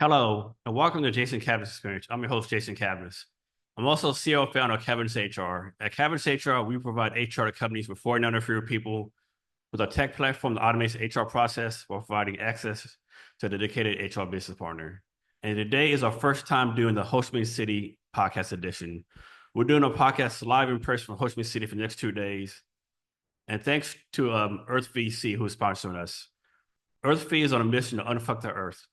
Hello, and welcome to Jason Cavness Experience. I'm your host, Jason Cavness. I'm also CEO and founder of Cavness HR. At Cavness HR, we provide HR to companies with 400 fewer people with a tech platform that automates the HR process while providing access to a dedicated HR business partner. And today is our first time doing the Ho Chi Minh City podcast edition. We're doing a podcast live in person from Ho Chi Minh City for the next 2 days. And thanks to Earth VC, who is sponsoring us. Earth V is on a mission to unfuck the Earth.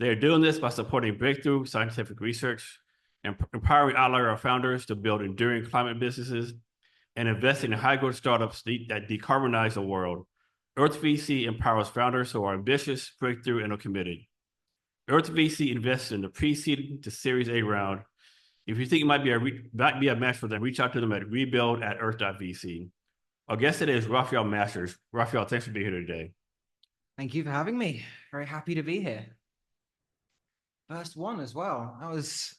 They are doing this by supporting breakthrough scientific research and empowering outlier founders to build enduring climate businesses and investing in high-growth startups that decarbonize the world. Earth VC empowers founders who are ambitious, breakthrough, and are committed. Earth VC invests in the pre-seed to Series A round. If you think it might be a match for them, reach out to them at rebuild@earth.vc. Our guest today is Rafael Masters. Rafael, thanks for being here today. Thank you for having me. Very happy to be here. First one as well. That was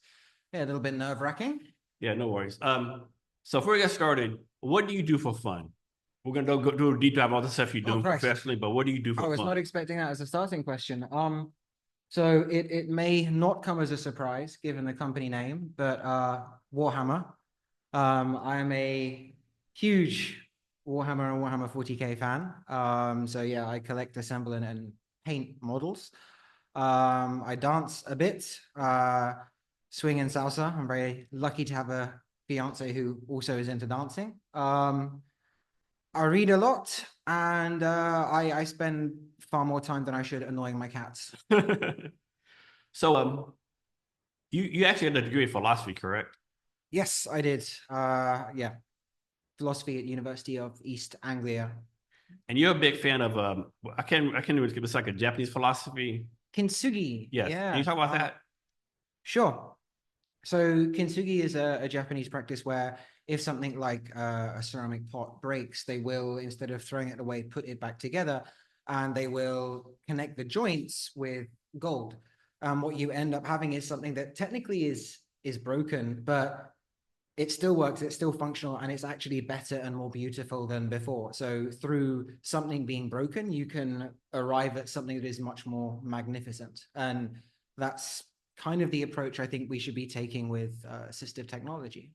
a little bit nerve-wracking. Yeah, no worries. So before we get started, what do you do for fun? We're gonna do a deep dive on all the stuff you're doing professionally, but what do you do for fun? I was not expecting that as a starting question. So it may not come as a surprise given the company name, but Warhammer. I am a huge Warhammer and Warhammer 40K fan. So yeah, I collect, assemble, and paint models. I dance a bit, swing and salsa. I'm very lucky to have a fiance who also is into dancing. I read a lot, and I spend far more time than I should annoying my cats. So you actually had a degree in philosophy, correct? Yes, I did. Yeah, philosophy at University of East Anglia. And you're a big fan of I can't even give it's like a Japanese philosophy. Kintsugi. Yes. Yeah. Can you talk about that? Sure. So kintsugi is a Japanese practice where if something like a ceramic pot breaks, they will, instead of throwing it away, put it back together, and they will connect the joints with gold. What you end up having is something that technically is broken, but it still works, it's still functional, and it's actually better and more beautiful than before. So through something being broken, you can arrive at something that is much more magnificent. And that's kind of the approach I think we should be taking with assistive technology.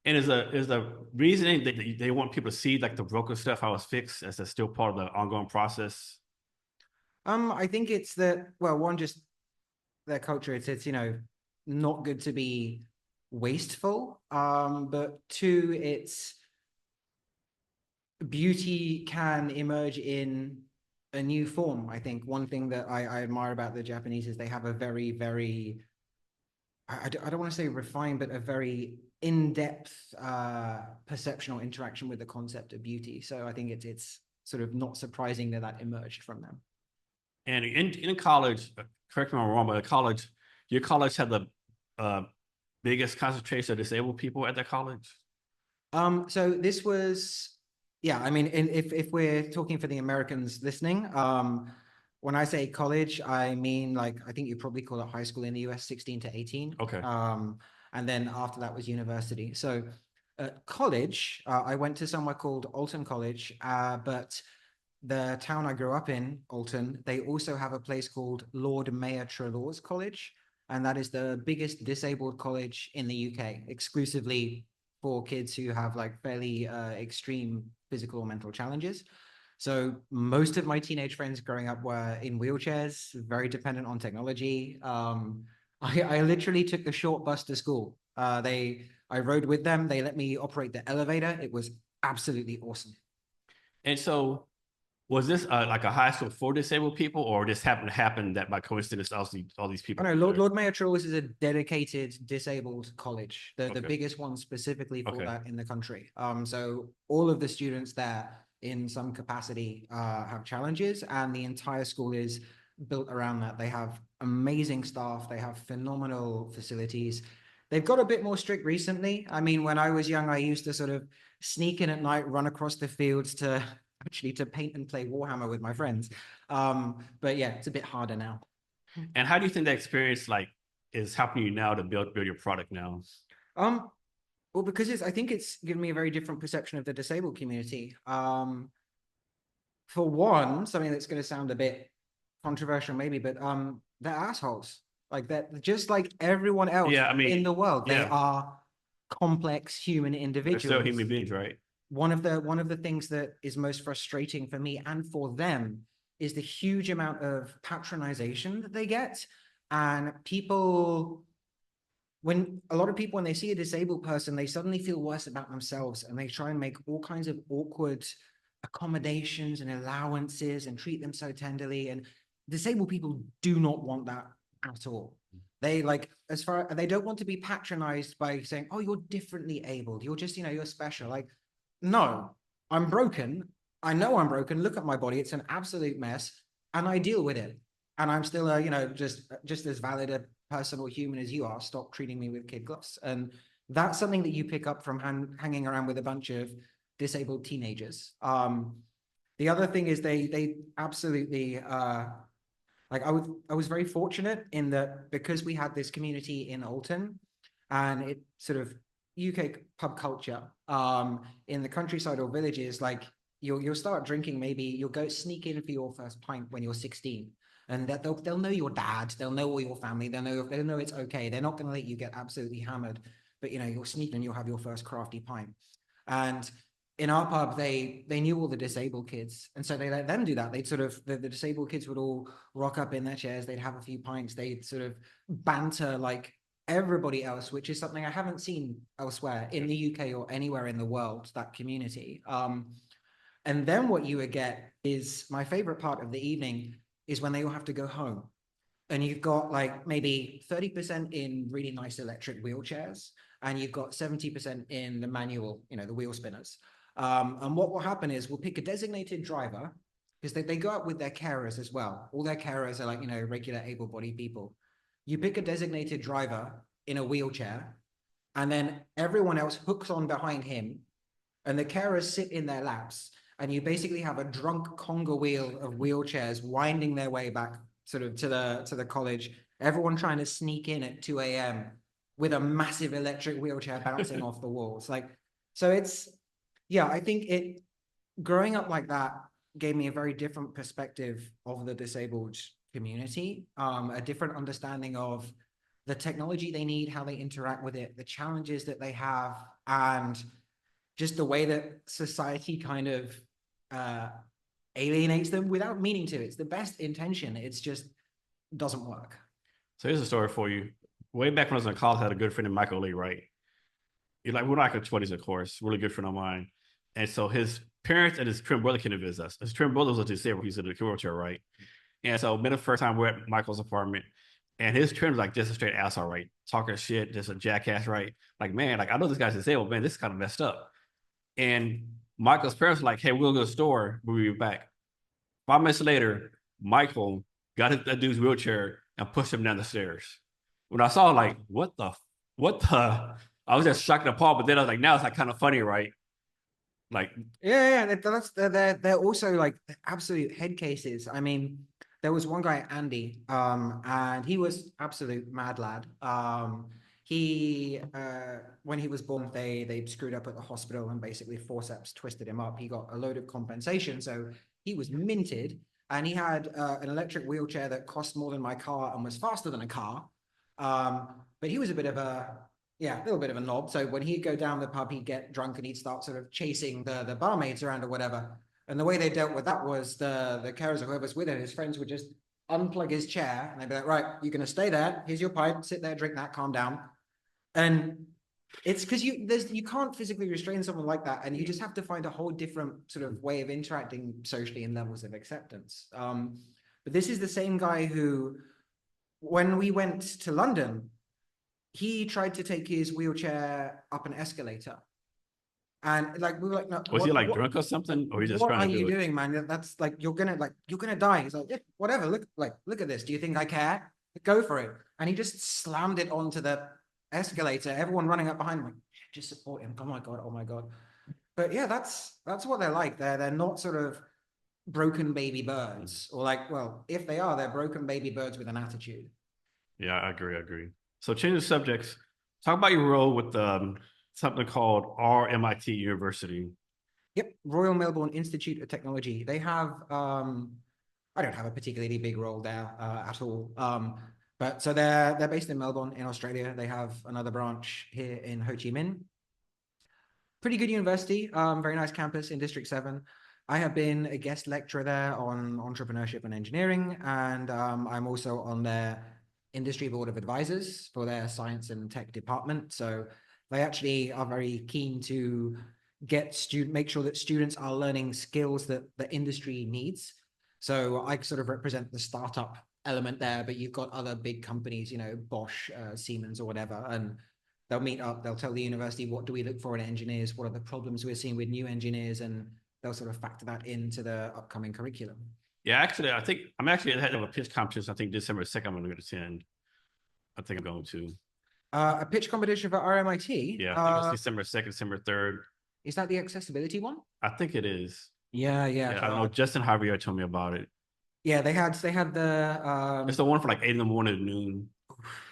And is the reasoning that they want people to see like the broken stuff, how it's fixed, as a still part of the ongoing process? I think it's that, well, one, just their culture, it's not good to be wasteful. But two, it's beauty can emerge in a new form. I think one thing that I admire about the Japanese is they have a very, very, I don't want to say refined, but a very in-depth perception or interaction with the concept of beauty. So I think it's sort of not surprising that emerged from them. And in college, correct me if I'm wrong, but your college had the biggest concentration of disabled people at that college? So this was, yeah, I mean, if we're talking for the Americans listening, when I say college, I mean, like, I think you probably call it high school in the US, 16 to 18. Okay. And then after that was university. So at college, I went to somewhere called Alton College, but the town I grew up in, Alton, they also have a place called Lord Mayor Trelaw's College, and that is the biggest disabled college in the UK, exclusively for kids who have like fairly extreme physical or mental challenges. So most of my teenage friends growing up were in wheelchairs, very dependent on technology. I literally took the short bus to school. I rode with them. They let me operate the elevator. It was absolutely awesome. And so was this like a high school for disabled people, or just happened to happen that by coincidence all these people? Oh, no, Lord Mayor Trelaw's is a dedicated disabled college, the biggest one specifically for that in the country. So all of the students there in some capacity have challenges, and the entire school is built around that. They have amazing staff, they have phenomenal facilities. They've got a bit more strict recently. I mean, when I was young, I used to sort of sneak in at night, run across the fields to paint and play Warhammer with my friends. But yeah, it's a bit harder now. And how do you think that experience is helping you now to build your product now? Well, because I think it's given me a very different perception of the disabled community. for one, something that's going to sound a bit controversial maybe, but they're assholes. Like they're just like everyone else Yeah, I mean, in the world. They yeah, are complex human they're still individuals. human beings, right? One of the things that is most frustrating for me and for them is the huge amount of patronization that they get. And people, when a lot of people, when they see a disabled person, they suddenly feel worse about themselves and they try and make all kinds of awkward accommodations and allowances and treat them so tenderly. And disabled people do not want that at all. They like, they don't want to be patronized by saying, oh, you're differently abled. You're just, you're special. Like, no, I'm broken. I know I'm broken. Look at my body. It's an absolute mess. And I deal with it. And I'm still just as valid a person or human as you are. Stop treating me with kid gloves. And that's something that you pick up from hanging around with a bunch of disabled teenagers. The other thing is they absolutely like I was very fortunate in that because we had this community in Alton and it sort of UK pub culture in the countryside or villages, like you'll start drinking, maybe you'll go sneak in for your first pint when you're 16. And that they'll know your dad, they'll know all your family, they'll know it's okay. They're not going to let you get absolutely hammered, but you'll sneak and you'll have your first crafty pint. And in our pub, they knew all the disabled kids, and so they let them do that. They'd sort of the disabled kids would all rock up in their chairs. They'd have a few pints. They'd sort of banter like everybody else, which is something I haven't seen elsewhere in the UK or anywhere in the world. That community. And then what you would get is my favorite part of the evening is when they all have to go home. And you've got like maybe 30% in really nice electric wheelchairs, and you've got 70% in the manual, the wheel spinners. And what will happen is we'll pick a designated driver because they go out with their carers as well. All their carers are like, regular able-bodied people. You pick a designated driver in a wheelchair, and then everyone else hooks on behind him, and the carers sit in their laps, and you basically have a drunk conga wheel of wheelchairs winding their way back sort of to the college, everyone trying to sneak in at 2 a.m. with a massive electric wheelchair bouncing off the walls. Like, so I think growing up like that gave me a very different perspective of the disabled community, a different understanding of the technology they need, how they interact with it, the challenges that they have, and just the way that society kind of alienates them without meaning to. It's the best intention. It's just doesn't work. So here's a story for you. Way back when I was in college, I had a good friend named Michael Lee, right? We're like in 20s, of course, really good friend of mine. And so his parents and his twin brother came to visit us. His twin brother was disabled. He's in a wheelchair, right? And so the first time we're at Michael's apartment, and his twin was like just a straight asshole, right? Talking shit, just a jackass, right? Like, man, like I know this guy's disabled, man. This is kind of messed up. And Michael's parents were like, hey, we'll go to the store. We'll be back. 5 minutes later, Michael got that dude's wheelchair and pushed him down the stairs. When I saw, like, what the, I was just shocked and appalled. But then I was like, now it's like kind of funny, right? Like, yeah, they're also like absolute head cases. I mean, there was one guy, Andy, and he was absolute mad lad. He when he was born, they screwed up at the hospital and basically forceps twisted him up. He got a load of compensation, so he was minted, and he had an electric wheelchair that cost more than my car and was faster than a car. But he was a bit of a little bit of a knob. So when he'd go down the pub, he'd get drunk and he'd start sort of chasing the barmaids around or whatever. And the way they dealt with that was the carers or whoever's with him, his friends would just unplug his chair and they'd be like, right, you're going to stay there. Here's your pipe. Sit there, drink that, calm down. And it's because you can't physically restrain someone like that. And you just have to find a whole different sort of way of interacting socially in levels of acceptance. But this is the same guy who, when we went to London, he tried to take his wheelchair up an escalator. And like we were like, no, was he like drunk or something? Or he just what trying are to do you it? doing, man? That's like you're gonna die. He's like, yeah, whatever. Look at this. Do you think I care? Go for it. And he just slammed it onto the escalator. Everyone running up behind him, like, just support him. Oh my god, oh my god. But yeah, that's what they're like. They're not sort of broken baby birds, or like, well, if they are, they're broken baby birds with an attitude. Yeah, I agree. So change the subjects. Talk about your role with something called RMIT University. Yep, Royal Melbourne Institute of Technology. They have, I don't have a particularly big role there at all. But so they're based in Melbourne in Australia. They have another branch here in Ho Chi Minh. Pretty good university, very nice campus in District 7. I have been a guest lecturer there on entrepreneurship and engineering, and I'm also on their industry board of advisors for their science and tech department. So they actually are very keen to make sure that students are learning skills that the industry needs. So I sort of represent the startup element there, but you've got other big companies, you know, Bosch, Siemens or whatever, and they'll meet up, they'll tell the university, what do we look for in engineers? What are the problems we're seeing with new engineers? And they'll sort of factor that into the upcoming curriculum. Yeah, actually, I think I'm actually ahead of a pitch competition. I think December 2nd, I'm going to attend. I think I'm going to. A pitch competition for RMIT? Yeah, I think it's December 2nd, December 3rd. Is that the accessibility one? I think it is. Yeah. I know Justin Javier told me about it. Yeah, they had the It's the one for like 8 in the morning to noon.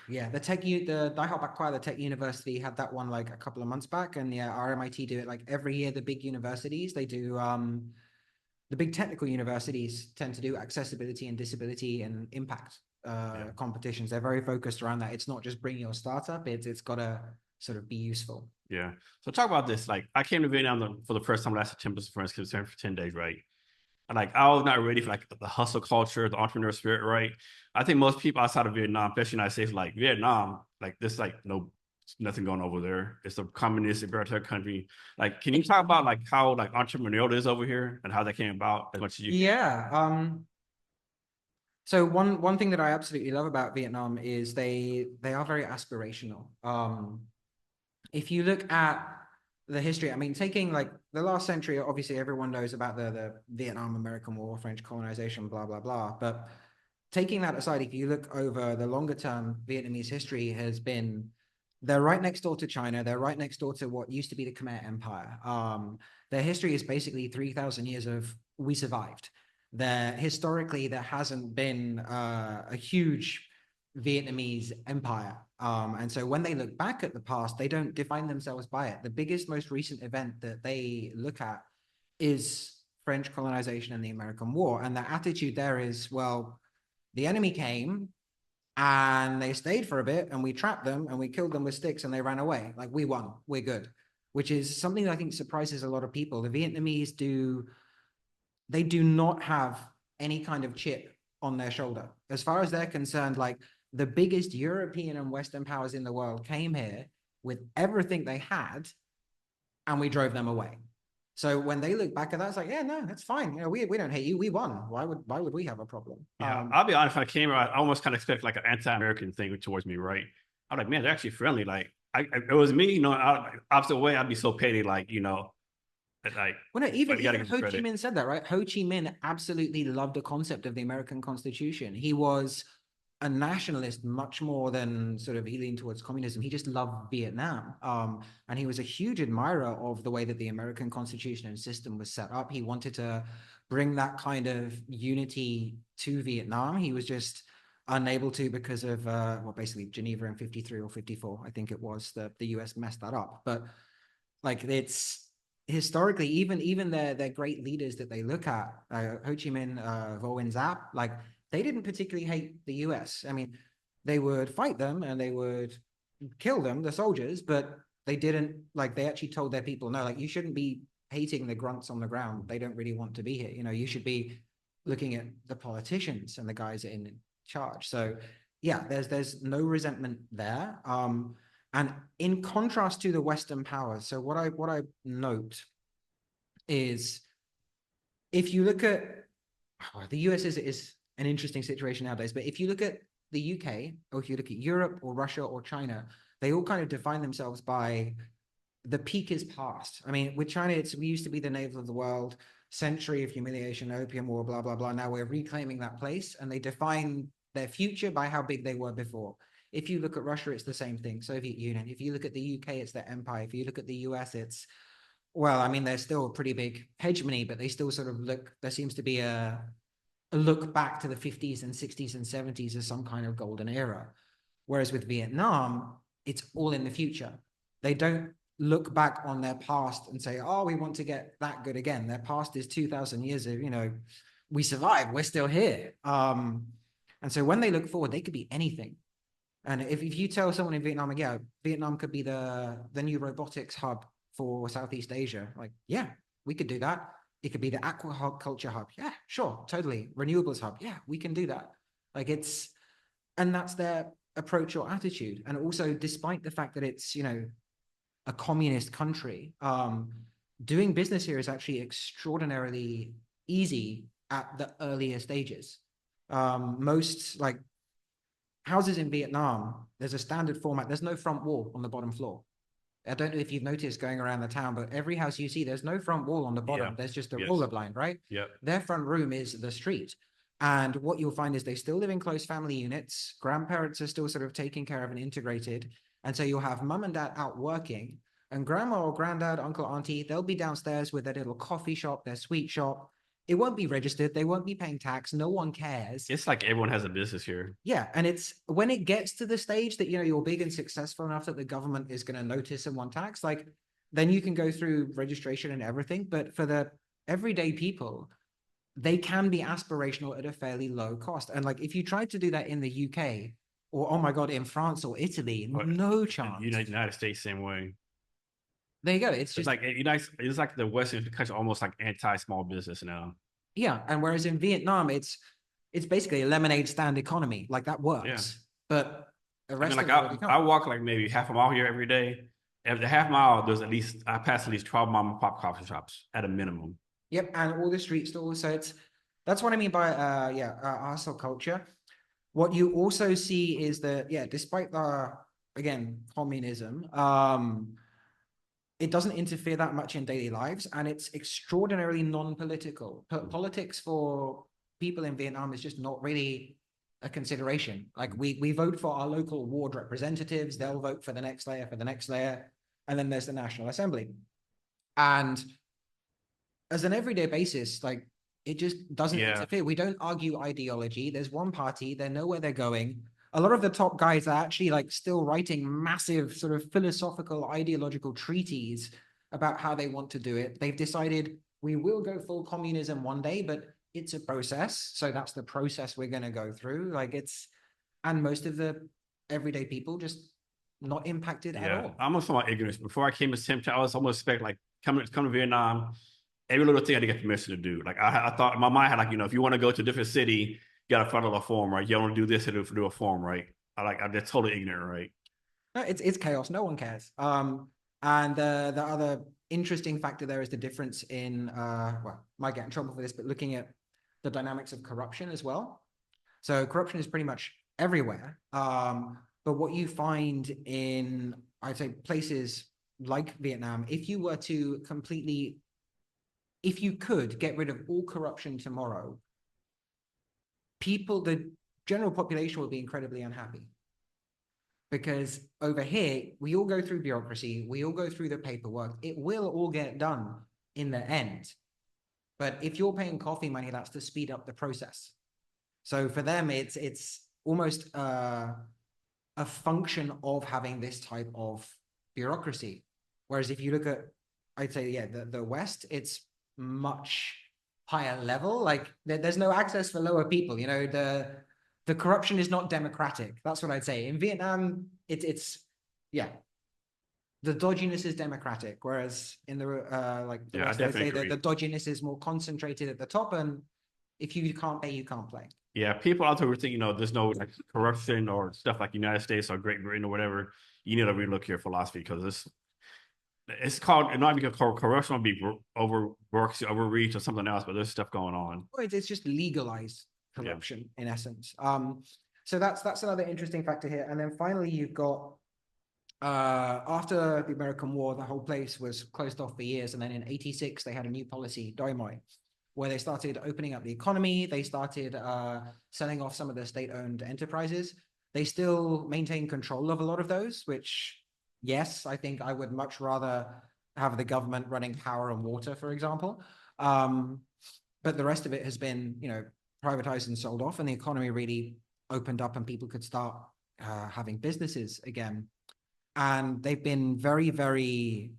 Yeah, the Die Hard Back Choir, the Tech University had that one like a couple of months back, and yeah, RMIT do it like every year. The big universities, they do the big technical universities tend to do accessibility and disability and impact competitions. They're very focused around that. It's not just bring your startup, it's got to sort of be useful. Yeah. So talk about this. Like I came to Vietnam for the first time last September for 10 days, right? And like I was not ready for like the hustle culture, the entrepreneur spirit, right? I think most people outside of Vietnam, especially United States, like Vietnam, like there's like nothing going over there. It's a communist authoritarian country. Like, can you talk about like how like entrepreneurial it is over here and how that came about as much as you can? Yeah. So one thing that I absolutely love about Vietnam is they are very aspirational. If you look at the history, I mean, taking like the last century, obviously everyone knows about the Vietnam-American War, French colonization, blah, blah, blah. But taking that aside, if you look over the longer term, Vietnamese history has been, they're right next door to China. They're right next door to what used to be the Khmer Empire. Their history is basically 3,000 years of we survived. Historically, there hasn't been a huge Vietnamese empire. And so when they look back at the past, they don't define themselves by it. The biggest, most recent event that they look at is French colonization and the American War. And the attitude there is, well, the enemy came and they stayed for a bit and we trapped them and we killed them with sticks and they ran away. Like we won, we're good, which is something that I think surprises a lot of people. The Vietnamese do not have any kind of chip on their shoulder. As far as they're concerned, like the biggest European and Western powers in the world came here with everything they had and we drove them away. So when they look back at that, it's like, yeah, no, that's fine. You know, we don't hate you. We won. Why would we have a problem? Yeah, I'll be honest. When I came here, I almost kind of expect like an anti-American thing towards me, right? I'm like, man, they're actually friendly. Like, it was me, you know, opposite way, I'd be so petty, like, you know, like. Well, no, even Ho Chi Minh said that, right? Ho Chi Minh absolutely loved the concept of the American Constitution. He was a nationalist much more than sort of he leaned towards communism. He just loved Vietnam. And he was a huge admirer of the way that the American Constitution and system was set up. He wanted to bring that kind of unity to Vietnam. He was just unable to because of, well, basically Geneva in 53 or 54, I think it was, the US messed that up. But like it's historically, even their great leaders that they look at, Ho Chi Minh, Vo Nguyen Giap, like they didn't particularly hate the US. I mean, they would fight them and they would kill them, the soldiers, but they didn't, like, they actually told their people, no, like, you shouldn't be hating the grunts on the ground. They don't really want to be here. You know, you should be looking at the politicians and the guys in charge. So yeah, there's no resentment there. And in contrast to the Western powers, so what I note is if you look at the US is an interesting situation nowadays, but if you look at the UK, or if you look at Europe or Russia or China, they all kind of define themselves by the peak is past. I mean, with China, we used to be the navel of the world, century of humiliation, opium war, blah, blah, blah. Now we're reclaiming that place, and they define their future by how big they were before. If you look at Russia, it's the same thing, Soviet Union. If you look at the UK, it's their empire. If you look at the US, it's, well, I mean, they're still a pretty big hegemony, but they still sort of look, there seems to be a look back to the 50s and 60s and 70s as some kind of golden era. Whereas with Vietnam, it's all in the future. They don't look back on their past and say, oh, we want to get that good again. Their past is 2,000 years of, we survived, we're still here. And so when they look forward, they could be anything. And if you tell someone in Vietnam, yeah, Vietnam could be the new robotics hub for Southeast Asia, like, yeah, we could do that. It could be the aquaculture hub. Yeah, sure, totally. Renewables hub. Yeah, we can do that. Like and that's their approach or attitude. And also, despite the fact that it's, a communist country, doing business here is actually extraordinarily easy at the earlier stages. Most like houses in Vietnam, there's a standard format. There's no front wall on the bottom floor. I don't know if you've noticed going around the town, but every house you see, there's no front wall on the bottom. Yeah. There's just a Yes. roller blind, right? Yeah. Their front room is the street. And what you'll find is they still live in close family units. Grandparents are still sort of taken care of and integrated. And so you'll have mum and dad out working, and grandma or granddad, uncle, auntie, they'll be downstairs with their little coffee shop, their sweet shop. It won't be registered. They won't be paying tax. No one cares. It's like everyone has a business here. Yeah. And it's when it gets to the stage that, you're big and successful enough that the government is going to notice and want tax, like, then you can go through registration and everything. But for the everyday people, they can be aspirational at a fairly low cost. And like, if you tried to do that in the UK or, oh my God, in France or Italy, no chance. United States, same way. There you go. It's just like it's like the Western country almost like anti-small business now. Yeah. And whereas in Vietnam, it's basically a lemonade stand economy. Like that works. Yeah. But the rest I walk like maybe half a mile here every day. Every half mile, I pass at least 12 mom and pop coffee shops at a minimum. Yep. And all the street stalls. So that's what I mean by hustle culture. What you also see is that, despite the, again, communism, it doesn't interfere that much in daily lives, and it's extraordinarily non-political. Politics for people in Vietnam is just not really a consideration. Like we vote for our local ward representatives, they'll vote for the next layer, and then there's the National Assembly. And as an everyday basis, like it just doesn't interfere. We don't argue ideology. There's one party, they know where they're going. A lot of the top guys are actually like still writing massive sort of philosophical, ideological treaties about how they want to do it. They've decided we will go full communism one day, but it's a process. So that's the process we're going to go through. And most of the everyday people just not impacted at all. I'm also about ignorance. Before I came to Tim, I was almost expect like come to Vietnam, every little thing I had to get permission to do. Like I thought in my mind had like, if you want to go to a different city, you got to follow a form, right? You don't want to do this to do a form, right? I'm just totally ignorant, right? No, it's chaos. No one cares. And the other interesting factor there is the difference in, might get in trouble for this, but looking at the dynamics of corruption as well. So corruption is pretty much everywhere. But what you find in, I'd say, places like Vietnam, if you were to if you could get rid of all corruption tomorrow, the general population will be incredibly unhappy. Because over here, we all go through bureaucracy, we all go through the paperwork, it will all get done in the end. But if you're paying coffee money, that's to speed up the process. So for them, it's almost a function of having this type of bureaucracy. Whereas if you look at, I'd say, the West, it's much higher level. Like there's no access for lower people. The corruption is not democratic. That's what I'd say. In Vietnam, it's the dodginess is democratic, whereas in the West, I'd say the dodginess is more concentrated at the top, and if you can't pay, you can't play. Yeah, people out there were thinking, there's no like corruption or stuff like United States or Great Britain or whatever. You need to relook your philosophy because it's called, it might be called corruption, might be overreach or something else, but there's stuff going on. It's just legalized corruption in essence. So that's another interesting factor here. And then finally, you've got after the American War, the whole place was closed off for years, and then in '86 they had a new policy, Doi Moi, where they started opening up the economy. They started selling off some of the state-owned enterprises. They still maintain control of a lot of those, which, yes, I think I would much rather have the government running power and water, for example. But the rest of it has been, privatized and sold off, and the economy really opened up and people could start having businesses again. and they've been very, very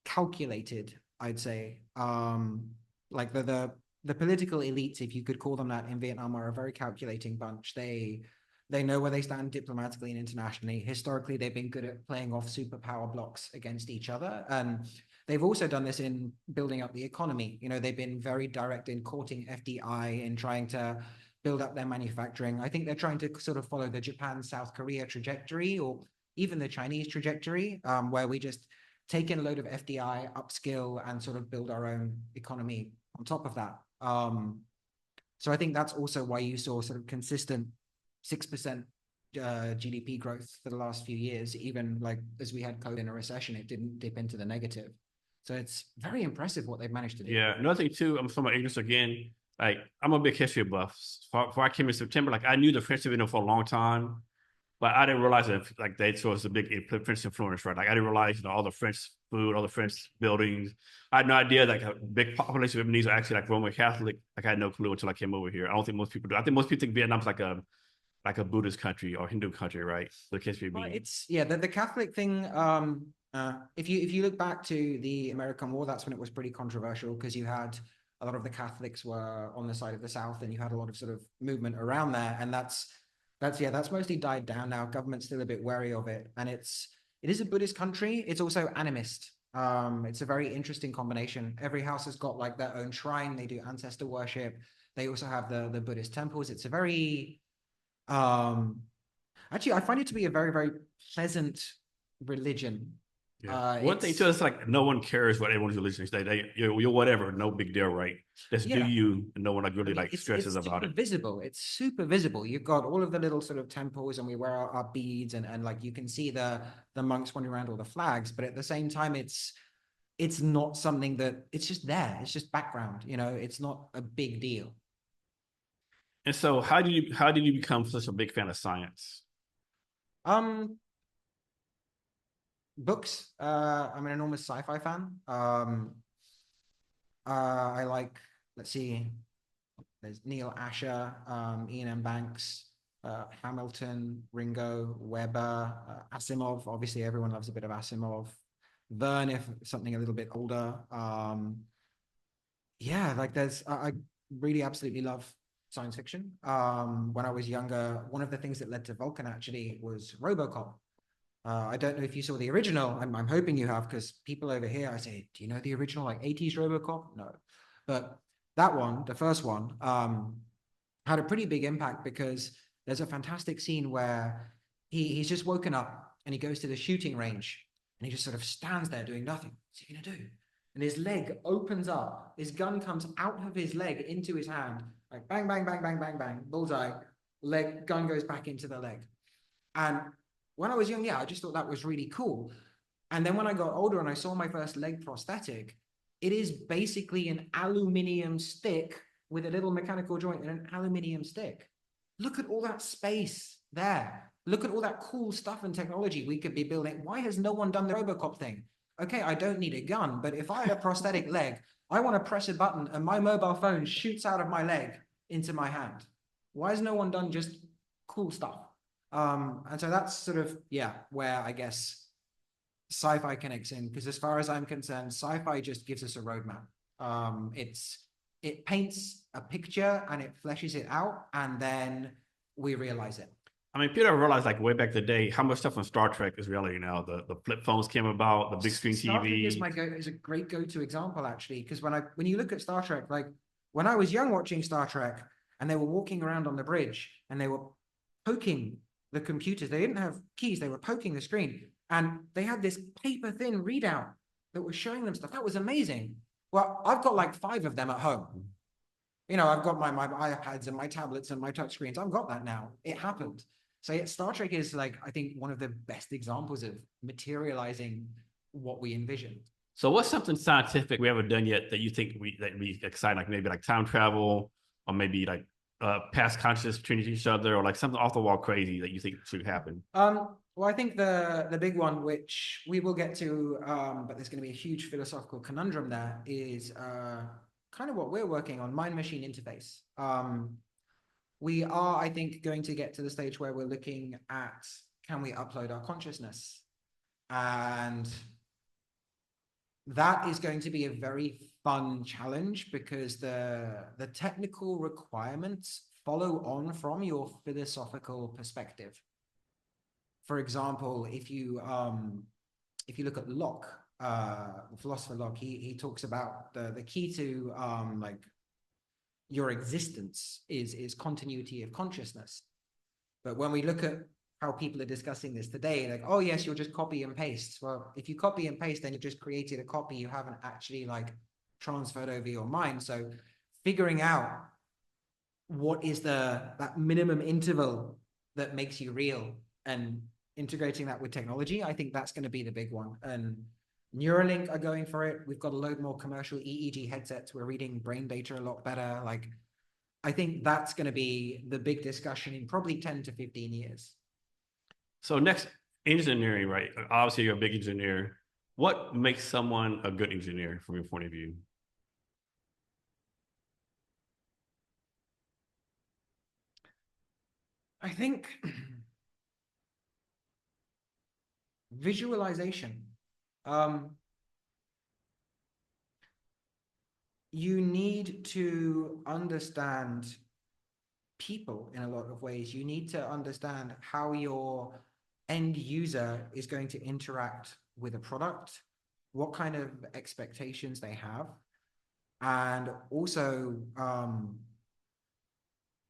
calculated, I'd say. Like the political elites, if you could call them that, in Vietnam are a very calculating bunch. They know where they stand diplomatically and internationally. Historically, they've been good at playing off superpower blocks against each other. And they've also done this in building up the economy. You know, they've been very direct in courting FDI and trying to build up their manufacturing. I think they're trying to sort of follow the Japan, South Korea trajectory, or even the Chinese trajectory, where we just take in a load of FDI, upskill, and sort of build our own economy on top of that. So I think that's also why you saw sort of consistent 6% GDP growth for the last few years. Even like as we had COVID in a recession, it didn't dip into the negative. So it's very impressive what they've managed to do. Yeah, another thing too, I'm from English again. Like I'm a big history buff. Before I came in September, like I knew the French had been there for a long time, but I didn't realize that like they so it's a big French influence, right? Like I didn't realize, all the French food, all the French buildings. I had no idea that like, a big population of Vietnamese are actually like Roman Catholic. Like I had no clue until I came over here. I don't think most people do. I think most people think Vietnam's like a Buddhist country or Hindu country, right? The case may Well, be. it's yeah, the Catholic thing. If you look back to the American War, that's when it was pretty controversial because you had a lot of the Catholics were on the side of the South, and you had a lot of sort of movement around there, and that's mostly died down now. Government's still a bit wary of it, and it is a Buddhist country. It's also animist. It's a very interesting combination. Every house has got like their own shrine. They do ancestor worship. They also have the Buddhist temples. It's a very actually, I find it to be a very, very pleasant religion. Yeah. One thing too is like no one cares what everyone's religion is. You're whatever, no big deal, right? Just do Yeah, you, and no one like really I mean, like stresses it's about super it. visible. It's super visible. You've got all of the little sort of temples, and we wear our beads, and like you can see the monks wandering around all the flags. But at the same time, it's not something that it's just there. It's just background. You know, it's not a big deal. And so, how did you become such a big fan of science? Um, Books. I'm an enormous sci-fi fan. I like. Let's see. There's Neil Asher, Ian M. Banks, Hamilton, Ringo, Weber, Asimov. Obviously, everyone loves a bit of Asimov. Verne, if something a little bit older. Yeah, like I really absolutely love science fiction. When I was younger, one of the things that led to Vulcan actually was RoboCop. I don't know if you saw the original. I'm hoping you have, because people over here, I say, do you know the original, like 80s RoboCop? No. But that one, the first one, had a pretty big impact because there's a fantastic scene where he's just woken up and he goes to the shooting range and he just sort of stands there doing nothing. What's he gonna do? And his leg opens up, his gun comes out of his leg into his hand, like bang, bang, bang, bang, bang, bang, bullseye, leg, gun goes back into the leg. And when I was young, yeah, I just thought that was really cool. And then when I got older and I saw my first leg prosthetic, it is basically an aluminium stick with a little mechanical joint and an aluminium stick. Look at all that space there. Look at all that cool stuff and technology we could be building. Why has no one done the Robocop thing? Okay, I don't need a gun, but if I had a prosthetic leg, I want to press a button and my mobile phone shoots out of my leg into my hand. Why has no one done just cool stuff? And so that's sort of, yeah, where I guess sci-fi connects in, because as far as I'm concerned, sci-fi just gives us a roadmap. It paints a picture and it fleshes it out, and then we realize it. I mean, people don't realize like way back the day how much stuff on Star Trek is reality now. The flip phones came about, the big screen Star Trek TV. is a great go-to example, actually, because when you look at Star Trek, like when I was young watching Star Trek and they were walking around on the bridge and they were poking the computers, they didn't have keys, they were poking the screen, and they had this paper thin readout that was showing them stuff. That was amazing. Well, I've got like 5 of them at home. You know, I've got my iPads and my tablets and my touch screens. I've got that now. It happened. So yeah, Star Trek is like, I think, one of the best examples of materializing what we envisioned. So, what's something scientific we haven't done yet that you think we exciting, like maybe like time travel, or maybe like past consciousness between each other, or like something off the wall crazy that you think should happen? Well, I think the big one, which we will get to, but there's going to be a huge philosophical conundrum there, is kind of what we're working on, mind-machine interface. We are, I think, going to get to the stage where we're looking at, can we upload our consciousness? And that is going to be a very fun challenge because the technical requirements follow on from your philosophical perspective. For example, if you look at Locke, the philosopher Locke, he talks about the key to like your existence is continuity of consciousness. But when we look at how people are discussing this today, like, oh yes, you'll just copy and paste. Well, if you copy and paste, then you just created a copy. You haven't actually like transferred over your mind. So figuring out what is that minimum interval that makes you real and integrating that with technology, I think that's going to be the big one. And Neuralink are going for it. We've got a load more commercial EEG headsets. We're reading brain data a lot better. Like, I think that's going to be the big discussion in probably 10 to 15 years. So next, engineering, right? Obviously, you're a big engineer. What makes someone a good engineer from your point of view? I think visualization. You need to understand people in a lot of ways. You need to understand how your end user is going to interact with a product, what kind of expectations they have, and also,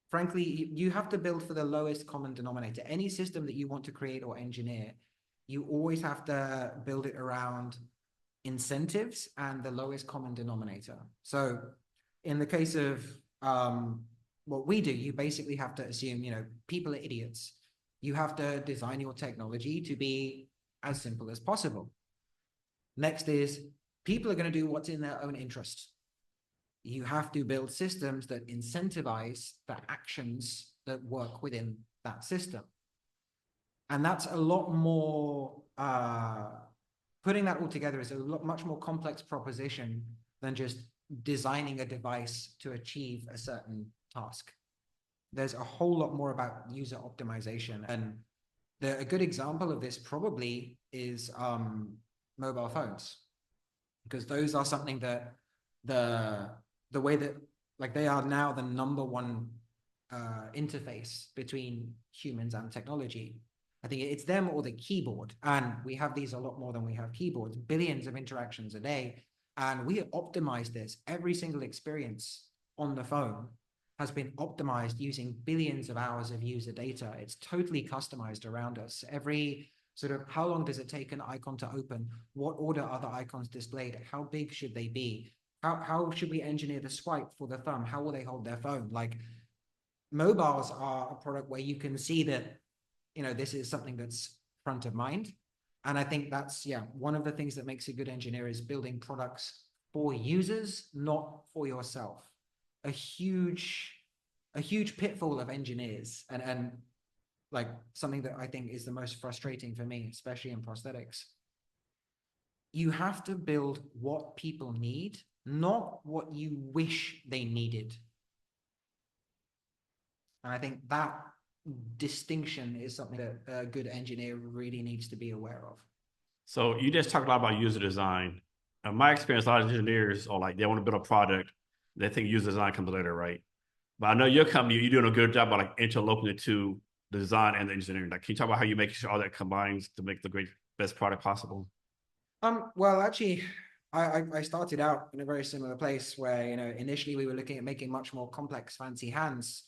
frankly, you have to build for the lowest common denominator. Any system that you want to create or engineer, you always have to build it around incentives and the lowest common denominator. So in the case of what we do, you basically have to assume, people are idiots. You have to design your technology to be as simple as possible. Next is people are going to do what's in their own interest. You have to build systems that incentivize the actions that work within that system. And that's a lot more, putting that all together is a much more complex proposition than just designing a device to achieve a certain task. There's a whole lot more about user optimization. And a good example of this probably is mobile phones, because those are something that the way that, like, they are now the number one interface between humans and technology. I think it's them or the keyboard. And we have these a lot more than we have keyboards, billions of interactions a day. And we optimize this. Every single experience on the phone has been optimized using billions of hours of user data. It's totally customized around us. Every sort of, how long does it take an icon to open? What order are the icons displayed? How big should they be? How should we engineer the swipe for the thumb? How will they hold their phone? Like, mobiles are a product where you can see that, this is something that's front of mind. And I think that's, one of the things that makes a good engineer is building products for users, not for yourself. A huge pitfall of engineers, and like something that I think is the most frustrating for me, especially in prosthetics. You have to build what people need, not what you wish they needed. And I think that distinction is something that a good engineer really needs to be aware of. So you just talked a lot about user design. In my experience, a lot of engineers are like, they want to build a product. They think user design comes later, right? But I know your company, you're doing a good job of like interloping it to the design and the engineering. Like, can you talk about how you make sure all that combines to make the best product possible? Well, actually, I started out in a very similar place where, initially we were looking at making much more complex, fancy hands.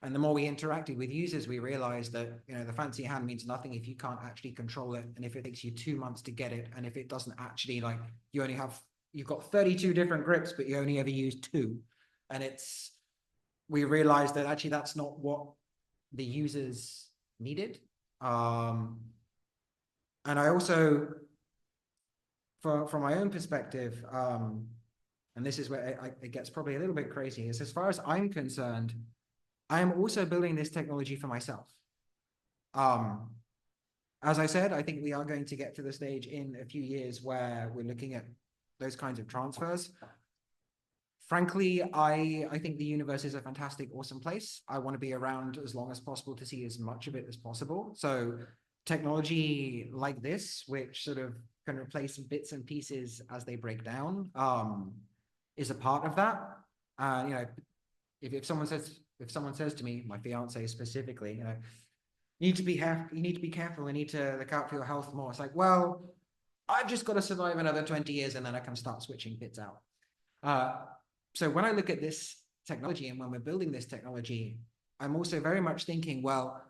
And the more we interacted with users, we realized that, the fancy hand means nothing if you can't actually control it. And if it takes you 2 months to get it, and if it doesn't actually, like, you've got 32 different grips, but you only ever use 2. And we realized that actually that's not what the users needed. And I also, from my own perspective, and this is where it gets probably a little bit crazy, is as far as I'm concerned, I am also building this technology for myself. As I said, I think we are going to get to the stage in a few years where we're looking at those kinds of transfers. Frankly, I think the universe is a fantastic, awesome place. I want to be around as long as possible to see as much of it as possible. So technology like this, which sort of can replace bits and pieces as they break down, is a part of that. You know, if someone says to me, my fiance specifically, you know, you need to be careful, you need to look out for your health more. It's like, well, I've just got to survive another 20 years and then I can start switching bits out. So when I look at this technology and when we're building this technology, I'm also very much thinking, well,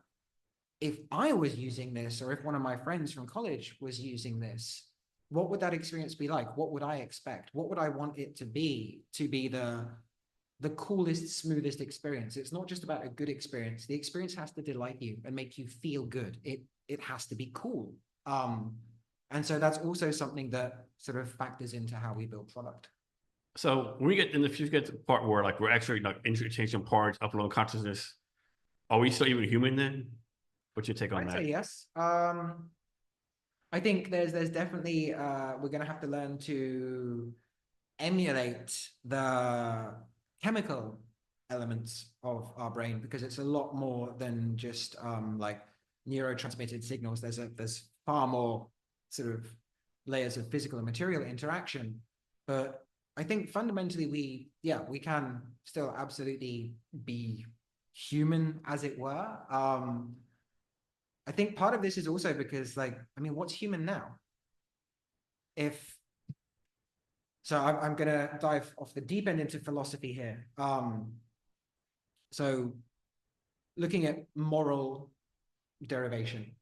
if I was using this, or if one of my friends from college was using this, what would that experience be like? What would I expect? What would I want it to be the coolest, smoothest experience? It's not just about a good experience. The experience has to delight you and make you feel good. It has to be cool. And so that's also something that sort of factors into how we build product. So when we get in the future, get to the part where like we're actually like interchanging parts, uploading consciousness, are we still even human then? What's your take on that? I'd say yes. I think there's definitely we're going to have to learn to emulate the chemical elements of our brain, because it's a lot more than just like neurotransmitted signals. There's far more sort of layers of physical and material interaction. But I think fundamentally we can still absolutely be human, as it were. I think part of this is also because, like, I mean, what's human now? So I'm going to dive off the deep end into philosophy here. So looking at moral derivation.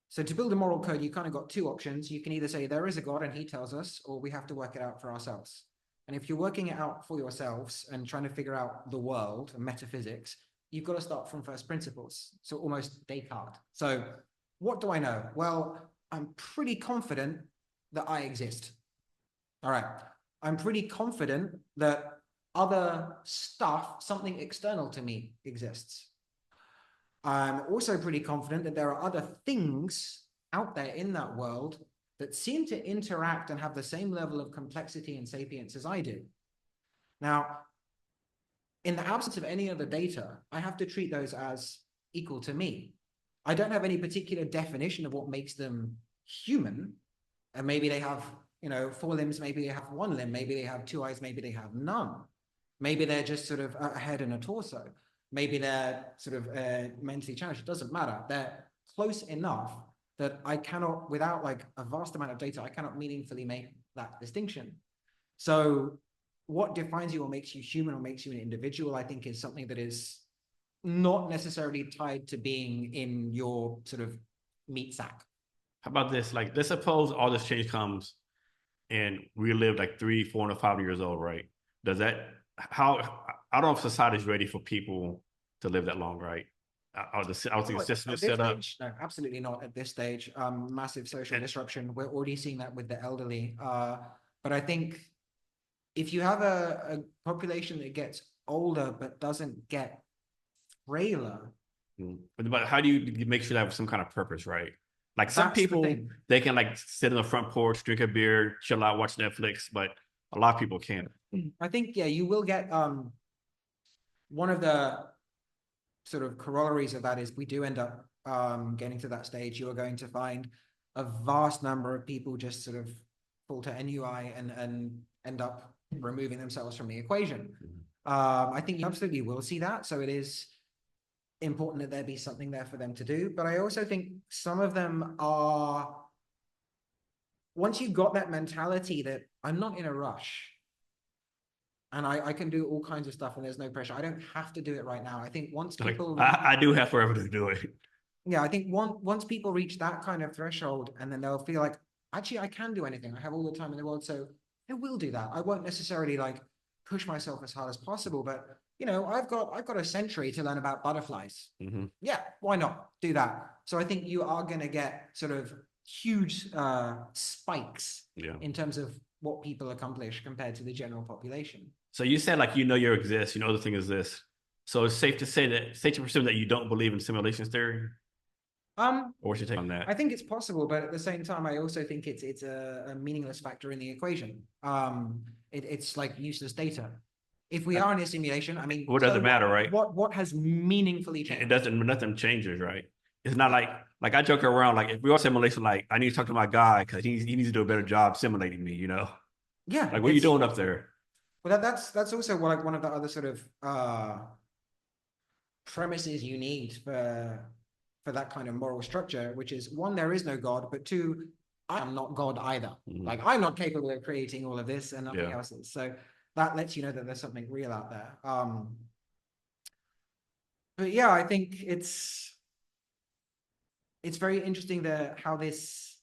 So to build a moral code, you kind of got two options. You can either say there is a God and he tells us, or we have to work it out for ourselves. And if you're working it out for yourselves and trying to figure out the world and metaphysics, you've got to start from first principles. So almost Descartes. So what do I know? Well, I'm pretty confident that I exist. All right. I'm pretty confident that other stuff, something external to me, exists. I'm also pretty confident that there are other things out there in that world that seem to interact and have the same level of complexity and sapience as I do. Now, in the absence of any other data, I have to treat those as equal to me. I don't have any particular definition of what makes them human. And maybe they have, you know, 4 limbs, maybe they have 1 limb, maybe they have 2 eyes, maybe they have none. Maybe they're just sort of a head and a torso. Maybe they're sort of mentally challenged. It doesn't matter. They're close enough that I cannot, without like a vast amount of data, I cannot meaningfully make that distinction. So what defines you or makes you human or makes you an individual, I think, is something that is not necessarily tied to being in your sort of meat sack. How about this? Like, let's suppose all this change comes and we live like 300, 400, 500 years old, right? Does that, I don't know if society is ready for people to live that long, right? I was thinking systems set up. No, absolutely not at this stage. Massive social disruption. We're already seeing that with the elderly. But I think if you have a population that gets older but doesn't get frailer. But how do you make sure they have some kind of purpose, right? Like some people, they can like sit on the front porch, drink a beer, chill out, watch Netflix, but a lot of people can't. I think, yeah, you will get one of the sort of corollaries of that is we do end up getting to that stage. You are going to find a vast number of people just sort of fall to NUI and end up removing themselves from the equation. I think you absolutely will see that. So it is important that there be something there for them to do. But I also think some of them are, once you've got that mentality that I'm not in a rush and I can do all kinds of stuff and there's no pressure. I don't have to do it right now. I think once people... Like, I do have forever to do it. Yeah, I think once people reach that kind of threshold and then they'll feel like, actually, I can do anything. I have all the time in the world. So I will do that. I won't necessarily like push myself as hard as possible, but you know, I've got a century to learn about butterflies. Yeah, why not do that? So I think you are going to get sort of huge spikes in terms of what people accomplish compared to the general population. So you said like, you know, you exist, you know, the thing is this. So it's safe to presume that you don't believe in simulations theory? Or what's your take on that? I think it's possible, but at the same time, I also think it's a meaningless factor in the equation. It's like useless data. If we are in a simulation, I mean, what does it matter, right? What has meaningfully changed? It doesn't. Nothing changes, right? It's not like I joke around, like if we are simulation, like I need to talk to my guy because he needs to do a better job simulating me, you know? Yeah, Like what are you doing up there? well, that's also like one of the other sort of premises you need for that kind of moral structure, which is one, there is no God, but two, I am not God either. Like I'm not capable of creating all of this and nothing else is. So that lets you know that there's something real out there. But yeah, I think it's very interesting that how this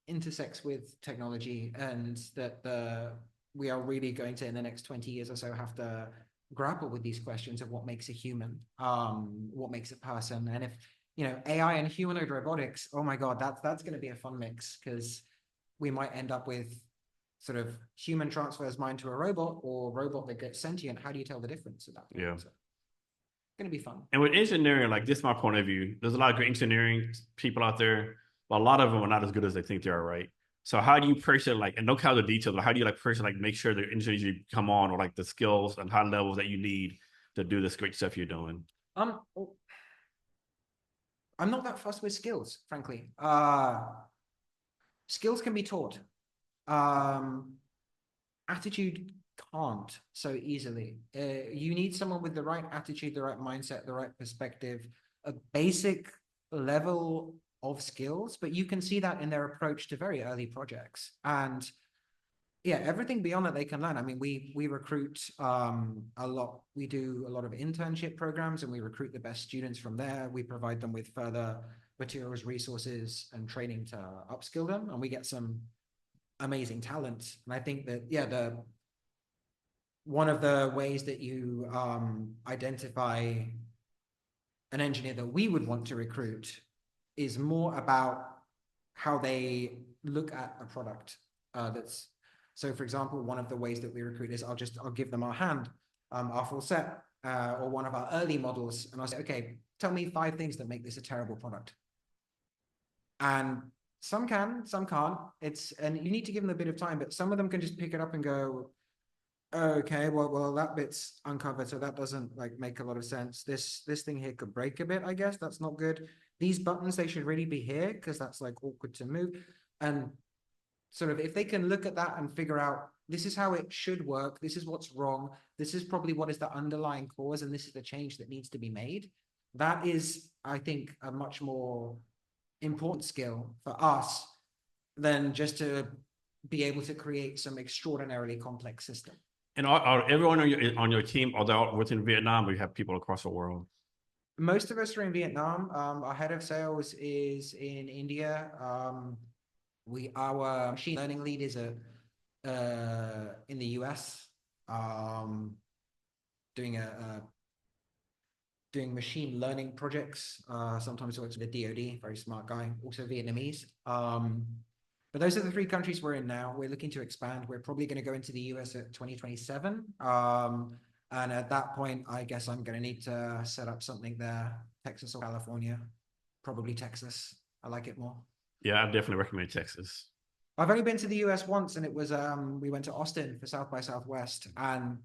intersects with technology, and that we are really going to, in the next 20 years or so, have to grapple with these questions of what makes a human, what makes a person. And if, you know, AI and humanoid robotics, oh my God, that's going to be a fun mix, because we might end up with sort of human transfers mind to a robot, or robot that gets sentient. How do you tell the difference of that? Yeah. So, going to be fun. And with engineering, like this is my point of view. There's a lot of great engineering people out there, but a lot of them are not as good as they think they are, right? So how do you person like, and no kind of details, but how do you like person like make sure the engineers you come on, or like the skills and high levels that you need to do this great stuff you're doing? I'm not that fussed with skills, frankly. Skills can be taught. Attitude can't so easily. You need someone with the right attitude, the right mindset, the right perspective, a basic level of skills, but you can see that in their approach to very early projects. And yeah, everything beyond that they can learn. I mean, we recruit a lot. We do a lot of internship programs, and we recruit the best students from there. We provide them with further materials, resources, and training to upskill them, and we get some amazing talent. And I think that, yeah, one of the ways that you identify an engineer that we would want to recruit is more about how they look at a product. So for example, one of the ways that we recruit is I'll give them our hand, our full set, or one of our early models, and I'll say, okay, tell me 5 things that make this a terrible product. And some can, some can't. And you need to give them a bit of time, but some of them can just pick it up and go, okay, well, that bit's uncovered, so that doesn't like make a lot of sense. This thing here could break a bit, I guess. That's not good. These buttons, they should really be here, because that's like awkward to move. And sort of if they can look at that and figure out, this is how it should work, this is what's wrong, this is probably what is the underlying cause, and this is the change that needs to be made. That is, I think, a much more important skill for us than just to be able to create some extraordinarily complex system. And are everyone on your team, are they all within Vietnam, or you have people across the world? Most of us are in Vietnam. Our head of sales is in India. Our machine learning lead is in the US, doing machine learning projects. Sometimes works with the DoD, very smart guy, also Vietnamese. But those are the 3 countries we're in now. We're looking to expand. We're probably going to go into the US at 2027. And at that point, I guess I'm going to need to set up something there, Texas or California, probably Texas. I like it more. Yeah, I definitely recommend Texas. I've only been to the US once, and it was we went to Austin for South by Southwest, and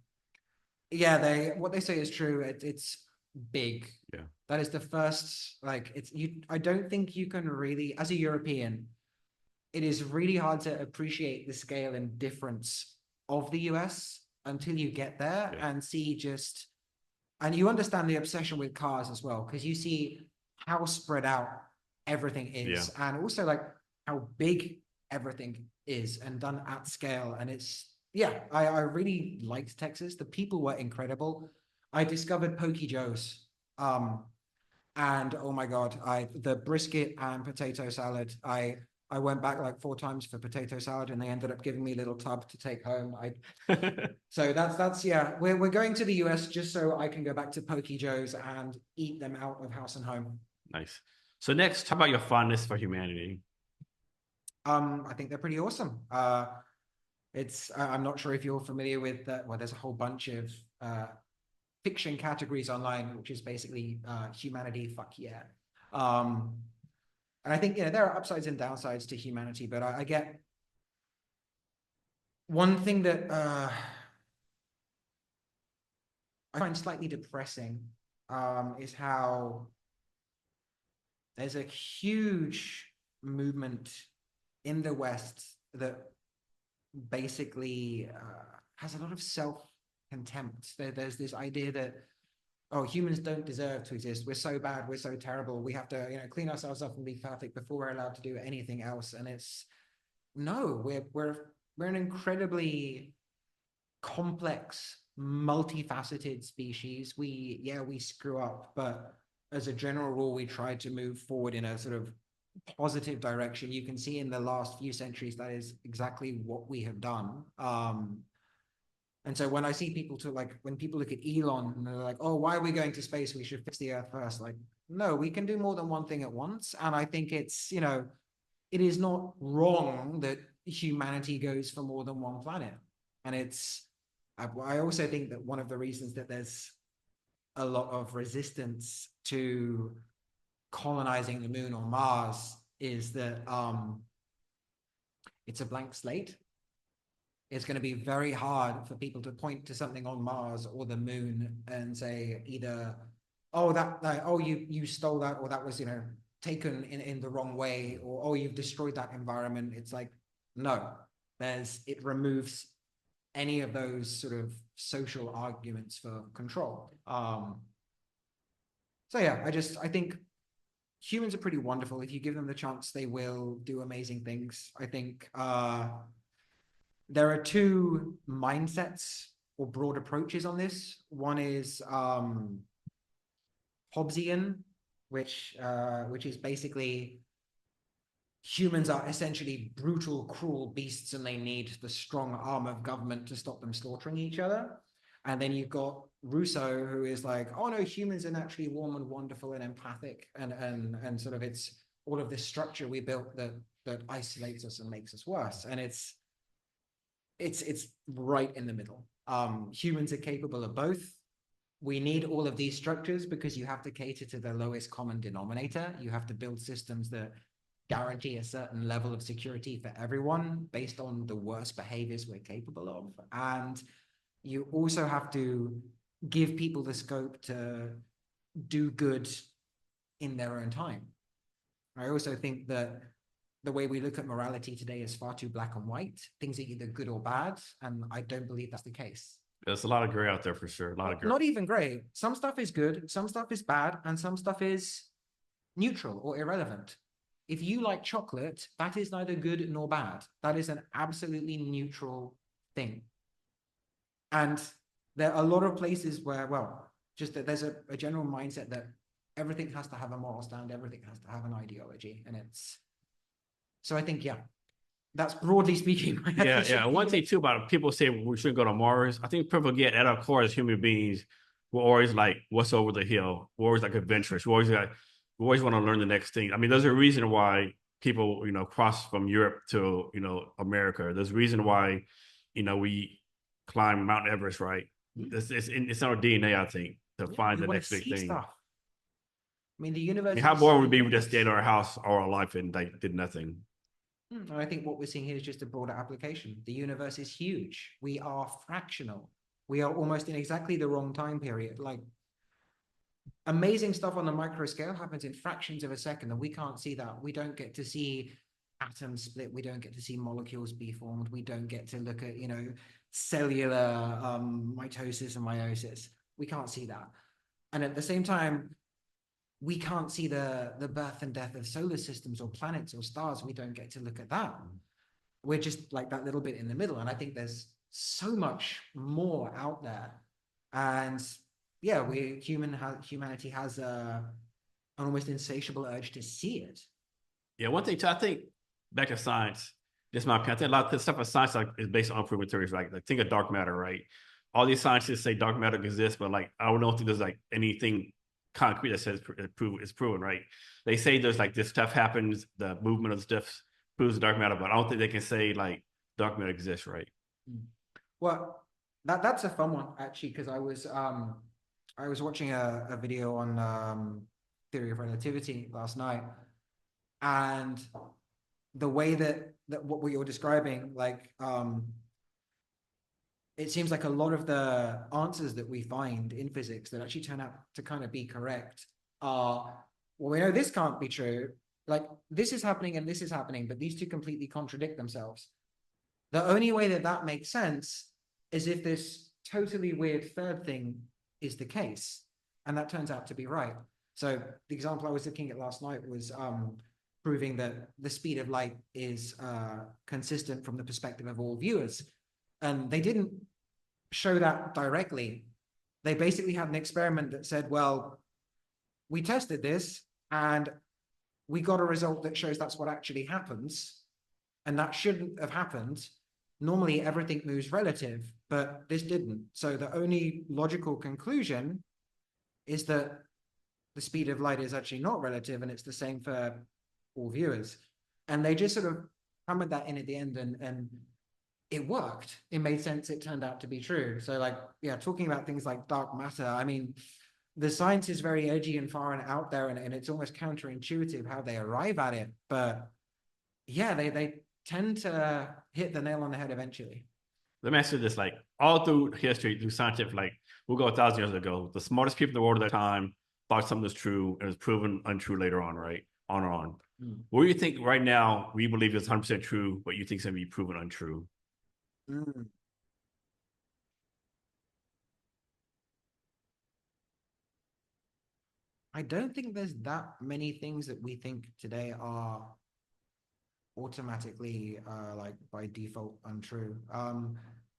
yeah, what they say is true. It's big. Yeah. That is the first, like, I don't think you can really, as a European, it is really hard to appreciate the scale and difference of the US until you get there and see and you understand the obsession with cars as well, because you see how spread out everything is, and also like how big everything is and done at scale. And I really liked Texas. The people were incredible. I discovered Pokey Joe's, and oh my God, the brisket and potato salad, I went back like 4 times for potato salad, and they ended up giving me a little tub to take home. So that's yeah. We're going to the US just so I can go back to Pokey Joe's and eat them out of house and home. Nice. So next, talk about your fondness for humanity. I think they're pretty awesome. I'm not sure if you're familiar with that. Well, there's a whole bunch of fiction categories online, which is basically humanity. Fuck yeah. And I think, there are upsides and downsides to humanity, but I get one thing that I find slightly depressing is how there's a huge movement in the West that basically has a lot of self-contempt. There's this idea that, oh, humans don't deserve to exist. We're so bad. We're so terrible. We have to, clean ourselves up and be perfect before we're allowed to do anything else. And it's no, we're an incredibly complex, multifaceted species. We screw up, but as a general rule, we try to move forward in a sort of positive direction. You can see in the last few centuries that is exactly what we have done. And so when I see people when people look at Elon and they're like, oh, why are we going to space? We should fix the Earth first. Like, no, we can do more than one thing at once. And I think it's, it is not wrong that humanity goes for more than one planet. And I also think that one of the reasons that there's a lot of resistance to colonizing the moon or Mars is that it's a blank slate. It's going to be very hard for people to point to something on Mars or the moon and say either, oh, you stole that, or that was, taken in the wrong way, or, oh, you've destroyed that environment. It's like, no, it removes any of those sort of social arguments for control. So yeah, I think humans are pretty wonderful. If you give them the chance, they will do amazing things. I think there are two mindsets or broad approaches on this. One is Hobbesian, which is basically humans are essentially brutal, cruel beasts, and they need the strong arm of government to stop them slaughtering each other. And then you've got Rousseau, who is like, oh no, humans are naturally warm and wonderful and empathic, and sort of it's all of this structure we built that isolates us and makes us worse. And it's right in the middle. Humans are capable of both. We need all of these structures because you have to cater to the lowest common denominator. You have to build systems that guarantee a certain level of security for everyone based on the worst behaviors we're capable of. And you also have to give people the scope to do good in their own time. I also think that the way we look at morality today is far too black and white. Things are either good or bad, and I don't believe that's the case. There's a lot of gray out there for sure. A lot of gray. Not even gray. Some stuff is good, some stuff is bad, and some stuff is neutral or irrelevant. If you like chocolate, that is neither good nor bad. That is an absolutely neutral thing. And there are a lot of places where, well, just that there's a general mindset that everything has to have a moral stand, everything has to have an ideology. And so I think, yeah, that's broadly speaking. Yeah. One thing too about people say we shouldn't go to Mars. I think people get at our core as human beings, we're always like, what's over the hill? We're always like adventurous. We always want to learn the next thing. I mean, there's a reason why people, cross from Europe to, America. There's a reason why, we climb Mount Everest, right? It's in our DNA, I think, to find the next big thing. Stuff. I mean, the universe. I mean, how boring would we be if we just stayed in our house all our life and like did nothing? I think what we're seeing here is just a broader application. The universe is huge. We are fractional. We are almost in exactly the wrong time period. Like, amazing stuff on the micro scale happens in fractions of a second, and we can't see that. We don't get to see atoms split. We don't get to see molecules be formed. We don't get to look at, cellular mitosis and meiosis. We can't see that. And at the same time, we can't see the birth and death of solar systems or planets or stars. We don't get to look at that. We're just like that little bit in the middle. And I think there's so much more out there. And yeah, humanity has an almost insatiable urge to see it. Yeah, one thing too, I think back to science, this my opinion. I think a lot of the stuff of science is based on unproven theories, right? Like think of dark matter, right? All these scientists say dark matter exists, but like I don't think there's like anything concrete that says it's proven, right? They say there's like this stuff happens, the movement of stuff proves dark matter, but I don't think they can say like dark matter exists, right? Well, that's a fun one actually, because I was watching a video on theory of relativity last night, and the way that what you're describing, like it seems like a lot of the answers that we find in physics that actually turn out to kind of be correct are well, we know this can't be true. Like this is happening and this is happening, but these two completely contradict themselves. The only way that that makes sense is if this totally weird third thing is the case, and that turns out to be right. So the example I was looking at last night was proving that the speed of light is consistent from the perspective of all viewers. And they didn't show that directly. They basically had an experiment that said, well, we tested this and we got a result that shows that's what actually happens. And that shouldn't have happened. Normally, everything moves relative, but this didn't. So the only logical conclusion is that the speed of light is actually not relative and it's the same for all viewers. And they just sort of hammered that in at the end and it worked. It made sense. It turned out to be true. So like, yeah, talking about things like dark matter, I mean, the science is very edgy and far and out there, and it's almost counterintuitive how they arrive at it. But yeah, they tend to hit the nail on the head eventually. Let me ask you this, like all through history, through scientific, like we'll go 1,000 years ago, the smartest people in the world at that time thought something was true and was proven untrue later on, right? On and on. What do you think right now we believe is 100% true, but you think is going to be proven untrue? I don't think there's that many things that we think today are automatically like by default untrue.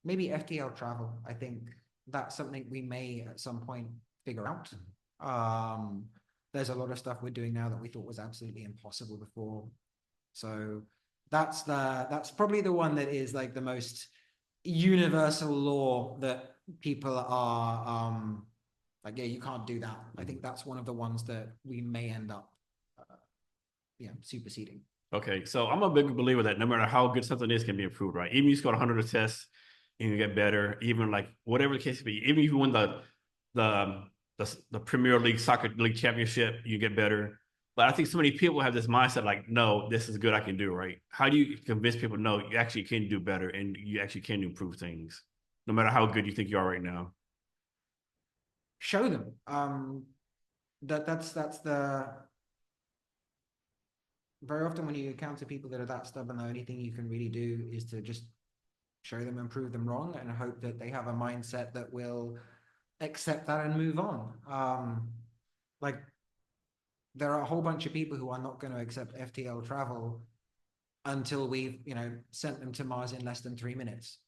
Maybe FTL travel. I think that's something we may at some point figure out. There's a lot of stuff we're doing now that we thought was absolutely impossible before. So that's probably the one that is like the most universal law that people are like, yeah, you can't do that. I think that's one of the ones that we may end up superseding. Okay, so I'm a big believer that no matter how good something is, can be improved, right? Even if you score 100 tests and you get better, even like whatever the case may be, even if you win the Premier League soccer league championship, you get better. But I think so many people have this mindset like, no, this is good, I can do, right? How do you convince people, no, you actually can do better and you actually can improve things, no matter how good you think you are right now? Show them. That's the very often when you encounter people that are that stubborn, the only thing you can really do is to just show them and prove them wrong and hope that they have a mindset that will accept that and move on. Like there are a whole bunch of people who are not going to accept FTL travel until we've, sent them to Mars in less than 3 minutes.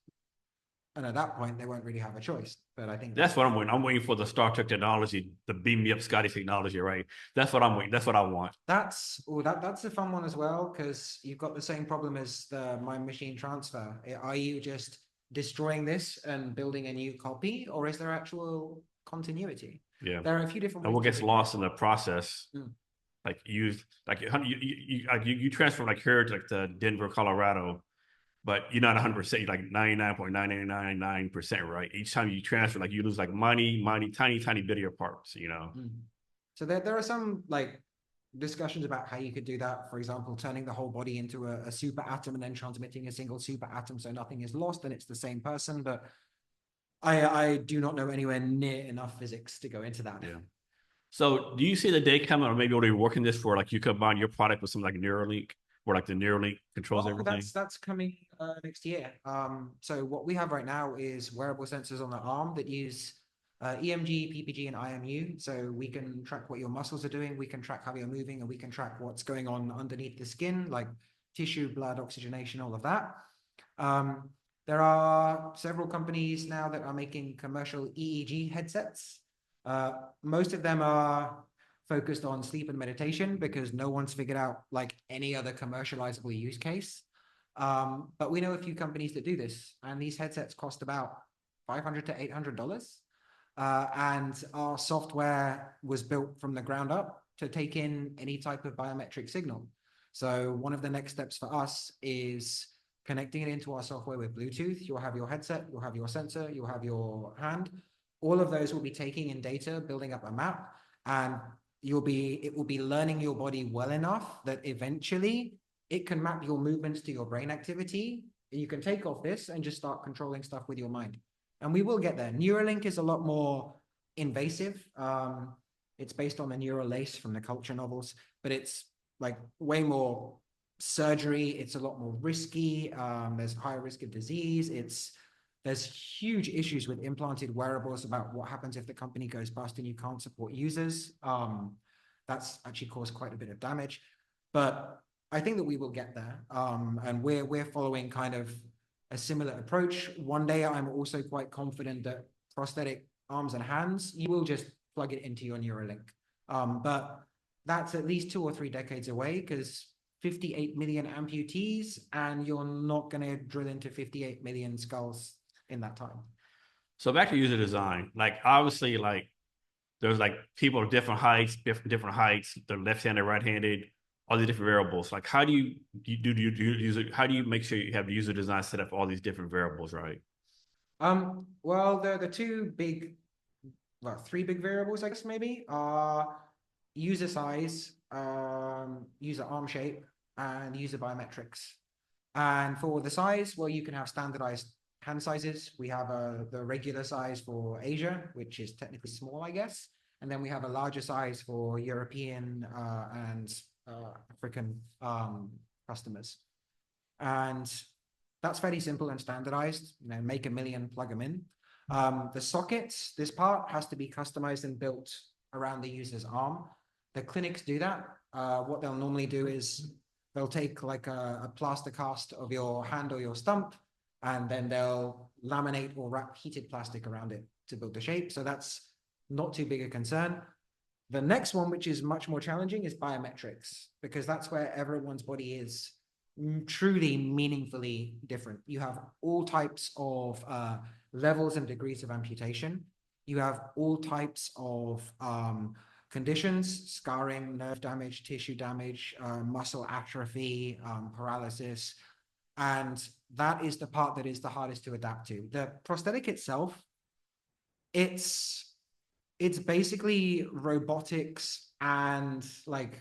And at that point, they won't really have a choice. But I think that's what I'm waiting. I'm waiting for the Star Trek technology, the beam me up Scotty technology, right? That's what I'm waiting. That's what I want. That's a fun one as well, because you've got the same problem as the mind machine transfer. Are you just destroying this and building a new copy, or is there actual continuity? Yeah, there are a few different ways. And what gets lost in the process? Like you transfer like here to like to Denver, Colorado, but you're not 100%. You're like 99.9999%, right? Each time you transfer, like you lose like tiny bit of your parts, So there are some like discussions about how you could do that. For example, turning the whole body into a super atom and then transmitting a single super atom so nothing is lost and it's the same person. But I do not know anywhere near enough physics to go into that. Yeah. So do you see the day coming, or maybe already working this for like you combine your product with something like Neuralink, where like the Neuralink controls everything? That's coming next year. So what we have right now is wearable sensors on the arm that use EMG, PPG, and IMU. So we can track what your muscles are doing, we can track how you're moving, and we can track what's going on underneath the skin, like tissue, blood, oxygenation, all of that. There are several companies now that are making commercial EEG headsets. Most of them are focused on sleep and meditation because no one's figured out like any other commercializable use case. But we know a few companies that do this, and these headsets cost about $500 to $800. And our software was built from the ground up to take in any type of biometric signal. So one of the next steps for us is connecting it into our software with Bluetooth. You'll have your headset, you'll have your sensor, you'll have your hand. All of those will be taking in data, building up a map, and it will be learning your body well enough that eventually it can map your movements to your brain activity. You can take off this and just start controlling stuff with your mind. And we will get there. Neuralink is a lot more invasive. It's based on the neural lace from the culture novels, but it's like way more surgery. It's a lot more risky. There's higher risk of disease. There's huge issues with implanted wearables about what happens if the company goes bust and you can't support users. That's actually caused quite a bit of damage, but I think that we will get there. And we're following kind of a similar approach. One day, I'm also quite confident that prosthetic arms and hands, you will just plug it into your Neuralink. But that's at least 2 or 3 decades away, because 58 million amputees, and you're not going to drill into 58 million skulls in that time. So back to user design, like obviously, like there's like people of different heights, different heights, they're left-handed, right-handed, all these different variables. Like how do you how do you make sure you have the user design set up for all these different variables, right? Well, the three big variables, I guess, maybe, are user size, user arm shape, and user biometrics. And for the size, well, you can have standardized hand sizes. We have the regular size for Asia, which is technically small, I guess. And then we have a larger size for European and African customers. And that's fairly simple and standardized. You know, make a million, plug them in. The sockets, this part has to be customized and built around the user's arm. The clinics do that. What they'll normally do is they'll take like a plaster cast of your hand or your stump, and then they'll laminate or wrap heated plastic around it to build the shape. So that's not too big a concern. The next one, which is much more challenging, is biometrics, because that's where everyone's body is truly meaningfully different. You have all types of levels and degrees of amputation. You have all types of conditions: scarring, nerve damage, tissue damage, muscle atrophy, paralysis. And that is the part that is the hardest to adapt to. The prosthetic itself, it's basically robotics and like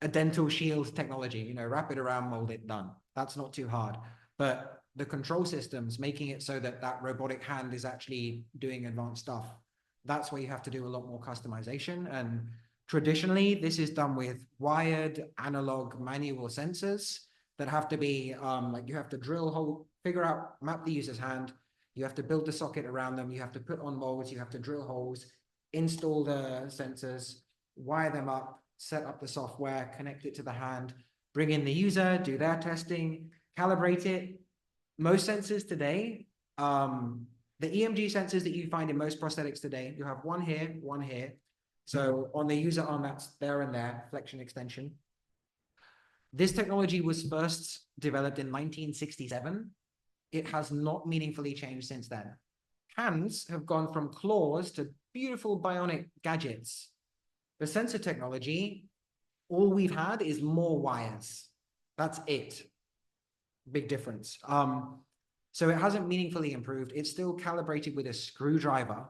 a dental shield technology, you know, wrap it around, mold it, done. That's not too hard. But the control systems, making it so that that robotic hand is actually doing advanced stuff, that's where you have to do a lot more customization. And traditionally, this is done with wired, analog, manual sensors that have to be like, you have to drill hole, figure out, map the user's hand. You have to build the socket around them. You have to put on molds. You have to drill holes, install the sensors, wire them up, set up the software, connect it to the hand, bring in the user, do their testing, calibrate it. Most sensors today, the EMG sensors that you find in most prosthetics today, you have one here, one here. So on the user arm, that's there and there, flexion extension. This technology was first developed in 1967. It has not meaningfully changed since then. Hands have gone from claws to beautiful bionic gadgets. The sensor technology, all we've had is more wires. That's it. Big difference. So it hasn't meaningfully improved. It's still calibrated with a screwdriver.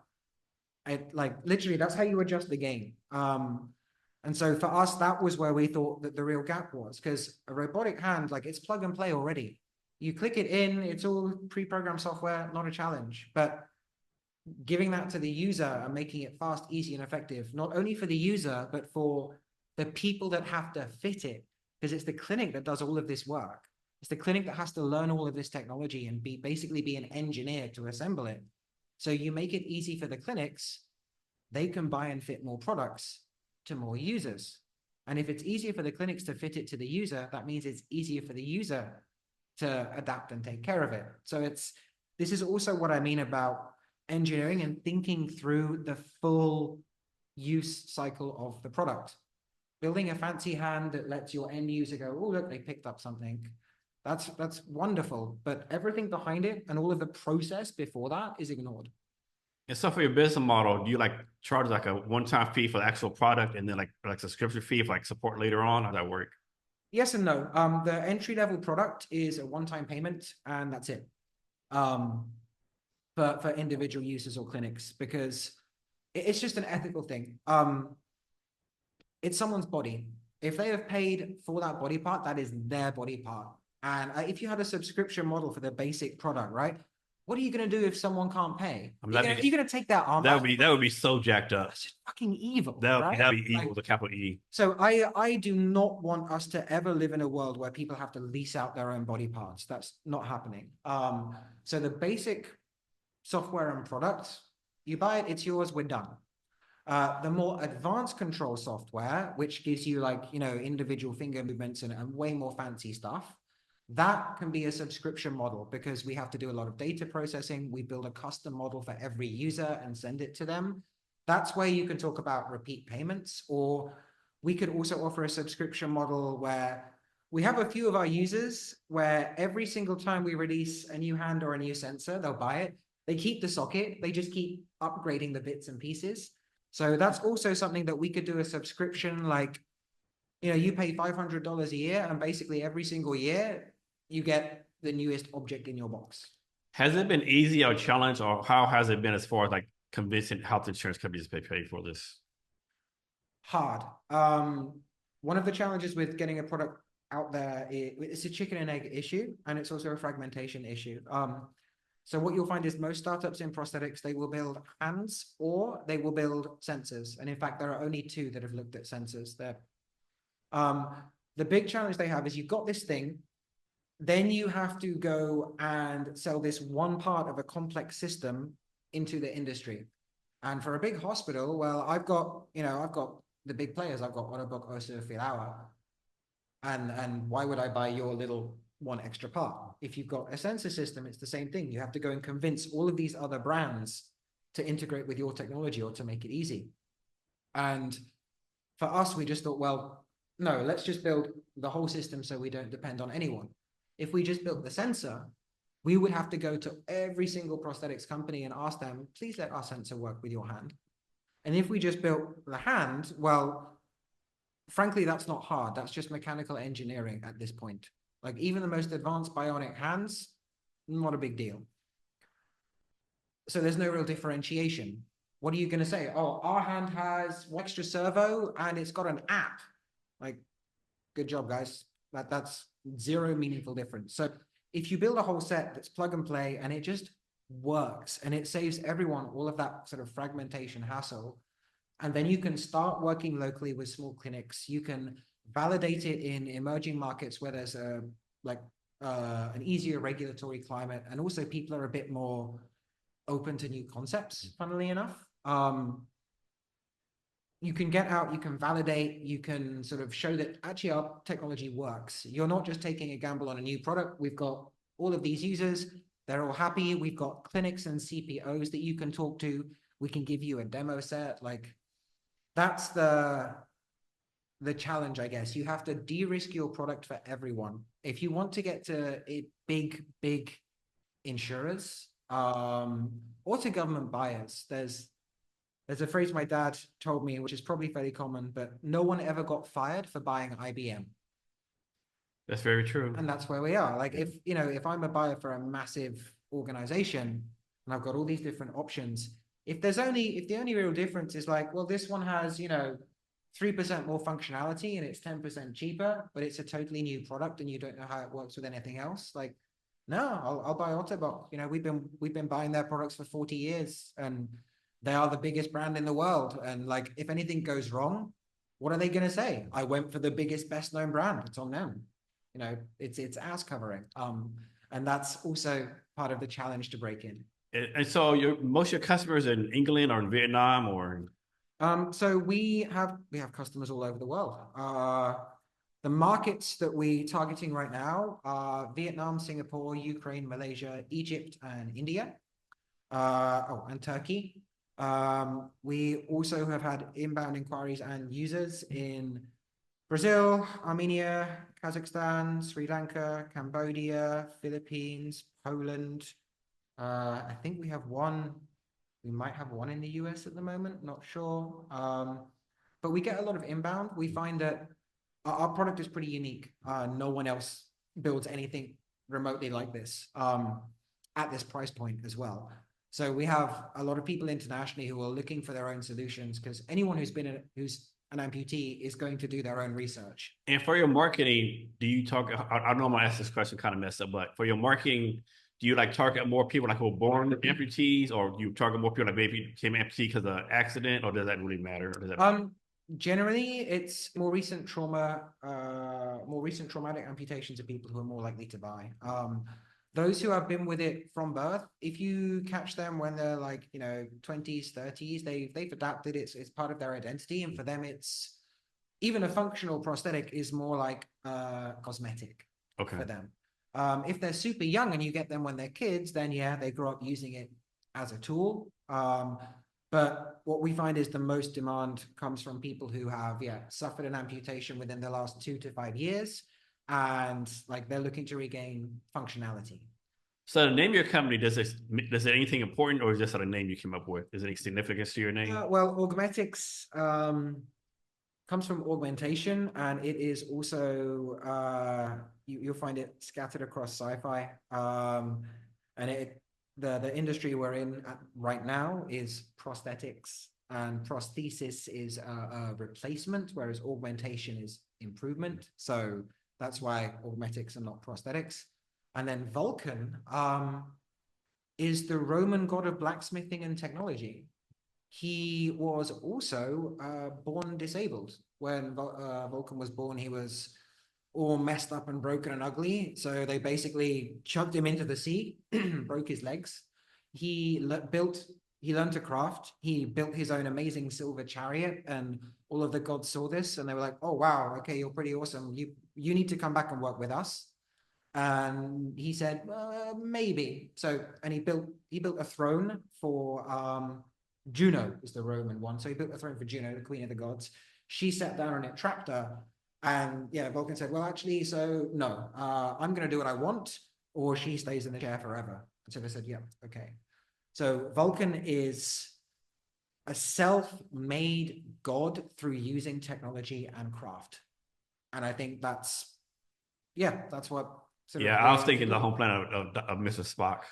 Like literally, that's how you adjust the game. And so for us, that was where we thought that the real gap was, because a robotic hand, like, it's plug and play already. You click it in, it's all pre-programmed software, not a challenge. But giving that to the user and making it fast, easy, and effective, not only for the user, but for the people that have to fit it, because it's the clinic that does all of this work. It's the clinic that has to learn all of this technology and basically be an engineer to assemble it. So you make it easy for the clinics, they can buy and fit more products to more users. And if it's easier for the clinics to fit it to the user, that means it's easier for the user to adapt and take care of it. So this is also what I mean about engineering and thinking through the full use cycle of the product. Building a fancy hand that lets your end user go, oh, look, they picked up something. That's wonderful, but everything behind it and all of the process before that is ignored. And so for your business model, do you like charge like a one-time fee for the actual product and then like subscription fee for like support later on? How does that work? Yes and no. The entry-level product is a one-time payment, and that's it. For individual users or clinics, because it's just an ethical thing. It's someone's body. If they have paid for that body part, that is their body part. And if you had a subscription model for the basic product, right? What are you going to do if someone can't pay? I mean, You're gonna take that arm that out? would be so jacked up. That's just fucking evil, That right? would be evil, the capital E. So I do not want us to ever live in a world where people have to lease out their own body parts. That's not happening. So the basic software and product, you buy it, it's yours, we're done. The more advanced control software, which gives you like, you know, individual finger movements and way more fancy stuff, that can be a subscription model because we have to do a lot of data processing. We build a custom model for every user and send it to them. That's where you can talk about repeat payments, or we could also offer a subscription model where we have a few of our users where every single time we release a new hand or a new sensor, they'll buy it. They keep the socket. They just keep upgrading the bits and pieces. So that's also something that we could do a subscription, like, you know, you pay $500 a year and basically every single year you get the newest object in your box. Has it been easy or challenge, or how has it been as far as like convincing health insurance companies to pay for this? Hard. One of the challenges with getting a product out there, it's a chicken and egg issue, and it's also a fragmentation issue. So what you'll find is most startups in prosthetics, they will build hands or they will build sensors. And in fact, there are only two that have looked at sensors there. The big challenge they have is you've got this thing, then you have to go and sell this one part of a complex system into the industry. And for a big hospital, well, I've got the big players. I've got Ottobock, Össur, Filauer. And why would I buy your little one extra part? If you've got a sensor system, it's the same thing. You have to go and convince all of these other brands to integrate with your technology or to make it easy. And for us, we just thought, well, no, let's just build the whole system so we don't depend on anyone. If we just built the sensor, we would have to go to every single prosthetics company and ask them, please let our sensor work with your hand. And if we just built the hand, well, frankly, that's not hard. That's just mechanical engineering at this point. Like even the most advanced bionic hands, not a big deal. So there's no real differentiation. What are you going to say? Oh, our hand has extra servo and it's got an app. Like, good job, guys. That's zero meaningful difference. So if you build a whole set that's plug and play and it just works and it saves everyone all of that sort of fragmentation hassle, and then you can start working locally with small clinics. You can validate it in emerging markets where there's an easier regulatory climate, and also people are a bit more open to new concepts, funnily enough. You can get out, you can validate, you can sort of show that actually our technology works. You're not just taking a gamble on a new product. We've got all of these users, they're all happy. We've got clinics and CPOs that you can talk to. We can give you a demo set. Like, that's the challenge, I guess. You have to de-risk your product for everyone. If you want to get to big insurers or to government buyers, there's a phrase my dad told me, which is probably fairly common, but no one ever got fired for buying IBM. That's very true. And that's where we are. Like if I'm a buyer for a massive organization and I've got all these different options, if the only real difference is like, well, this one has, 3% more functionality and it's 10% cheaper, but it's a totally new product and you don't know how it works with anything else. Like, no, I'll buy Ottobock. We've been buying their products for 40 years and they are the biggest brand in the world. And like, if anything goes wrong, what are they going to say? I went for the biggest, best known brand. It's on them. It's ass covering. And that's also part of the challenge to break in. And so most of your customers in England or in Vietnam or? So we have customers all over the world. The markets that we're targeting right now are Vietnam, Singapore, Ukraine, Malaysia, Egypt, and India. And Turkey. We also have had inbound inquiries and users in Brazil, Armenia, Kazakhstan, Sri Lanka, Cambodia, Philippines, Poland. I think we might have one in the US at the moment, not sure. But we get a lot of inbound. We find that our product is pretty unique. No one else builds anything remotely like this at this price point as well. So we have a lot of people internationally who are looking for their own solutions, because anyone who's an amputee is going to do their own research. And for your marketing, do you talk, I know I'm gonna ask this question kind of messed up, but for your marketing, do you like target more people like who are born amputees, or do you target more people like maybe became amputee because of accident, or does that really matter? Or does that Generally, it's more recent traumatic amputations of people who are more likely to die. Those who have been with it from birth, if you catch them when they're like, 20s, 30s, they've adapted. It's part of their identity, and for them, it's even a functional prosthetic is more like cosmetic for them. If they're super young and you get them when they're kids, then yeah, they grow up using it as a tool. But what we find is the most demand comes from people who have, suffered an amputation within the last 2 to 5 years, and like they're looking to regain functionality. So the name of your company, does it anything important, or is this a name you came up with? Is there any significance to your name? Well, Augmetics comes from augmentation, and it is also you'll find it scattered across sci-fi. And the industry we're in right now is prosthetics, and prosthesis is a replacement, whereas augmentation is improvement. So that's why augmetics and not prosthetics. And then Vulcan is the Roman god of blacksmithing and technology. He was also born disabled. When Vulcan was born, he was all messed up and broken and ugly. So they basically chucked him into the sea, broke his legs. He learned to craft. He built his own amazing silver chariot, and all of the gods saw this and they were like, "Oh wow, okay, you're pretty awesome. You need to come back and work with us." And he said, "Maybe." So, and he built a throne for Juno, is the Roman one. So he built a throne for Juno, the queen of the gods. She sat down on it, trapped her. And yeah, Vulcan said, "Well, actually, so no, I'm going to do what I want, or she stays in the chair forever." And so they said, "Yeah, okay." So Vulcan is a self-made god through using technology and craft. And I think that's what. I was thinking the home planet of Mr. Spock.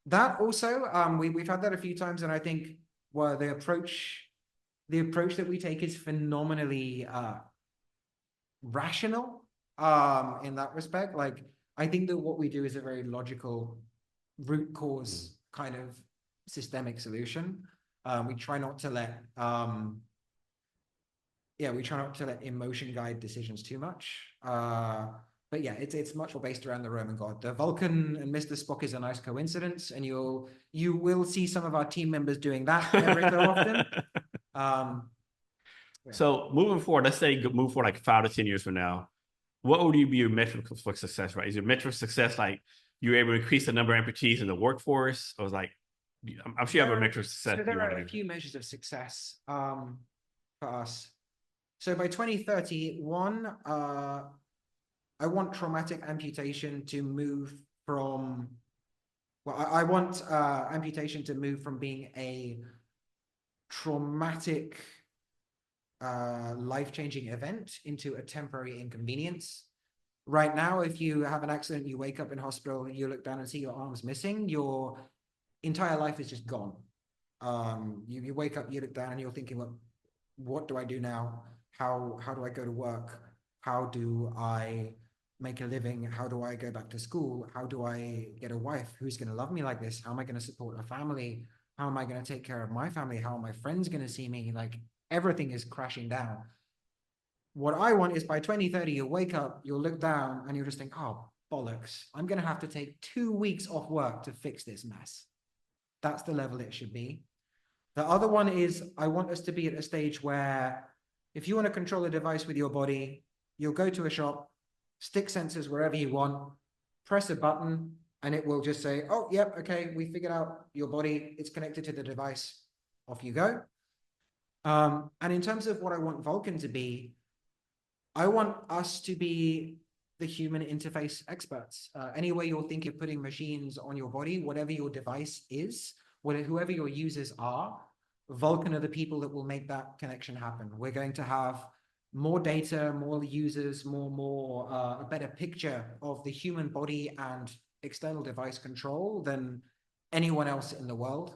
That also, we've had that a few times, and I think the approach that we take is phenomenally rational in that respect. Like, I think that what we do is a very logical root cause kind of systemic solution. We try not to let emotion guide decisions too much. But yeah, it's much more based around the Roman god. The Vulcan and Mr. Spock is a nice coincidence, and you will see some of our team members doing that every so often. So moving forward, let's say move forward like 5 to 10 years from now, what would be your metric for success, right? Is your metric success like you're able to increase the number of amputees in the workforce? Or like, I'm sure you have a metric of success. So there are a few measures of success for us. So by 2031, I want traumatic amputation to move from, I want amputation to move from being a traumatic life-changing event into a temporary inconvenience. Right now, if you have an accident, you wake up in hospital, you look down and see your arm's missing, your entire life is just gone. You wake up, you look down, and you're thinking, well, what do I do now? How do I go to work? How do I make a living? How do I go back to school? How do I get a wife who's going to love me like this? How am I going to support a family? How am I going to take care of my family? How are my friends going to see me? Like, everything is crashing down. What I want is by 2030, you'll wake up, you'll look down, and you'll just think, "Oh, bollocks, I'm going to have to take 2 weeks off work to fix this mess." That's the level it should be. The other one is, I want us to be at a stage where if you want to control a device with your body, you'll go to a shop, stick sensors wherever you want, press a button, and it will just say, "Oh, yep, okay, we figured out your body, it's connected to the device, off you go." And in terms of what I want Vulcan to be, I want us to be the human interface experts. Anywhere you're thinking of putting machines on your body, whatever your device is, whoever your users are, Vulcan are the people that will make that connection happen. We're going to have more data, more users, a better picture of the human body and external device control than anyone else in the world.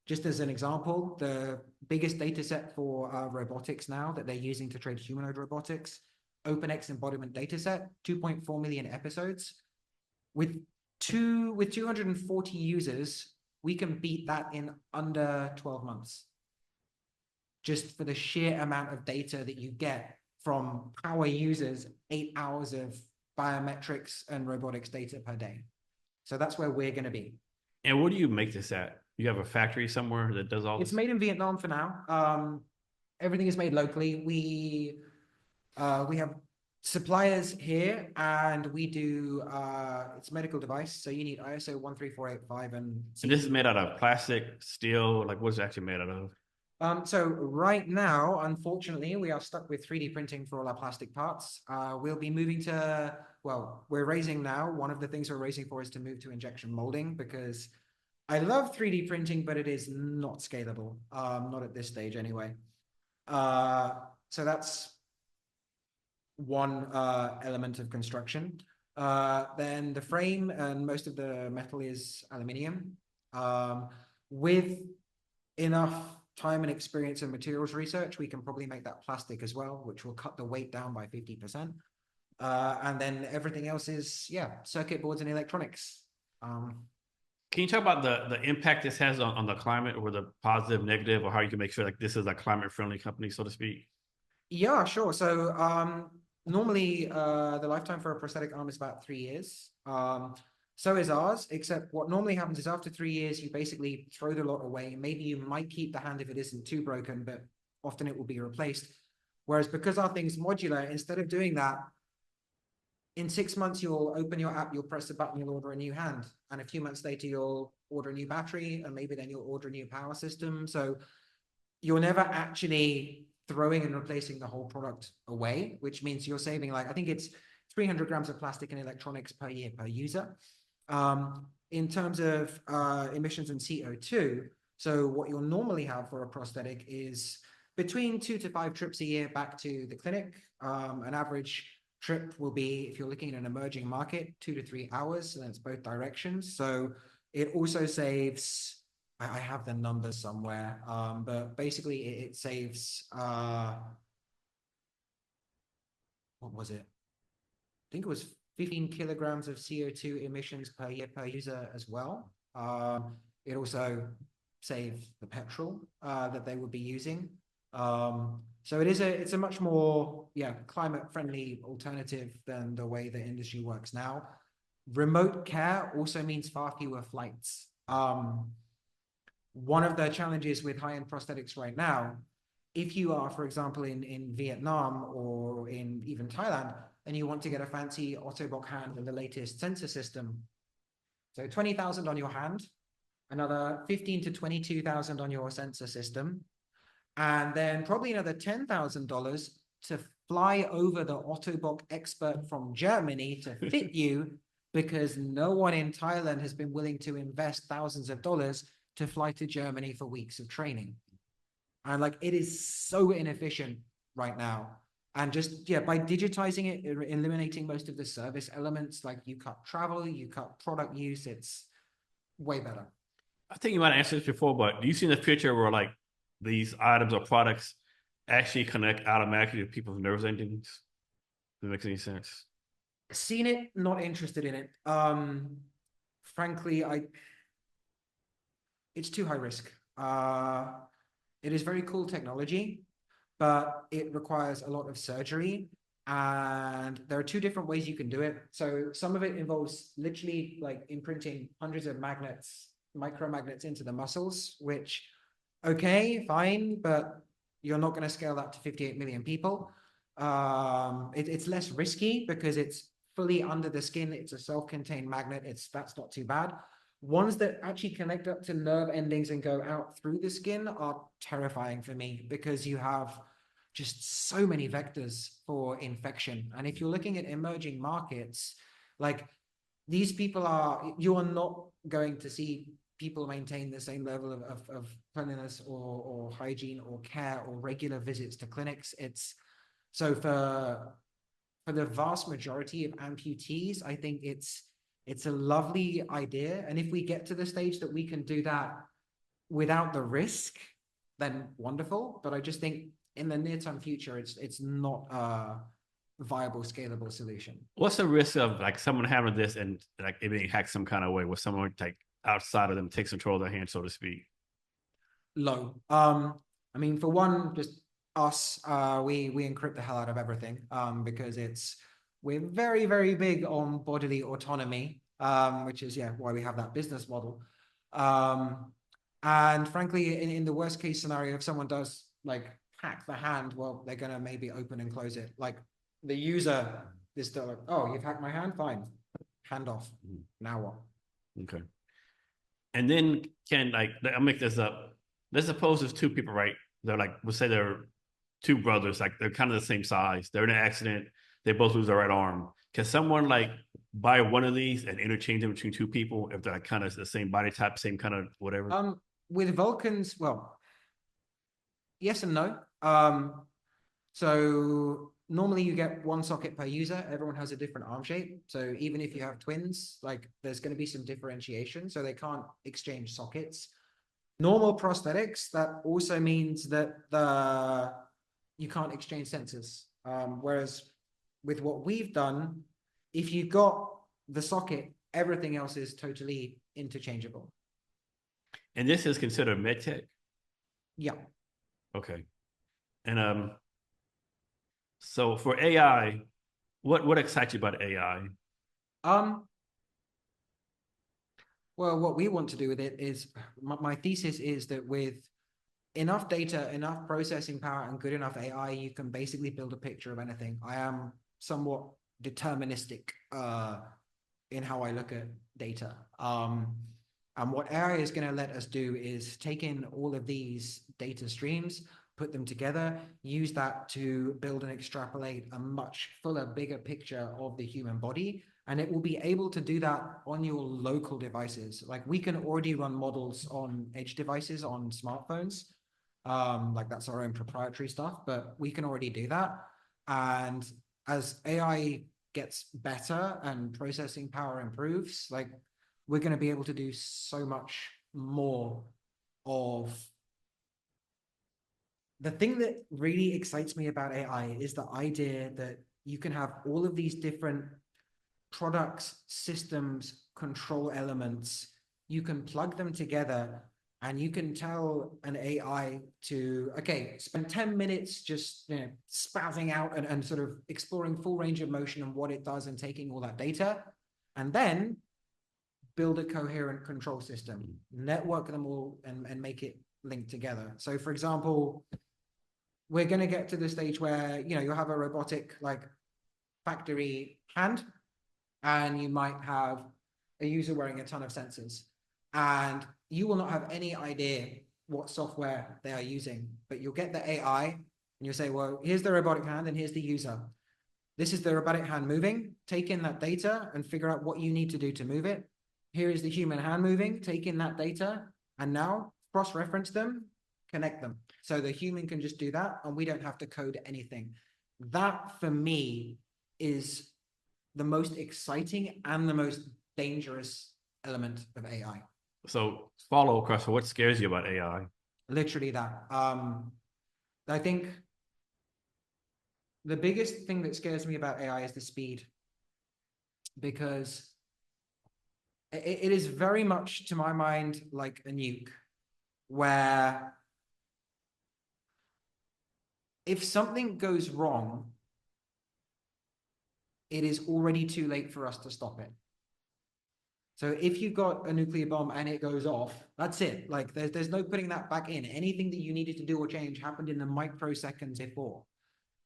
Just as an example, the biggest data set for robotics now that they're using to trade humanoid robotics, OpenX embodiment data set, 2.4 million episodes. With with 240 users, we can beat that in under 12 months. Just for the sheer amount of data that you get from power users, 8 hours of biometrics and robotics data per day. So that's where we're going to be. And where do you make this at? You have a factory somewhere that does all this? It's made in Vietnam for now. Everything is made locally. We have suppliers here, and we do it's a medical device, so you need ISO 13485 and this is made out of plastic, steel, like what's it actually made out of? So right now, unfortunately, we are stuck with 3D printing for all our plastic parts. We'll be moving to, well, we're raising now. One of the things we're raising for is to move to injection molding, because I love 3D printing, but it is not scalable. Not at this stage anyway. So that's one element of construction. Then the frame and most of the metal is aluminium. With enough time and experience in materials research, we can probably make that plastic as well, which will cut the weight down by 50%. And then everything else is, yeah, circuit boards and electronics. Can you talk about the impact this has on the climate, or the positive, negative, or how you can make sure like this is a climate friendly company, so to speak? Yeah, sure. So normally the lifetime for a prosthetic arm is about 3 years. So is ours, except what normally happens is after 3 years, you basically throw the lot away. Maybe you might keep the hand if it isn't too broken, but often it will be replaced. Whereas because our thing's modular, instead of doing that, in 6 months, you'll open your app, you'll press a button, you'll order a new hand. And a few months later, you'll order a new battery, and maybe then you'll order a new power system. So you're never actually throwing and replacing the whole product away, which means you're saving, like, I think it's 300 grams of plastic and electronics per year per user. In terms of emissions and CO2, so what you'll normally have for a prosthetic is between 2 to 5 trips a year back to the clinic. An average trip will be, if you're looking at an emerging market, 2 to 3 hours, and it's both directions. So it also saves, I have the numbers somewhere, but basically it saves, what was it? I think it was 15 kilograms of CO2 emissions per year per user as well. It also saves the petrol that they would be using. So it's a much more, climate friendly alternative than the way the industry works now. Remote care also means far fewer flights. One of the challenges with high-end prosthetics right now, if you are, for example, in Vietnam or in even Thailand, and you want to get a fancy Autobock hand with the latest sensor system, so 20,000 on your hand, another 15 to 22,000 on your sensor system, and then probably another $10,000 to fly over the Autobock expert from Germany to fit you, because no one in Thailand has been willing to invest thousands of dollars to fly to Germany for weeks of training. And like, it is so inefficient right now. And just, by digitizing it, eliminating most of the service elements, like you cut travel, you cut product use, it's way better. I think you might have answered this before, but do you see in the future where like these items or products actually connect automatically to people's nerves endings? If it makes any sense. Seen it, not interested in it. Frankly, it's too high risk. It is very cool technology, but it requires a lot of surgery, and there are 2 different ways you can do it. So some of it involves literally like imprinting hundreds of magnets, micromagnets into the muscles, which, okay, fine, but you're not going to scale that to 58 million people. It's less risky because it's fully under the skin. It's a self-contained magnet. That's not too bad. Ones that actually connect up to nerve endings and go out through the skin are terrifying for me, because you have just so many vectors for infection. And if you're looking at emerging markets, like, these people you are not going to see people maintain the same level of cleanliness or hygiene or care or regular visits to clinics. So for the vast majority of amputees, I think it's a lovely idea. And if we get to the stage that we can do that without the risk, then wonderful. But I just think in the near-term future, it's not viable, scalable solution. What's the risk of like someone having this and like it being hacked some kind of way where someone like outside of them takes control of their hand, so to speak? Low. I mean, for one, just us, we encrypt the hell out of everything, because we're very, very big on bodily autonomy, which is, yeah, why we have that business model. And frankly, in the worst case scenario, if someone does like hack the hand, well, they're gonna maybe open and close it. Like the user is still like, oh, you've hacked my hand, fine, hand off. Now what? Okay. And then can like I'll make this up. Let's suppose there's two people, right? They're like, we'll say they're two brothers, like they're kind of the same size. They're in an accident, they both lose their right arm. Can someone like buy one of these and interchange them between two people if they're like kind of the same body type, same kind of whatever? With Vulcans, well, yes and no. So normally you get one socket per user. Everyone has a different arm shape. So even if you have twins, like there's going to be some differentiation. So they can't exchange sockets. Normal prosthetics, that also means that you can't exchange sensors. Whereas with what we've done, if you've got the socket, everything else is totally interchangeable. And this is considered medtech? Yeah. Okay. And so for AI, what excites you about AI? Well, what we want to do with it is, my thesis is that with enough data, enough processing power, and good enough AI, you can basically build a picture of anything. I am somewhat deterministic in how I look at data. And what AI is going to let us do is take in all of these data streams, put them together, use that to build and extrapolate a much fuller, bigger picture of the human body. And it will be able to do that on your local devices. Like we can already run models on edge devices on smartphones. Like that's our own proprietary stuff, but we can already do that. And as AI gets better and processing power improves, like we're going to be able to do so much more of the thing that really excites me about AI is the idea that you can have all of these different products, systems, control elements. You can plug them together and you can tell an AI to, okay, spend 10 minutes just spazzing out and sort of exploring full range of motion and what it does and taking all that data. And then build a coherent control system, network them all and make it link together. So for example, we're going to get to the stage where, you'll have a robotic like factory hand and you might have a user wearing a ton of sensors and you will not have any idea what software they are using, but you'll get the AI and you'll say, well, here's the robotic hand and here's the user. This is the robotic hand moving, take in that data and figure out what you need to do to move it. Here is the human hand moving, take in that data, and now cross-reference them, connect them. So the human can just do that, and we don't have to code anything. That, for me, is the most exciting and the most dangerous element of AI. So follow question, what scares you about AI? Literally that. I think the biggest thing that scares me about AI is the speed, because it is very much, to my mind, like a nuke, where if something goes wrong, it is already too late for us to stop it. So if you've got a nuclear bomb and it goes off, that's it. Like there's no putting that back in. Anything that you needed to do or change happened in the microseconds before.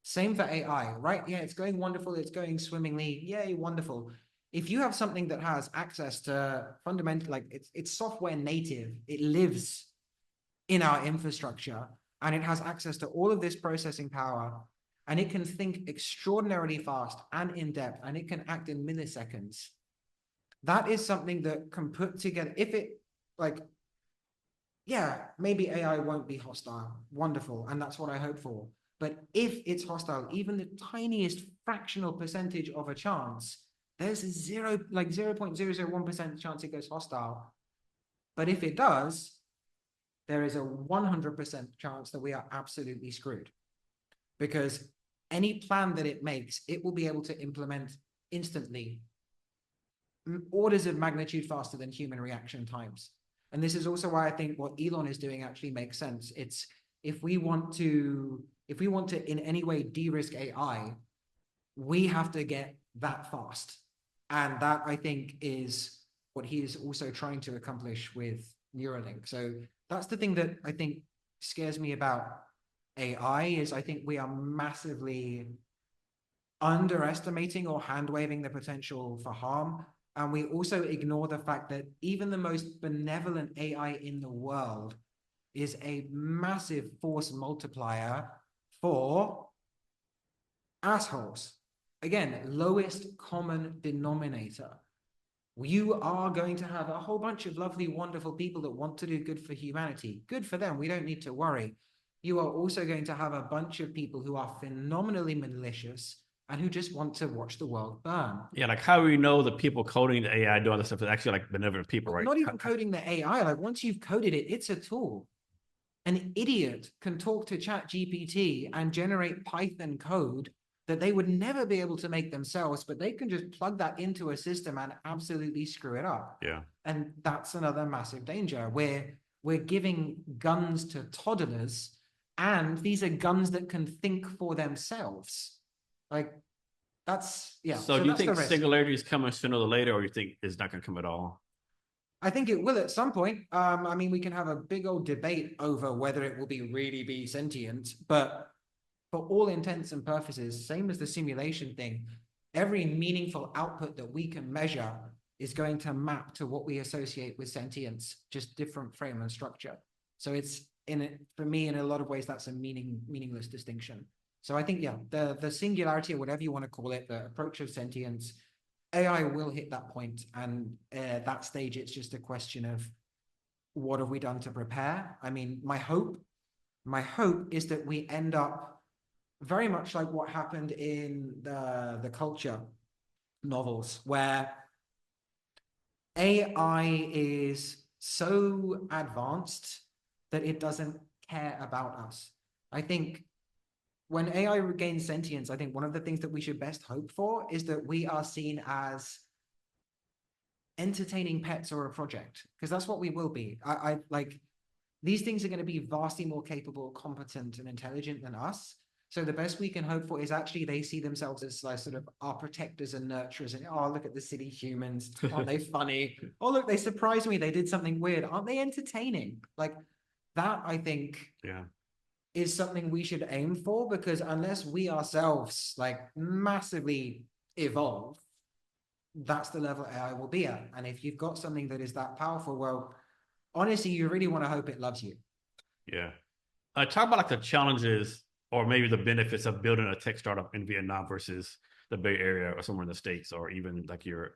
Same for AI, right? Yeah, it's going wonderful. It's going swimmingly. Yay, wonderful. If you have something that has access to fundamental, like it's software native, it lives in our infrastructure and it has access to all of this processing power and it can think extraordinarily fast and in depth and it can act in milliseconds. That is something that can put together, if it like, yeah, maybe AI won't be hostile. Wonderful. And that's what I hope for. But if it's hostile, even the tiniest fractional percentage of a chance, there's a 0.001% chance it goes hostile. But if it does, there is a 100% chance that we are absolutely screwed. Because any plan that it makes, it will be able to implement instantly, orders of magnitude faster than human reaction times. And this is also why I think what Elon is doing actually makes sense. It's if we want to in any way de-risk AI, we have to get that fast. And that, I think, is what he is also trying to accomplish with Neuralink. So that's the thing that I think scares me about AI is I think we are massively underestimating or hand-waving the potential for harm. And we also ignore the fact that even the most benevolent AI in the world is a massive force multiplier for assholes. Again, lowest common denominator. You are going to have a whole bunch of lovely, wonderful people that want to do good for humanity. Good for them. We don't need to worry. You are also going to have a bunch of people who are phenomenally malicious and who just want to watch the world burn. Yeah, like how do we know the people coding the AI doing this stuff is actually like benevolent people, right? Not even coding the AI. Like once you've coded it, it's a tool. An idiot can talk to ChatGPT and generate Python code that they would never be able to make themselves, but they can just plug that into a system and absolutely screw it up. Yeah. And that's another massive danger where we're giving guns to toddlers, and these are guns that can think for themselves. Like that's, yeah. So do you think singularity is coming sooner or later, or you think it's not going to come at all? I think it will at some point. I mean, we can have a big old debate over whether it will really be sentient, but for all intents and purposes, same as the simulation thing, every meaningful output that we can measure is going to map to what we associate with sentience, just different frame and structure. So it's for me, in a lot of ways, that's a meaningless distinction. So I think, yeah, the singularity, or whatever you want to call it, the approach of sentience, AI will hit that point, and that stage, it's just a question of what have we done to prepare? I mean, my hope is that we end up very much like what happened in the culture novels, where AI is so advanced that it doesn't care about us. I think when AI regains sentience, I think one of the things that we should best hope for is that we are seen as entertaining pets or a project, because that's what we will be. I like these things are going to be vastly more capable, competent, and intelligent than us. So the best we can hope for is actually they see themselves as like sort of our protectors and nurturers. And oh, look at the silly humans. Aren't they funny? Oh, look, they surprised me. They did something weird. Aren't they entertaining? Like that, I think, Yeah, is something we should aim for, because unless we ourselves like massively evolve, that's the level AI will be at. And if you've got something that is that powerful, well, honestly, you really want to hope it loves you. yeah. Talk about like the challenges or maybe the benefits of building a tech startup in Vietnam versus the Bay Area or somewhere in the States or even like Europe.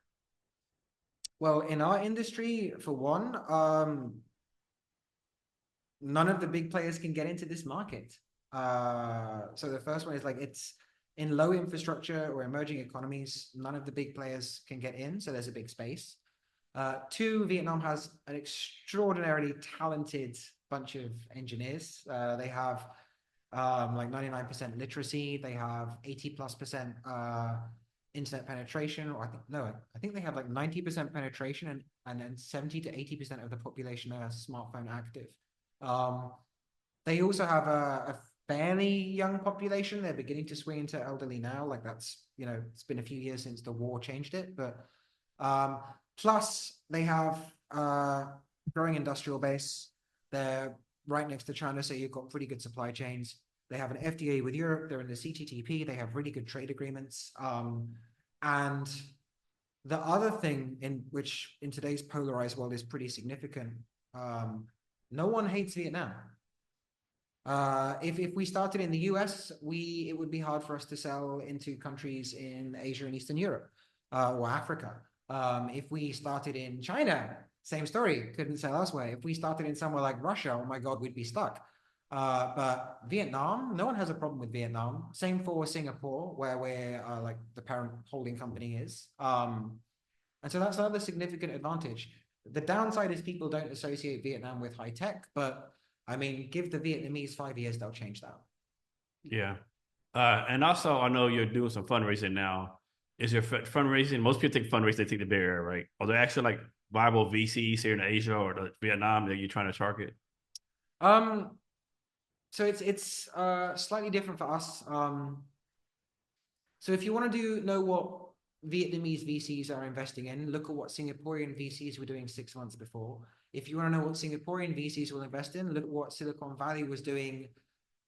Well, in our industry, for one, none of the big players can get into this market. So the first one is like it's in low infrastructure or emerging economies, none of the big players can get in. So there's a big space. Two, Vietnam has an extraordinarily talented bunch of engineers. They have like 99% literacy. They have 80+% internet penetration, or I think they have like 90% penetration, and then 70 to 80% of the population are smartphone active. They also have a fairly young population. They're beginning to swing into elderly now. Like that's, it's been a few years since the war changed it, but plus they have growing industrial base. They're right next to China, so you've got pretty good supply chains. They have an FTA with Europe. They're in the CTTP. They have really good trade agreements. And the other thing which in today's polarized world is pretty significant, no one hates Vietnam. If we started in the US, it would be hard for us to sell into countries in Asia and Eastern Europe or Africa. If we started in China, same story, couldn't sell elsewhere. If we started in somewhere like Russia, oh my God, we'd be stuck. But Vietnam, no one has a problem with Vietnam. Same for Singapore, where we're like the parent holding company is. And so that's another significant advantage. The downside is people don't associate Vietnam with high tech, but I mean, give the Vietnamese 5 years, they'll change that. Yeah. And also, I know you're doing some fundraising now. Is your fundraising? Most people think fundraising, they think the Bay Area, right? Are there actually like viable VCs here in Asia or the Vietnam that you're trying to target? Um, so it's slightly different for us. So if you want to know what Vietnamese VCs are investing in, look at what Singaporean VCs were doing 6 months before. If you want to know what Singaporean VCs will invest in, look at what Silicon Valley was doing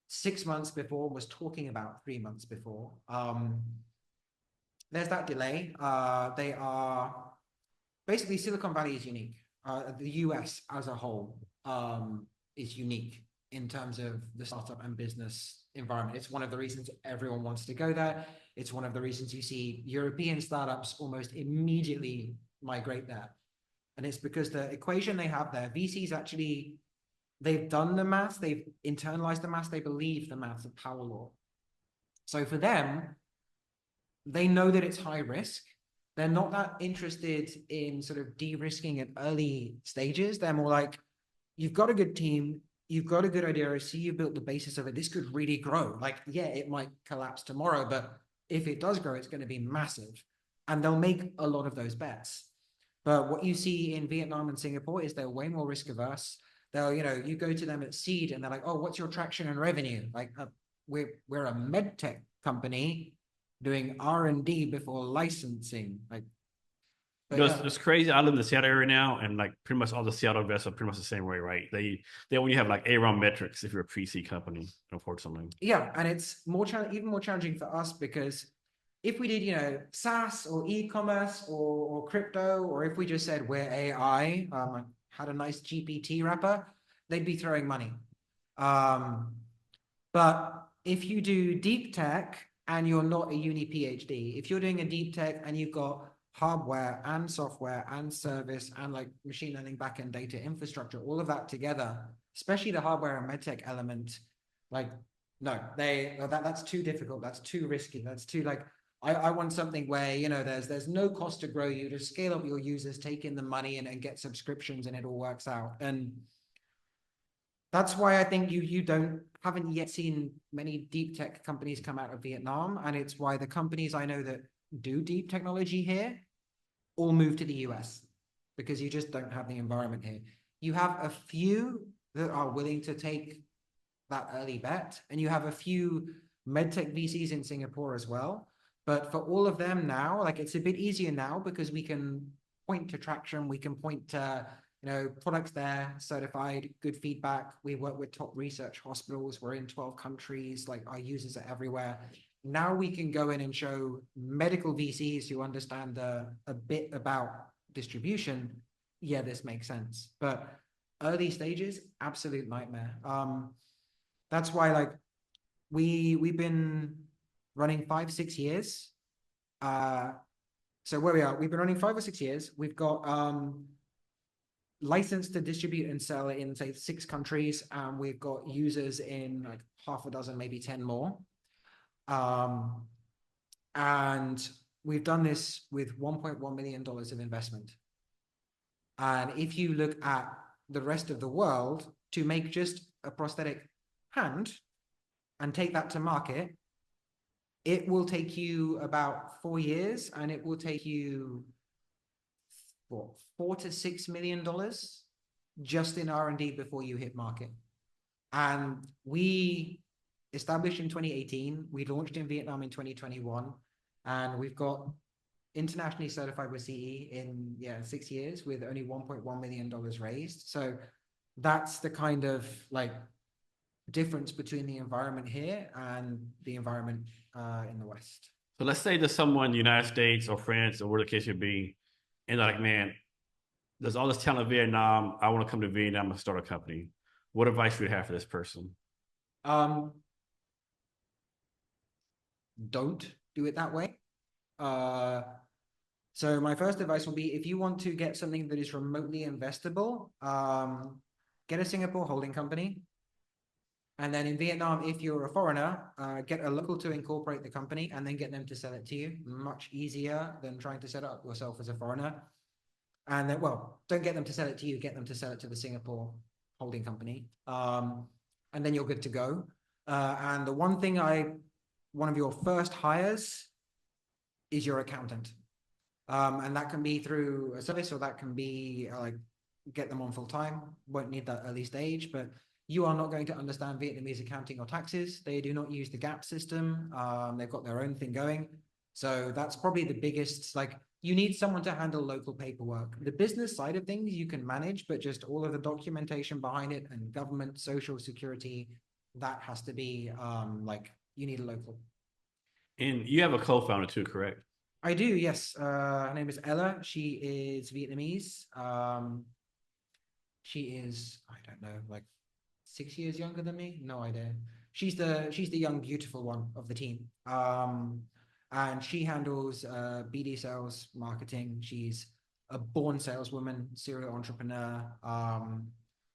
6 months before, was talking about 3 months before. There's that delay. They are basically Silicon Valley is unique. The US as a whole is unique in terms of the startup and business environment. It's one of the reasons everyone wants to go there. It's one of the reasons you see European startups almost immediately migrate there. And it's because the equation they have there, VCs actually, they've done the math, they've internalized the math, they believe the math of power law. So for them, they know that it's high risk. They're not that interested in sort of de-risking at early stages. They're more like, you've got a good team, you've got a good idea, I see you built the basis of it, this could really grow. Like, yeah, it might collapse tomorrow, but if it does grow, it's going to be massive. And they'll make a lot of those bets. But what you see in Vietnam and Singapore is they're way more risk averse. They'll, you go to them at seed and they're like, oh, what's your traction and revenue? Like, we're a med tech company doing R&D before licensing. Like, You know, it's crazy. I live in the Seattle area now, and like pretty much all the Seattle investors are pretty much the same way, right? They only have like A-round metrics if you're a pre-seed company, unfortunately. Yeah, and it's more even more challenging for us because if we did, SaaS or e-commerce or crypto, or if we just said we're AI, had a nice GPT wrapper, they'd be throwing money. But if you do deep tech and you're not a uni PhD, if you're doing a deep tech and you've got hardware and software and service and like machine learning backend data infrastructure, all of that together, especially the hardware and medtech element, like, no, that's too difficult. That's too risky. That's too like, I want something where, there's no cost to grow. You just scale up your users, take in the money and get subscriptions and it all works out. And that's why I think you haven't yet seen many deep tech companies come out of Vietnam. And it's why the companies I know that do deep technology here all move to the US because you just don't have the environment here. You have a few that are willing to take that early bet, and you have a few medtech VCs in Singapore as well. But for all of them now, like it's a bit easier now because we can point to traction, we can point to products there, certified, good feedback. We work with top research hospitals. We're in 12 countries. Like our users are everywhere. Now we can go in and show medical VCs who understand a bit about distribution. Yeah, this makes sense. But early stages, absolute nightmare. That's why like we've been running 5-6 years. So where we are, we've been running 5 or 6 years. We've got licensed to distribute and sell in say 6 countries. We've got users in like half a dozen, maybe 10 more. And we've done this with $1.1 million of investment. And if you look at the rest of the world, to make just a prosthetic hand and take that to market, it will take you about 4 years, and it will take you what, $4 to $6 million just in R&D before you hit market. And we established in 2018, we launched in Vietnam in 2021, and we've got internationally certified with CE in 6 years with only $1.1 million raised. So that's the kind of like difference between the environment here and the environment in the West. So let's say there's someone in the United States or France or where the case would be, and they're like, man, there's all this talent in Vietnam. I want to come to Vietnam and start a company. What advice would you have for this person? Don't do it that way. So my first advice will be, if you want to get something that is remotely investable, get a Singapore holding company. And then in Vietnam, if you're a foreigner, get a local to incorporate the company and then get them to sell it to you. Much easier than trying to set it up yourself as a foreigner. And then, well, don't get them to sell it to you, get them to sell it to the Singapore holding company. And then you're good to go. And the one thing I one of your first hires is your accountant. And that can be through a service, or that can be like get them on full time. Won't need that early stage, but you are not going to understand Vietnamese accounting or taxes. They do not use the gap system. They've got their own thing going. So that's probably the biggest, like, you need someone to handle local paperwork. The business side of things you can manage, but just all of the documentation behind it and government, social security, that has to be like, you need a local. And you have a co-founder too, correct? I do, yes. Her name is Ella. She is Vietnamese. She is, I don't know, like 6 years younger than me. No idea. She's the young, beautiful one of the team. And she handles BD sales, marketing. She's a born saleswoman, serial entrepreneur.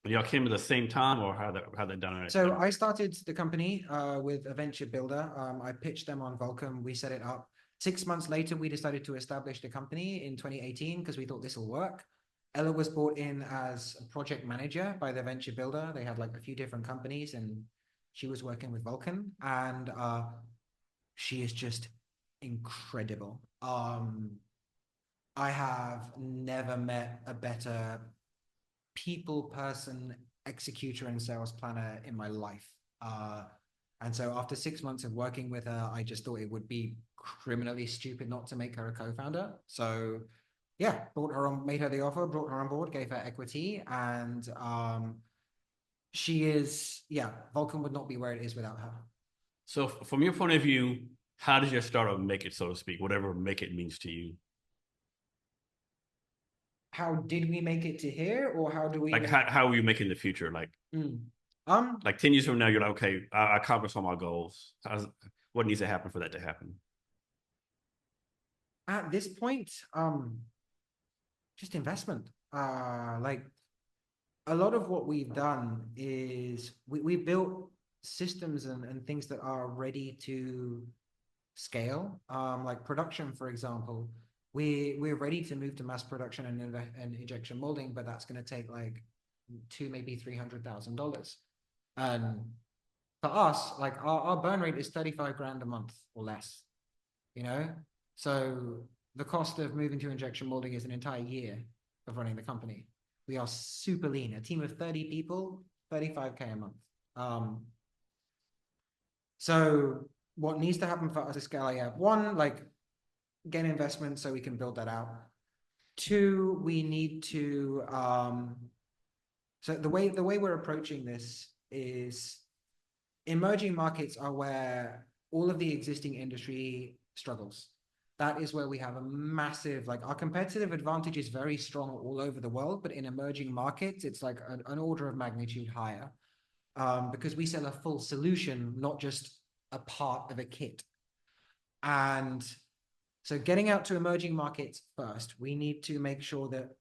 Y'all came at the same time, or how that done it? So I started the company with a venture builder. I pitched them on Vulcan. We set it up. 6 months later, we decided to establish the company in 2018 because we thought this will work. Ella was brought in as a project manager by the venture builder. They had like a few different companies, and she was working with Vulcan, and she is just incredible. I have never met a better people person, executor, and sales planner in my life. And so after 6 months of working with her, I just thought it would be criminally stupid not to make her a co-founder. So yeah, brought her on, made her the offer, brought her on board, gave her equity, and she is, yeah, Vulcan would not be where it is without her. So from your point of view, how does your startup make it, so to speak, whatever make it means to you? How did we make it to here, or how do we Like, how will you make it in the future? Like, like 10 years from now, you're like, okay, I accomplished all my goals. What needs to happen for that to happen? At this point, just investment. Like, a lot of what we've done is we built systems and things that are ready to scale. Like production, for example, we're ready to move to mass production and injection molding, but that's going to take like $200,000, maybe $300,000. And for us, like our burn rate is 35 grand a month or less, you know? So the cost of moving to injection molding is an entire year of running the company. We are super lean, a team of 30 people, 35K a month. So what needs to happen for us to scale? Yeah, one, like get investment so we can build that out. Two, we need to, so the way we're approaching this is emerging markets are where all of the existing industry struggles. That is where we have a massive, like our competitive advantage is very strong all over the world, but in emerging markets, it's like an order of magnitude higher because we sell a full solution, not just a part of a kit. And so getting out to emerging markets first, we need to make sure that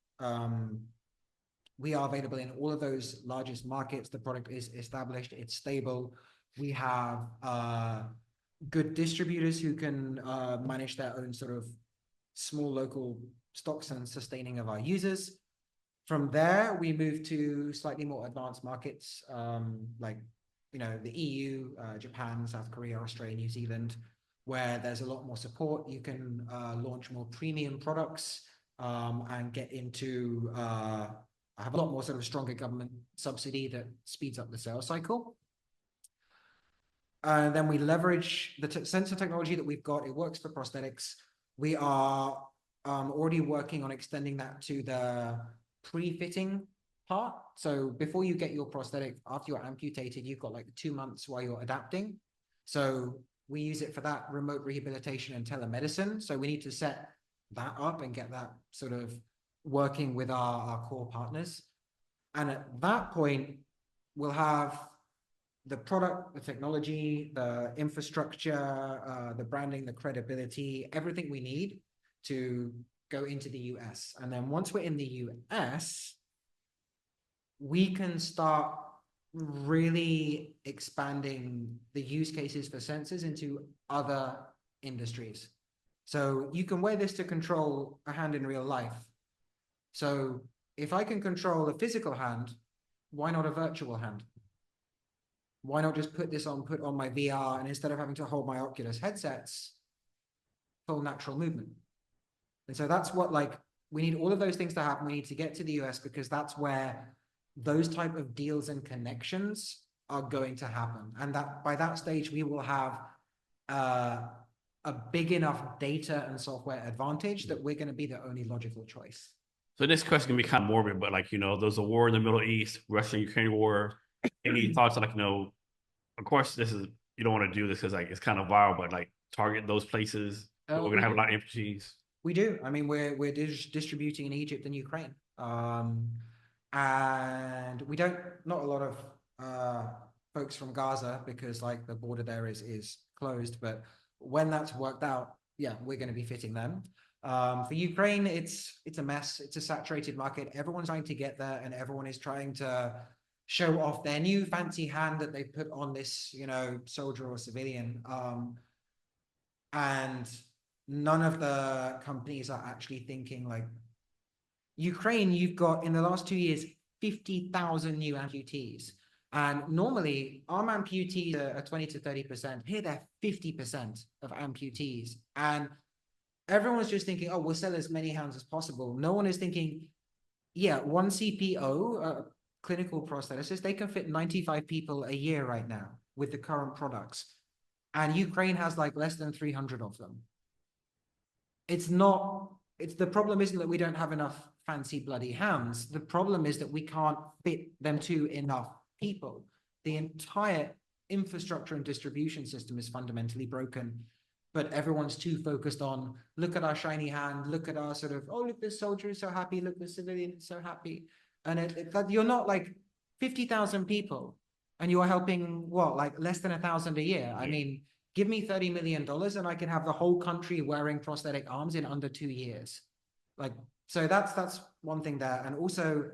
we are available in all of those largest markets. The product is established, it's stable. We have good distributors who can manage their own sort of small local stocks and sustaining of our users. From there, we move to slightly more advanced markets like, you know, the EU, Japan, South Korea, Australia, New Zealand, where there's a lot more support. You can launch more premium products and get into, have a lot more sort of stronger government subsidy that speeds up the sales cycle. Then we leverage the sensor technology that we've got. It works for prosthetics. We are already working on extending that to the pre-fitting part. So before you get your prosthetic, after you're amputated, you've got like 2 months while you're adapting. So we use it for that remote rehabilitation and telemedicine. So we need to set that up and get that sort of working with our core partners. And at that point, we'll have the product, the technology, the infrastructure, the branding, the credibility, everything we need to go into the US. And then once we're in the US, we can start really expanding the use cases for sensors into other industries. So you can wear this to control a hand in real life. So if I can control a physical hand, why not a virtual hand? why not just put on my VR, and instead of having to hold my Oculus headsets, full natural movement. And so that's what, like, we need all of those things to happen. We need to get to the US because that's where those type of deals and connections are going to happen. And that by that stage, we will have a big enough data and software advantage that we're going to be the only logical choice. So this question can be kind of morbid, but like, there's a war in the Middle East, Russia-Ukraine war. Any thoughts on, like, of course, you don't want to do this because, like, it's kind of viral, but like target those places. We're going to have a lot of amputees. We do. I mean, we're distributing in Egypt and Ukraine. And we don't, not a lot of folks from Gaza because, like, the border there is closed. But when that's worked out, yeah, we're going to be fitting them. For Ukraine, it's a mess. It's a saturated market. Everyone's trying to get there, and everyone is trying to show off their new fancy hand that they put on this, soldier or civilian. And none of the companies are actually thinking like Ukraine. You've got in the last 2 years 50,000 new amputees, and normally arm amputees are 20 to 30%. Here they're 50% of amputees, and everyone's just thinking, oh, we'll sell as many hands as possible. No one is thinking, yeah, one CPO, clinical prosthetists, they can fit 95 people a year right now with the current products, and Ukraine has like less than 300 of them. The problem isn't that we don't have enough fancy bloody hands. The problem is that we can't fit them to enough people. The entire infrastructure and distribution system is fundamentally broken, but everyone's too focused on, look at our shiny hand, look at our sort of, oh, look, this soldier is so happy, look, this civilian is so happy. And you're not like 50,000 people and you're helping what, like less than 1,000 a year. I mean, give me $30 million and I can have the whole country wearing prosthetic arms in under 2 years. Like, so that's one thing there. And also,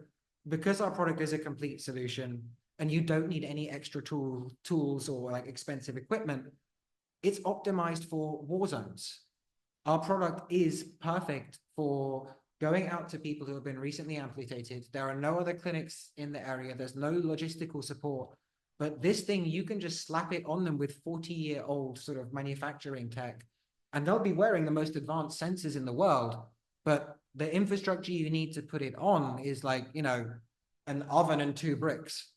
because our product is a complete solution and you don't need any extra tools or like expensive equipment, it's optimized for war zones. Our product is perfect for going out to people who have been recently amputated. There are no other clinics in the area. There's no logistical support. But this thing, you can just slap it on them with 40-year-old sort of manufacturing tech, and they'll be wearing the most advanced sensors in the world. But the infrastructure you need to put it on is like, an oven and 2 bricks.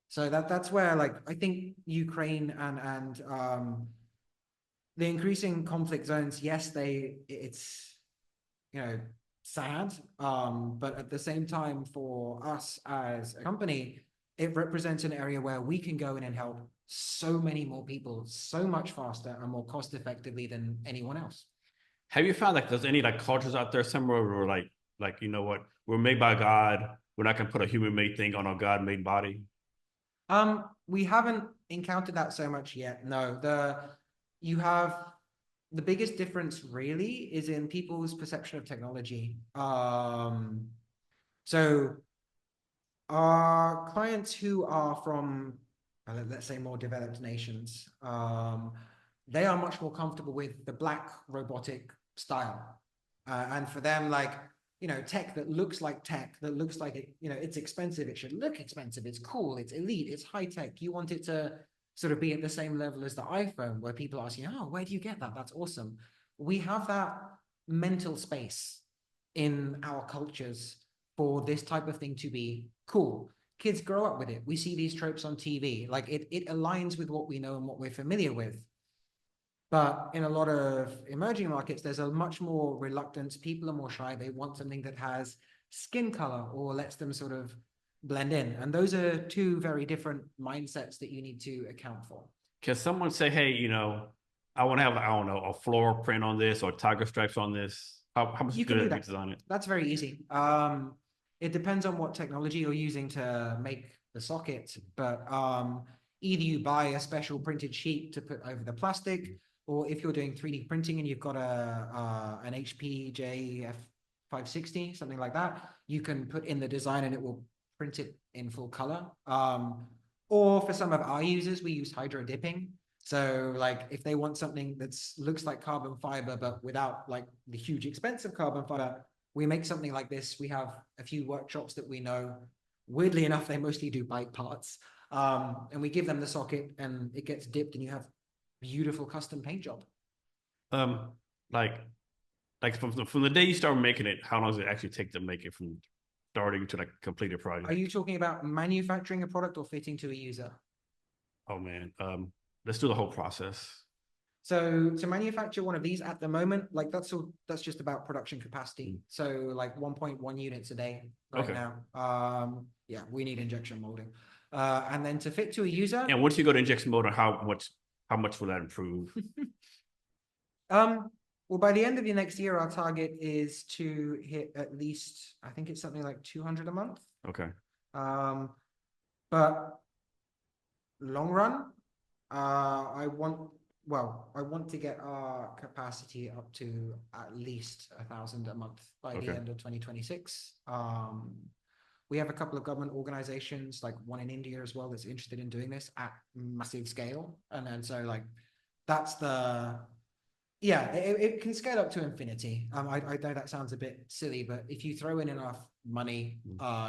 So that's where, like, I think Ukraine and the increasing conflict zones, yes, it's sad, but at the same time, for us as a company, it represents an area where we can go in and help so many more people so much faster and more cost effectively than anyone else. Have you found like there's any like cultures out there somewhere where like you know what, we're made by God, we're not gonna put a human made thing on a God made body? We haven't encountered that so much yet. No, the biggest difference really is in people's perception of technology. So our clients who are from, let's say, more developed nations, they are much more comfortable with the black robotic style. And for them, like, tech that looks like tech, that looks like it, it's expensive, it should look expensive, it's cool, it's elite, it's high tech. You want it to sort of be at the same level as the iPhone, where people are asking, oh, where do you get that? That's awesome. We have that mental space in our cultures for this type of thing to be cool. Kids grow up with it. We see these tropes on TV. Like it aligns with what we know and what we're familiar with. But in a lot of emerging markets, there's a much more reluctance. People are more shy. They want something that has skin color or lets them sort of blend in. And those are 2 very different mindsets that you need to account for. Can someone say, hey, I want to have, I don't know, a floral print on this or tiger stripes on this? How much you can do that. Design it? That's very easy. It depends on what technology you're using to make the socket, but either you buy a special printed sheet to put over the plastic, or if you're doing 3D printing and you've got an HP JF560, something like that, you can put in the design and it will print it in full color. Or for some of our users, we use hydro dipping. So like if they want something that looks like carbon fiber, but without like the huge expense of carbon fiber, we make something like this. We have a few workshops that we know. Weirdly enough, they mostly do bike parts. And we give them the socket and it gets dipped and you have beautiful custom paint job. Um, like from the day you start making it, how long does it actually take to make it from starting to like completed project? Are you talking about manufacturing a product or fitting to a user? Oh man, let's do the whole process. So to manufacture one of these at the moment, like that's just about production capacity. So like 1.1 units a day right now. Yeah, we need injection molding. And then to fit to a user. And once you go to injection molding, how much will that improve? Well, by the end of the next year, our target is to hit at least, I think it's something like 200 a month. Okay. But long run, I want to get our capacity up to at least 1,000 a month by the end of 2026. We have a couple of government organizations, like one in India as well, that's interested in doing this at massive scale. And then so like that's it can scale up to infinity. I know that sounds a bit silly, but if you throw in enough money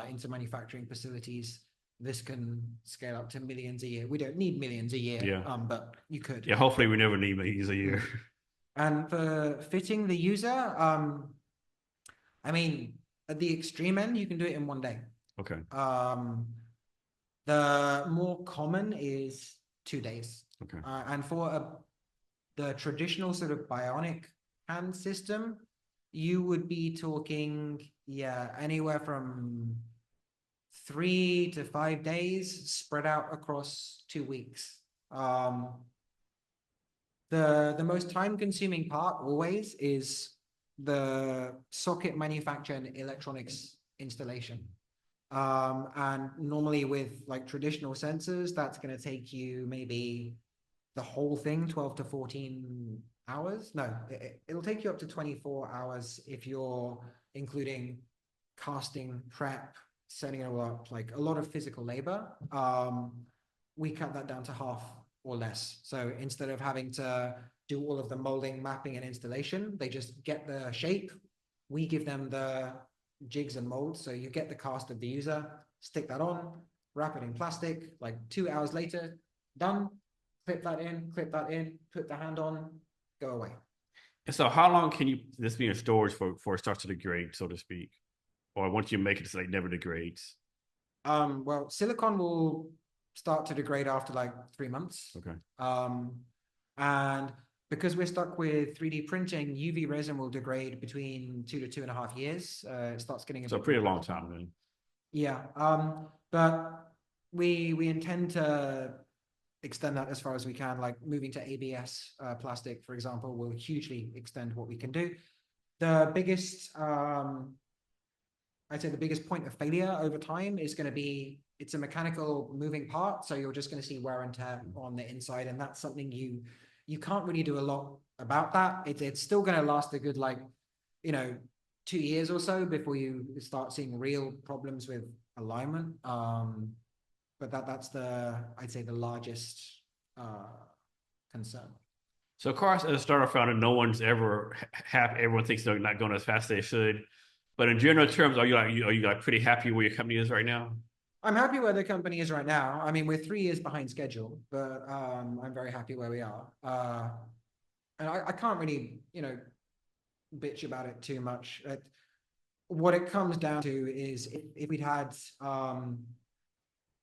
into manufacturing facilities, this can scale up to millions a year. We don't need millions a year, but you could. Yeah, hopefully we never need millions a year. And for fitting the user, I mean, at the extreme end, you can do it in one day. Okay. The more common is 2 days. Okay. And for the traditional sort of bionic hand system, you would be talking, anywhere from 3 to 5 days spread out across 2 weeks. The most time-consuming part always is the socket manufacture and electronics installation. And normally with like traditional sensors, that's going to take you maybe the whole thing 12 to 14 hours. No, it'll take you up to 24 hours if you're including casting, prep, setting it all up, like a lot of physical labor. We cut that down to half or less. So instead of having to do all of the molding, mapping, and installation, they just get the shape. We give them the jigs and molds. So you get the cast of the user, stick that on, wrap it in plastic, like 2 hours later, done. Clip that in, put the hand on, go away. And so how long can this be in storage before it starts to degrade, so to speak? Or once you make it, it's like never degrades? Well, silicon will start to degrade after like 3 months. Okay. And because we're stuck with 3D printing, UV resin will degrade between 2 to 2.5 years. It starts getting a pretty long time then. Yeah. But we intend to extend that as far as we can, like moving to ABS plastic, for example, will hugely extend what we can do. The biggest, I'd say the biggest point of failure over time is going to be, it's a mechanical moving part. So you're just going to see wear and tear on the inside. And that's something you can't really do a lot about that. It's still going to last a good, 2 years or so before you start seeing real problems with alignment. But that's I'd say the largest concern. So of course, as a startup founder, no one's ever happy. Everyone thinks they're not going as fast as they should. But in general terms, are you pretty happy where your company is right now? I'm happy where the company is right now. I mean, we're 3 years behind schedule, but I'm very happy where we are. And I can't really, bitch about it too much. What it comes down to is if we'd had,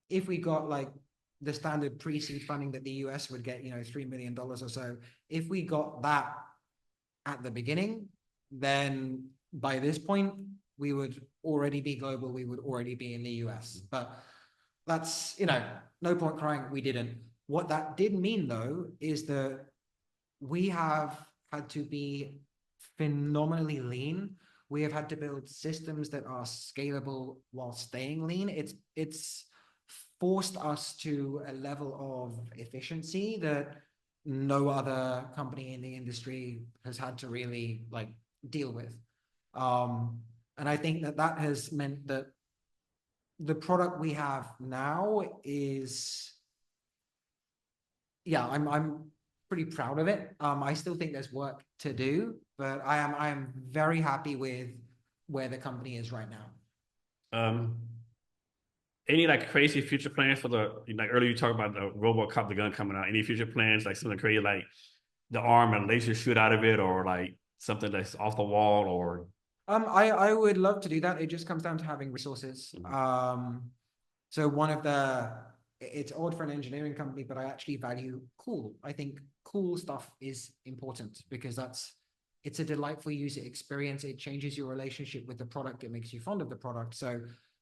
if we got like the standard pre-seed funding that the US would get, $3 million or so, if we got that at the beginning, then by this point, we would already be global. We would already be in the US. But that's, no point crying, we didn't. What that did mean, though, is that we have had to be phenomenally lean. We have had to build systems that are scalable while staying lean. It's forced us to a level of efficiency that no other company in the industry has had to really deal with. And I think that has meant that the product we have now is, I'm pretty proud of it. I still think there's work to do, but I am very happy with where the company is right now. Any like crazy future plans for the like earlier you talked about the RoboCop the gun coming out? Any future plans like something crazy like the arm and laser shoot out of it, or like something that's off the wall, or I would love to do that. It just comes down to having resources. So one of it's odd for an engineering company, but I actually value cool. I think cool stuff is important because it's a delightful user experience. It changes your relationship with the product. It makes you fond of the product. So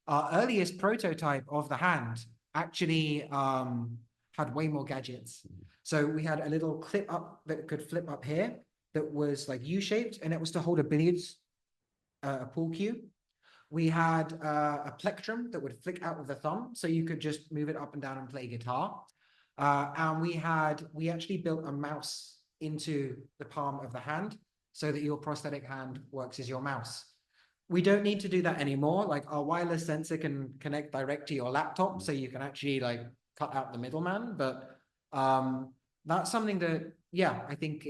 our earliest prototype of the hand actually had way more gadgets. So we had a little clip up that could flip up here that was like U-shaped, and it was to hold a billiards a pool cue. We had a plectrum that would flick out of the thumb, so you could just move it up and down and play guitar. And we actually built a mouse into the palm of the hand so that your prosthetic hand works as your mouse. We don't need to do that anymore. Like our wireless sensor can connect direct to your laptop, so you can actually like cut out the middleman. But that's something that, yeah, I think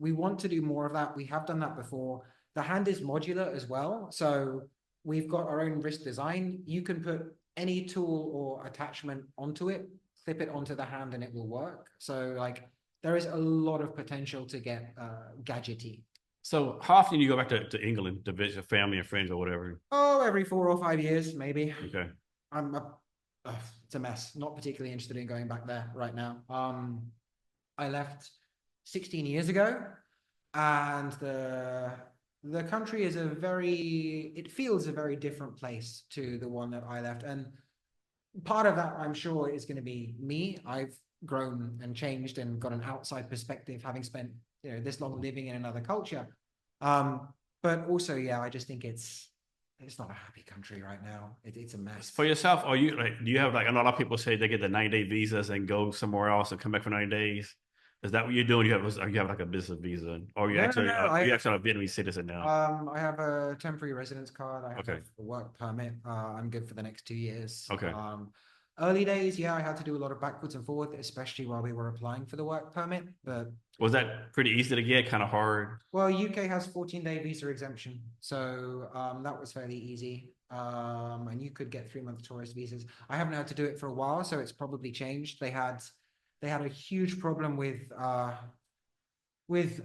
we want to do more of that. We have done that before. The hand is modular as well. So we've got our own wrist design. You can put any tool or attachment onto it, clip it onto the hand, and it will work. So like there is a lot of potential to get gadgety. so how often do you go back to England to visit family and friends or whatever? Oh, every 4 or 5 years, maybe. Okay. It's a mess. Not particularly interested in going back there right now. I left 16 years ago, and the country is it feels a very different place to the one that I left. And part of that, I'm sure, is going to be me. I've grown and changed and got an outside perspective, having spent, this long living in another culture. But also, yeah, I just think it's not a happy country right now. It's a mess. For yourself, are you like, do you have like, I know a lot of people say they get the 90-day visas and go somewhere else and come back for 90 days. Is that what you're doing? You have like a business visa, or you No, actually, no, you actually a Vietnamese citizen now? I have a temporary residence card. I have Okay. a work permit. I'm good for the next 2 years. Okay. Early days, yeah, I had to do a lot of backwards and forwards, especially while we were applying for the work permit. But Was that pretty easy to get? Kind of hard? well, UK has 14-day visa exemption, so that was fairly easy. And you could get 3-month tourist visas. I haven't had to do it for a while, so it's probably changed. They had a huge problem with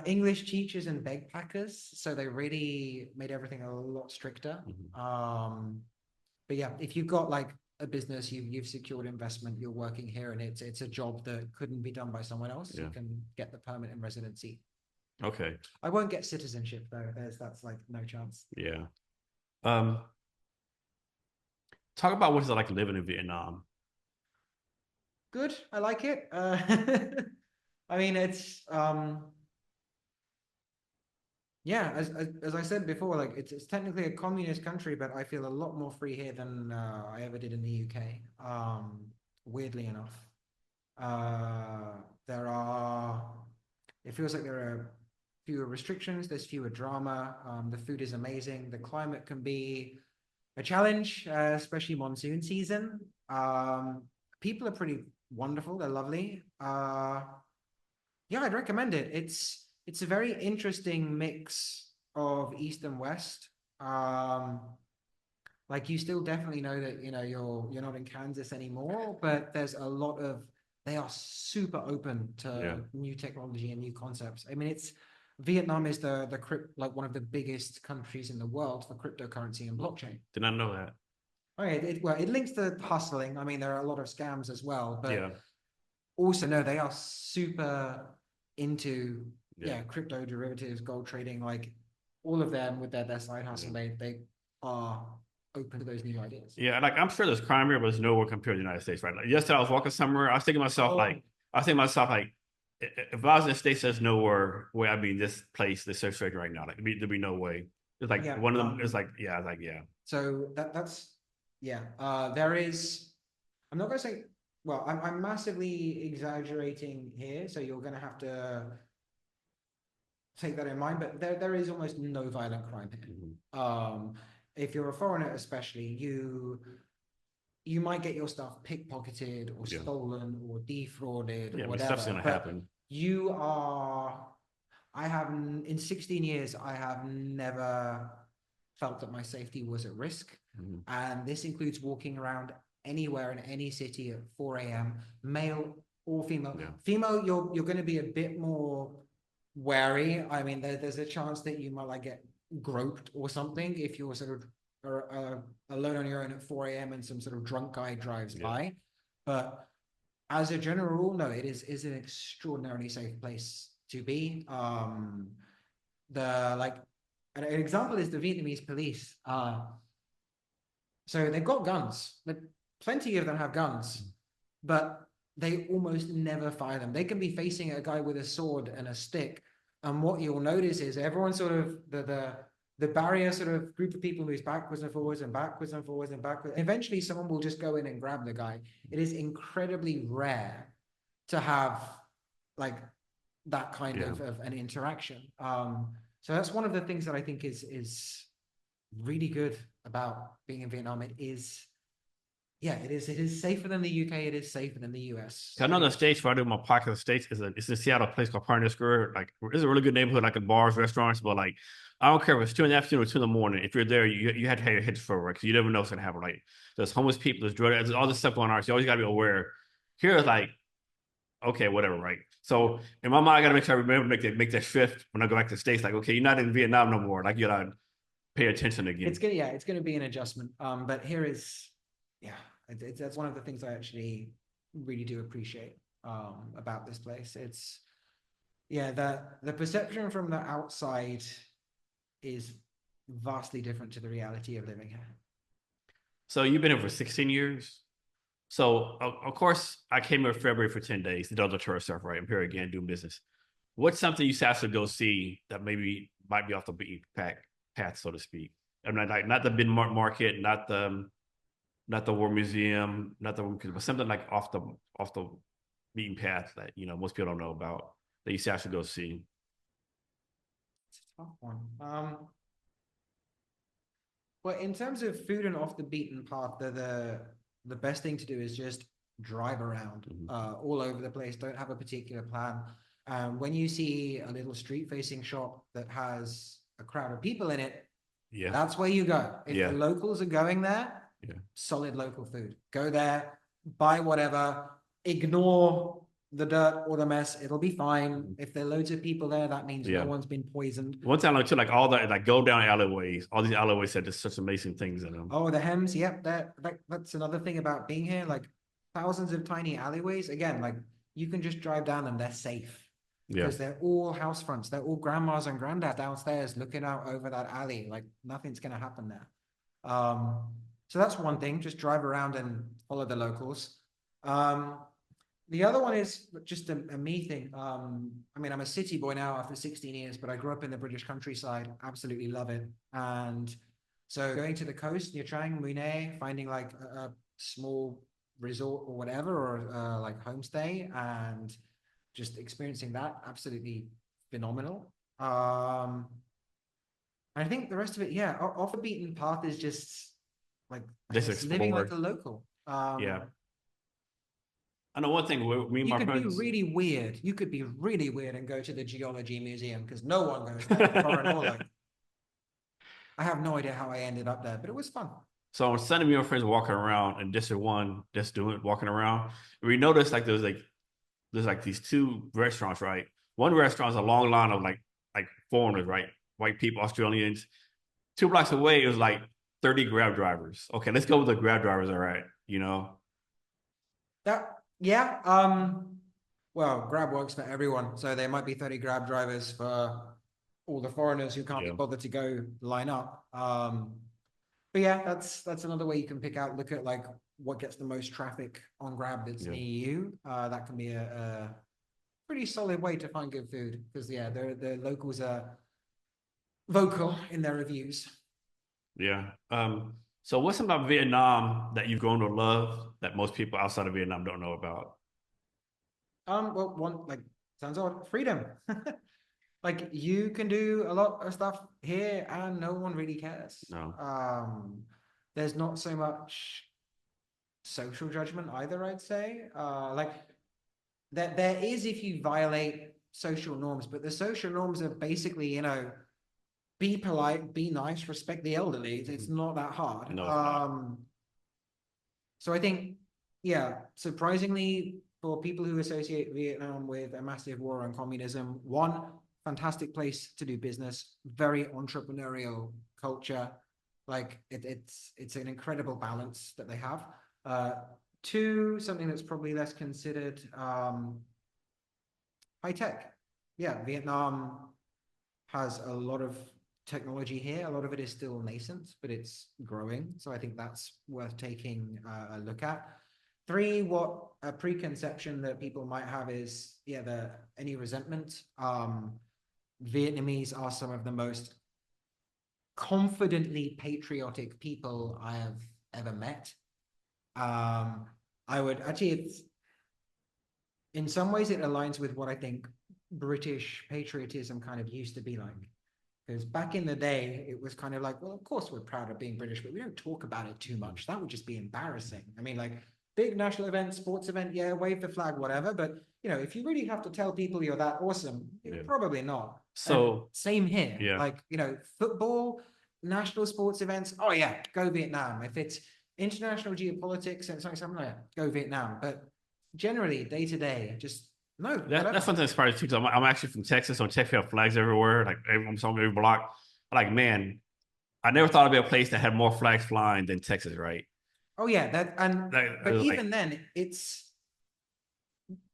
English teachers and bag packers, so they really made everything a lot stricter. But yeah, if you've got like a business, you've secured investment, you're working here, and it's a job that couldn't be done by someone else, you can get the permanent residency. Okay. I won't get citizenship though. That's like no chance. Yeah. Talk about what it's like living in Vietnam. Good. I like it. I mean, it's yeah, as I said before, like it's technically a communist country, but I feel a lot more free here than I ever did in the UK. Weirdly enough, it feels like there are fewer restrictions. There's fewer drama. The food is amazing. The climate can be a challenge, especially monsoon season. People are pretty wonderful. They're lovely. Yeah, I'd recommend it. It's a very interesting mix of East and West. Like you still definitely know that you're not in Kansas anymore, but there's a lot of they are super open to new technology and new concepts. I mean, Vietnam is like one of the biggest countries in the world for cryptocurrency and blockchain. Did not know that. Okay, it links to hustling. I mean, there are a lot of scams as well, but Yeah. also no, they are super into crypto derivatives, gold trading, like all of them with their side hustle. They are open to those new ideas. Yeah, like I'm sure there's crime here, but it's nowhere compared to the United States, right? Like yesterday I was walking somewhere, I was thinking to myself, if I was in the States, there's nowhere where I'd be in this place, this situation right now. Like there'd be no way. It's like one of them is like, So that's there is, I'm not gonna say, well, I'm massively exaggerating here, so you're gonna have to take that in mind, but there is almost no violent crime here. If you're a foreigner, especially, you might get your stuff pickpocketed or stolen or defrauded or whatever. Stuff's gonna happen. In 16 years, I have never felt that my safety was at risk. And this includes walking around anywhere in any city at 4 a.m., male or female. Yeah. Female, you're going to be a bit more wary. I mean, there's a chance that you might like get groped or something if you're sort of alone on your own at 4 a.m. and some sort of drunk guy drives by. But as a general rule, no, it is an extraordinarily safe place to be. An example is the Vietnamese police. So they've got guns. Plenty of them have guns, but they almost never fire them. They can be facing a guy with a sword and a stick, and what you'll notice is everyone sort of the barrier sort of group of people moves backwards and forwards and backwards and forwards and backwards. Eventually, someone will just go in and grab the guy. It is incredibly rare to have like that kind of an interaction. So that's one of the things that I think is really good about being in Vietnam. It is safer than the UK. It is safer than the US. I know the States, where I do my podcast in the States, it's in Seattle, a place called Pioneer Square. Like, it's a really good neighborhood, like in bars, restaurants, but like, I don't care if it's 2 in the afternoon or 2 in the morning. If you're there, you have to have your heads forward, because you never know what's gonna happen. Like, there's homeless people, there's drug, there's all this stuff going on. So you always gotta be aware. Here it's like, okay, whatever, right? So in my mind, I gotta make sure I remember to make that shift when I go back to the States. Like, okay, you're not in Vietnam no more. Like, you gotta pay attention again. It's gonna be an adjustment. But here is, that's one of the things I actually really do appreciate about this place. It's the perception from the outside is vastly different to the reality of living here. So you've been here for 16 years. So of course I came here in February for 10 days, did all the tourist stuff, right? I'm here again doing business. What's something you have to go see that maybe might be off the beaten path, so to speak? I mean, like not the big market, not the War Museum, but something like off the beaten path that most people don't know about that you have to go see. It's a tough one. Well, in terms of food and off the beaten path, the best thing to do is just drive around all over the place. Don't have a particular plan. When you see a little street-facing shop that has a crowd of people in it, that's where you go. If the locals are going there, solid local food. Go there, buy whatever, ignore the dirt or the mess. It'll be fine. If there are loads of people there, that means no one's been poisoned. One time, like all that, like go down alleyways. All these alleyways had just such amazing things in them. Oh, the hems, that's another thing about being here. Like thousands of tiny alleyways. Again, like you can just drive down them. They're safe because they're all house fronts. They're all grandmas and granddad downstairs looking out over that alley. Like nothing's gonna happen there. So that's one thing. Just drive around and follow the locals. The other one is just a me thing. I mean, I'm a city boy now after 16 years, but I grew up in the British countryside. Absolutely love it. And so going to the coast near Trang Munich, finding like a small resort or whatever, or like homestay, and just experiencing that, absolutely phenomenal. I think the rest of it, off the beaten path is just like living like a local. I know one thing. You could be really weird. You could be really weird and go to the geology museum because no one goes there. I have no idea how I ended up there, but it was fun. So on Sunday, me and my friends were walking around in District 1, walking around. And we noticed there's these 2 restaurants, right? One restaurant is a long line of like foreigners, right? White people, Australians. 2 blocks away, it was like 30 Grab drivers. Okay, let's go with the Grab drivers, all right? Well, Grab works for everyone. So there might be 30 Grab drivers for all the foreigners who can't be bothered to go line up. But that's another way you can look at like what gets the most traffic on Grab that's near you. That can be a pretty solid way to find good food because the locals are vocal in their reviews. So what's something about Vietnam that you've grown to love that most people outside of Vietnam don't know about? Well, one, like, sounds odd, freedom. Like you can do a lot of stuff here and no one really cares. No. There's not so much social judgment either, I'd say. Like there is if you violate social norms, but the social norms are basically, be polite, be nice, respect the elderly. It's not that hard. No, it's not. So I think, yeah, surprisingly, for people who associate Vietnam with a massive war on communism, one, fantastic place to do business, very entrepreneurial culture. Like it's an incredible balance that they have. Two, something that's probably less considered, high tech. Yeah, Vietnam has a lot of technology here. A lot of it is still nascent, but it's growing. So I think that's worth taking a look at. Three, what a preconception that people might have is, yeah, any resentment. Vietnamese are some of the most confidently patriotic people I have ever met. I would actually, it's in some ways it aligns with what I think British patriotism kind of used to be like. Because back in the day, it was kind of like, well, of course we're proud of being British, but we don't talk about it too much. That would just be embarrassing. I mean, like big national event, sports event, yeah, wave the flag, whatever. But if you really have to tell people you're that awesome, you're probably not. So and same here. yeah. Like, football, national sports events. Oh yeah, go Vietnam. If it's international geopolitics and something like that, go Vietnam. But generally, day to day, just no. That's something that's surprising too. Because I'm actually from Texas, so Texas have flags everywhere. Like I'm on every block. Like, man, I never thought it'd be a place that had more flags flying than Texas, right? Oh yeah, but like, even then, it's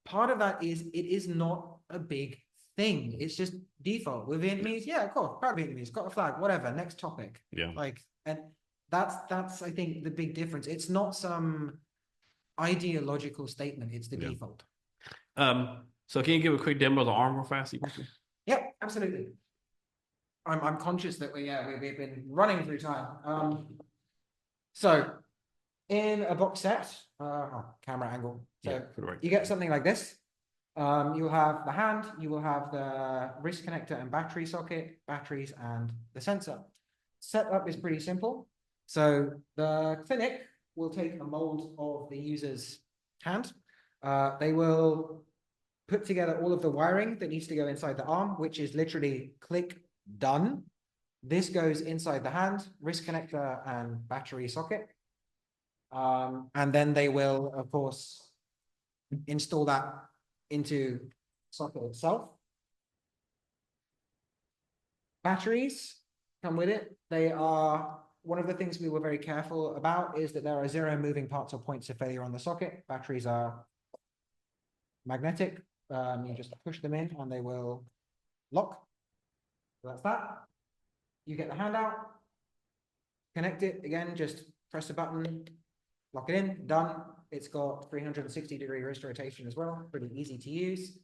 part of that is it is not a big thing. It's just default. With Vietnamese, yeah, cool, proud of Vietnamese, got a flag, whatever. Next topic. Yeah. Like, and that's I think the big difference. It's not some ideological statement. It's the default. So can you give a quick demo of the arm real fast? Yep, absolutely. I'm conscious that we've been running through time. So in a box set, camera angle. So you get something like this. You'll have the hand, you will have the wrist connector and battery socket, batteries, and the sensor. Setup is pretty simple. So the clinic will take a mold of the user's hand. They will put together all of the wiring that needs to go inside the arm, which is literally click, done. This goes inside the hand, wrist connector and battery socket. And then they will, of course, install that into socket itself. Batteries come with it. They are, one of the things we were very careful about is that there are 0 moving parts or points of failure on the socket. Batteries are magnetic. You just push them in and they will lock. So that's that. You get the hand out, connect it again, just press a button, lock it in, done. It's got 360-degree wrist rotation as well, pretty easy to use.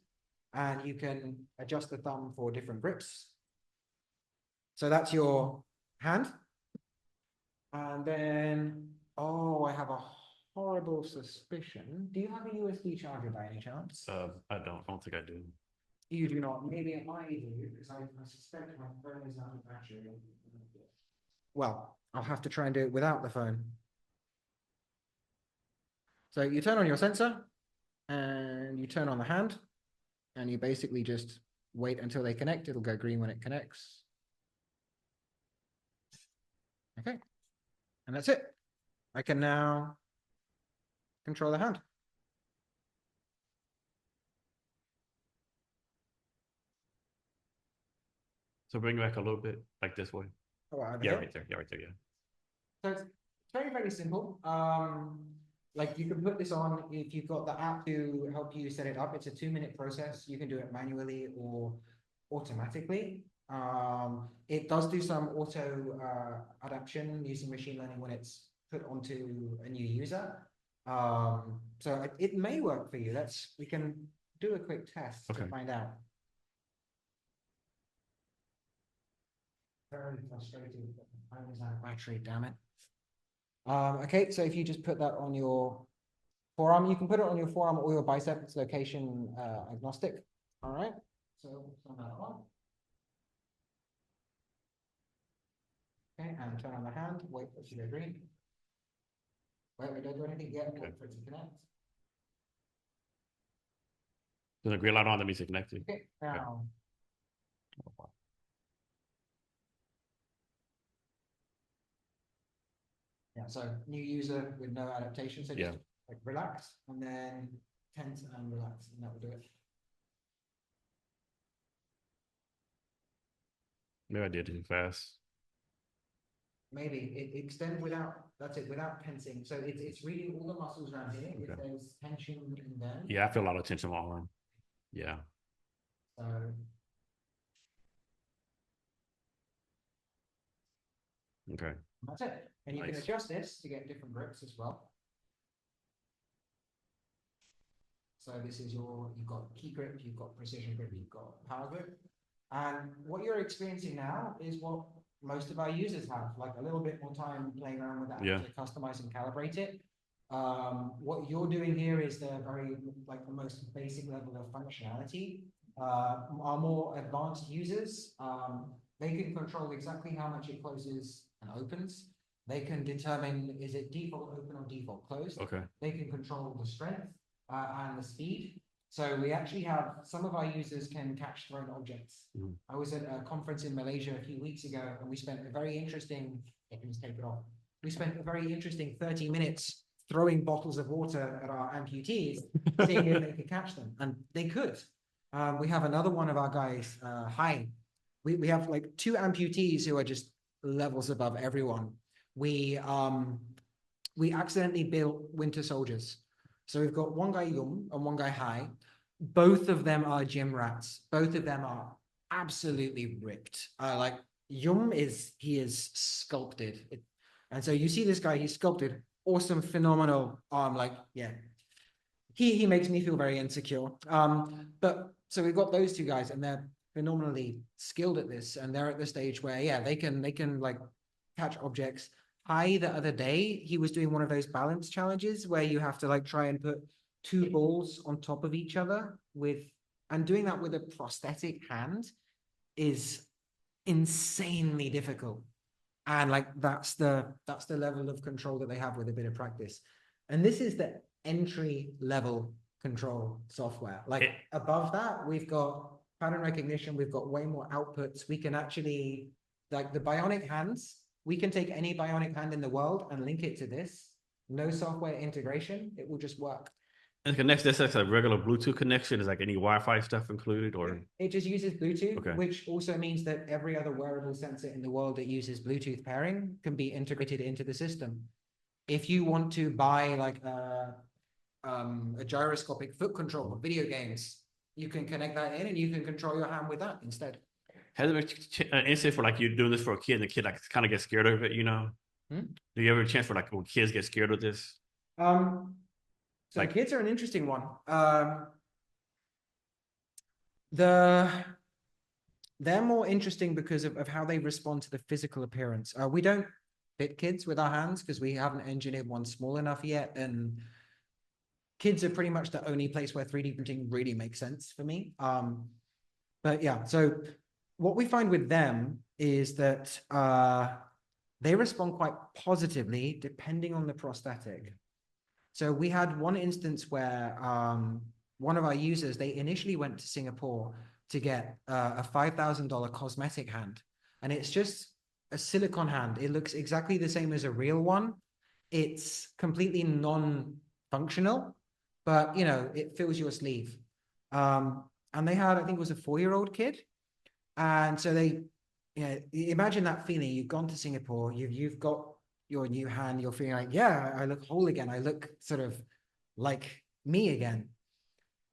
And you can adjust the thumb for different grips. So that's your hand. And then, I have a horrible suspicion. Do you have a USB charger by any chance? I don't think I do. You do not. Maybe I do, because I suspect my phone is out of battery. Well, I'll have to try and do it without the phone. So you turn on your sensor and you turn on the hand and you basically just wait until they connect. It'll go green when it connects. Okay. And that's it. I can now control the hand. So bring it back a little bit, like this way. Oh, yeah, right there. Yeah, right there. Yeah. So it's very, very simple. Like you can put this on if you've got the app to help you set it up. It's a 2-minute process. You can do it manually or automatically. It does do some auto adaptation using machine learning when it's put onto a new user. So it may work for you. We can do a quick test to find out. Very frustrating. I was out of battery, damn it. Okay, so if you just put that on your forearm, you can put it on your forearm or your bicep. It's location agnostic. All right, so turn that on. Okay, and turn on the hand. Wait for it to go green. Wait, we don't do anything yet. Wait for it to connect. There's a green light on that means it's connected. Okay, now. Yeah, so new user with no adaptation. So just like relax and then tense and relax, and that will do it. Maybe I did it too fast. Maybe it extend without, that's it, without tensing. So it's reading all the muscles around here. If there's tension in them. Yeah, I feel a lot of tension in my arm. Yeah. So Okay. that's it. And you can adjust this to get different grips as well. So this is you've got key grip, you've got precision grip, you've got power grip. And what you're experiencing now is what most of our users have, like a little bit more time playing around with that to customize and calibrate it. What you're doing here is the like the most basic level of functionality. Our more advanced users, they can control exactly how much it closes and opens. They can determine, is it default open or default closed? Okay. They can control the strength and the speed. So we actually have, some of our users can catch thrown objects. I was at a conference in Malaysia a few weeks ago, and we spent a very interesting, I can just take it off. We spent a very interesting 30 minutes throwing bottles of water at our amputees, seeing if they could catch them, and they could. We have another one of our guys, Hai. We have like 2 amputees who are just levels above everyone. We accidentally built winter soldiers. So we've got one guy Yum and one guy Hai. Both of them are gym rats. Both of them are absolutely ripped. Like Yum he is sculpted. And so you see this guy, he's sculpted, awesome, phenomenal arm. Like, yeah, he makes me feel very insecure. But so we've got those 2 guys, and they're phenomenally skilled at this. And they're at the stage where, yeah, they can like catch objects. Hai, the other day, he was doing one of those balance challenges where you have to like try and put 2 balls on top of each other and doing that with a prosthetic hand is insanely difficult. And like that's the level of control that they have with a bit of practice. And this is the entry level control software. Like above that, we've got pattern recognition, we've got way more outputs. We can actually, like the bionic hands, we can take any bionic hand in the world and link it to this. No software integration, it will just work. And connects this as a regular Bluetooth connection. Is like any Wi-Fi stuff included, or it just uses Bluetooth, which also means that every other wearable sensor in the world that uses Bluetooth pairing can be integrated into the system. If you want to buy like a gyroscopic foot control for video games, you can connect that in and you can control your hand with that instead. Has there been an instance for like you're doing this for a kid and the kid like kind of gets scared of it, you know? Do you ever have a chance for like when kids get scared of this? So like, kids are an interesting one. They're more interesting because of how they respond to the physical appearance. We don't fit kids with our hands because we haven't engineered one small enough yet. And kids are pretty much the only place where 3D printing really makes sense for me. But yeah, so what we find with them is that they respond quite positively depending on the prosthetic. So we had one instance where one of our users, they initially went to Singapore to get a $5,000 cosmetic hand. And it's just a silicone hand. It looks exactly the same as a real one. It's completely non-functional, but you know, it fills your sleeve. And they had, I think it was a 4-year-old kid. And so they, you know, imagine that feeling. You've gone to Singapore, you've got your new hand, you're feeling like, yeah, I look whole again. I look sort of like me again.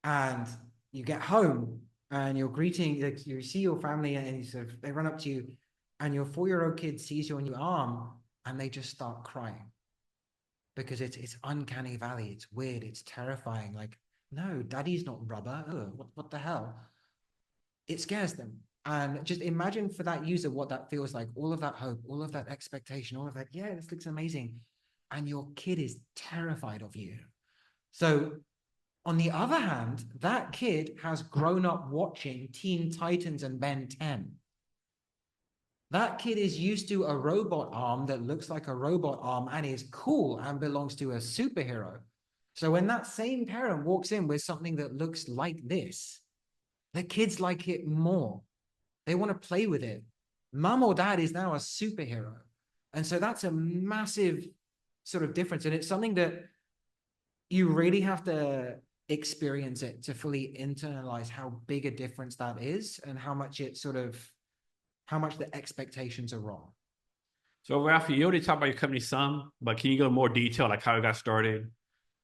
And you get home and you're greeting, like you see your family and you sort of, they run up to you and your 4-year-old kid sees your new arm and they just start crying because it's uncanny valley. It's weird. It's terrifying. Like, no, daddy's not rubber. Oh, what the hell? It scares them. And just imagine for that user what that feels like, all of that hope, all of that expectation, all of that, yeah, this looks amazing. And your kid is terrified of you. So on the other hand, that kid has grown up watching Teen Titans and Ben 10. That kid is used to a robot arm that looks like a robot arm and is cool and belongs to a superhero. So when that same parent walks in with something that looks like this, the kids like it more. They want to play with it. Mom or dad is now a superhero. And so that's a massive sort of difference. And it's something that you really have to experience it to fully internalize how big a difference that is and how much the expectations are wrong. So Rafa, you already talked about your company some, but can you go in more detail, like how it got started,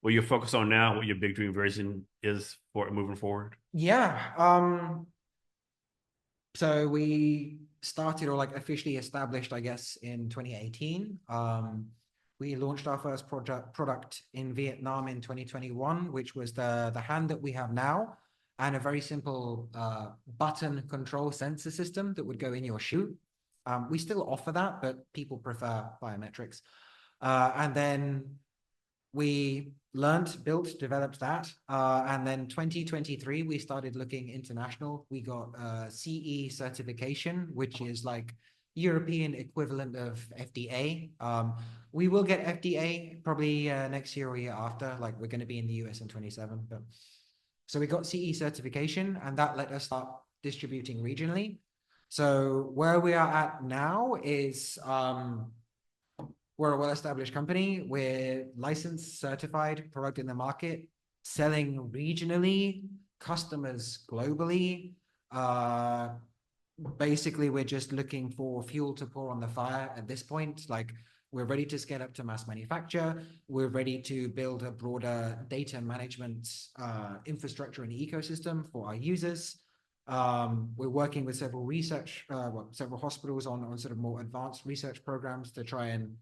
what you're focused on now, what your big dream version is for moving forward? Yeah. So we started, or like officially established, I guess, in 2018. We launched our first product in Vietnam in 2021, which was the hand that we have now, and a very simple button control sensor system that would go in your shoe. We still offer that, but people prefer biometrics. And then we learned, built, developed that. And then 2023, we started looking international. We got CE certification, which is like European equivalent of FDA. We will get FDA probably next year or year after. Like we're going to be in the US in 27. But so we got CE certification, and that let us start distributing regionally. So where we are at now is we're a well-established company. We're licensed, certified, product in the market, selling regionally, customers globally. Basically, we're just looking for fuel to pour on the fire at this point. Like, we're ready to scale up to mass manufacture. We're ready to build a broader data management infrastructure and ecosystem for our users. We're working with several several hospitals on sort of more advanced research programs to try and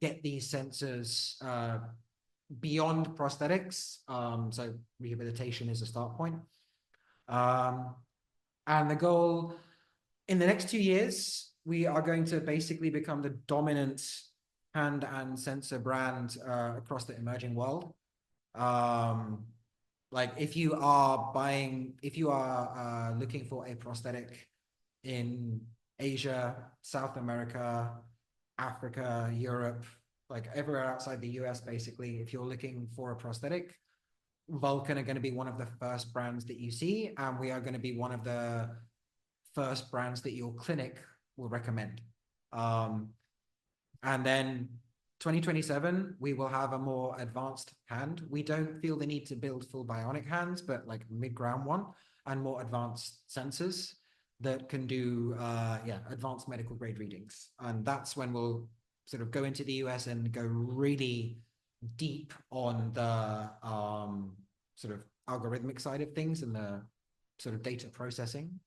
get these sensors beyond prosthetics. So rehabilitation is a start point. And the goal in the next 2 years, we are going to basically become the dominant hand and sensor brand across the emerging world. Like if you are looking for a prosthetic in Asia, South America, Africa, Europe, like everywhere outside the US, basically, if you're looking for a prosthetic, Vulcan are going to be one of the first brands that you see, and we are going to be one of the first brands that your clinic will recommend. And then 2027, we will have a more advanced hand. We don't feel the need to build full bionic hands, but like mid-ground one and more advanced sensors that can do advanced medical grade readings. And that's when we'll sort of go into the US and go really deep on the sort of algorithmic side of things and the sort of data processing.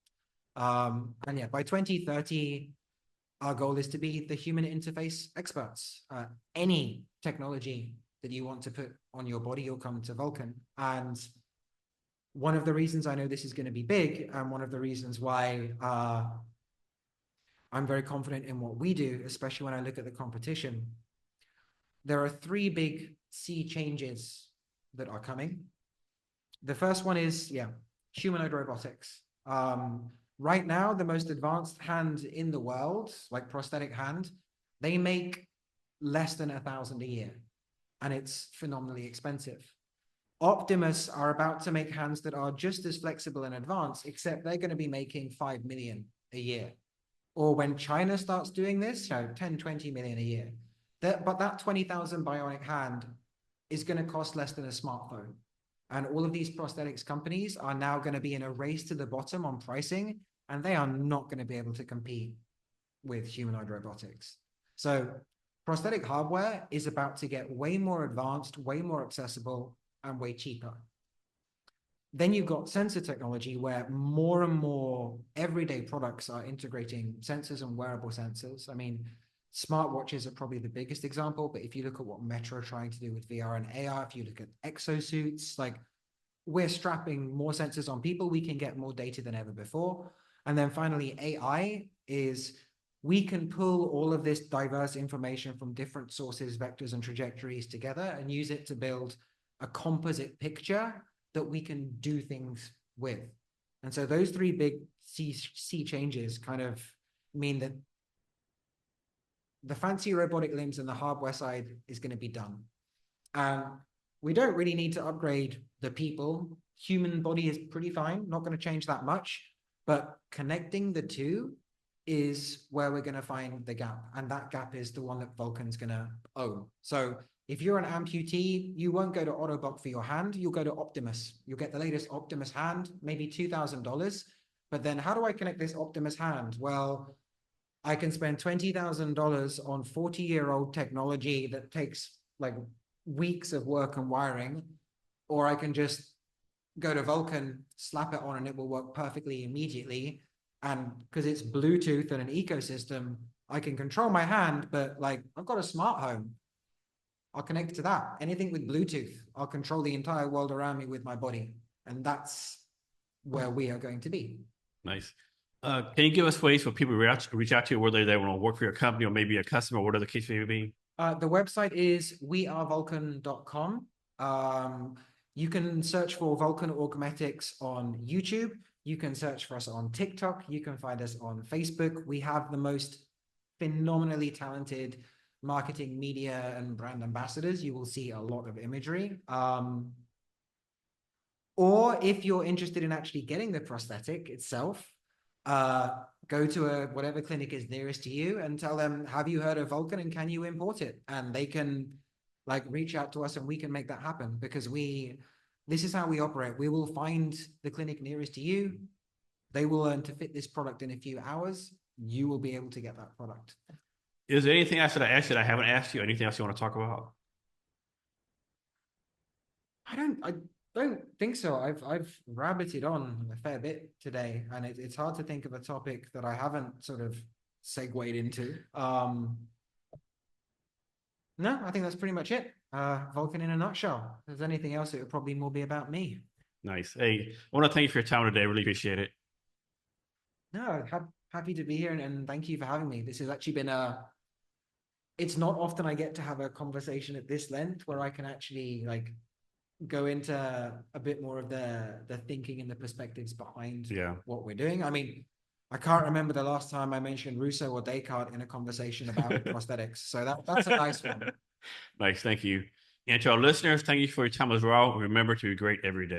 And yeah, by 2030, our goal is to be the human interface experts. Any technology that you want to put on your body, you'll come to Vulcan. And one of the reasons I know this is going to be big, and one of the reasons why I'm very confident in what we do, especially when I look at the competition, there are 3 big sea changes that are coming. The first one is, humanoid robotics. Right now, the most advanced hand in the world, like prosthetic hand, they make less than 1,000 a year, and it's phenomenally expensive. Optimus are about to make hands that are just as flexible and advanced, except they're going to be making 5 million a year. Or when China starts doing this, 10, 20 million a year. But that 20,000 bionic hand is going to cost less than a smartphone. And all of these prosthetics companies are now going to be in a race to the bottom on pricing, and they are not going to be able to compete with humanoid robotics. So prosthetic hardware is about to get way more advanced, way more accessible, and way cheaper. Then you've got sensor technology where more and more everyday products are integrating sensors and wearable sensors. I mean, smartwatches are probably the biggest example, but if you look at what Meta are trying to do with VR and AR, if you look at exosuits, like we're strapping more sensors on people, we can get more data than ever before. And then finally, AI is we can pull all of this diverse information from different sources, vectors, and trajectories together and use it to build a composite picture that we can do things with. And so those 3 big sea changes kind of mean that the fancy robotic limbs and the hardware side is going to be done. We don't really need to upgrade the people. Human body is pretty fine, not going to change that much, but connecting the 2 is where we're going to find the gap. And that gap is the one that Vulcan's going to own. So If you're an amputee, you won't go to Autobock for your hand. You'll go to Optimus. You'll get the latest Optimus hand, maybe $2,000. But then how do I connect this Optimus hand? Well, I can spend $20,000 on 40-year-old technology that takes like weeks of work and wiring, or I can just go to Vulcan, slap it on, and it will work perfectly immediately. And because it's Bluetooth and an ecosystem, I can control my hand, but like I've got a smart home. I'll connect to that. Anything with Bluetooth, I'll control the entire world around me with my body. And that's where we are going to be. Nice. Can you give us ways for people to reach out to you, whether they want to work for your company or maybe a customer, whatever the case may be? The website is wearevulcan.com. You can search for Vulcan Augmetics on YouTube. You can search for us on TikTok. You can find us on Facebook. We have the most phenomenally talented marketing, media, and brand ambassadors. You will see a lot of imagery. Or if you're interested in actually getting the prosthetic itself, go to whatever clinic is nearest to you and tell them, have you heard of Vulcan and can you import it? And they can like reach out to us and we can make that happen, because this is how we operate. We will find the clinic nearest to you. They will learn to fit this product in a few hours. You will be able to get that product. Is there anything else that I asked that I haven't asked you? Anything else you want to talk about? I don't think so. I've rabbited on a fair bit today, and it's hard to think of a topic that I haven't sort of segued into. No, I think that's pretty much it. Vulcan in a nutshell. If there's anything else, it would probably more be about me. Nice. Hey, I want to thank you for your time today. Really appreciate it. No, happy to be here, and thank you for having me. This has actually been it's not often I get to have a conversation at this length where I can actually like go into a bit more of the thinking and the perspectives behind what we're doing. I mean, I can't remember the last time I mentioned Russo or Descartes in a conversation about prosthetics. So that's a nice one. Nice. Thank you. And to our listeners, thank you for your time as well. Remember to be great every day.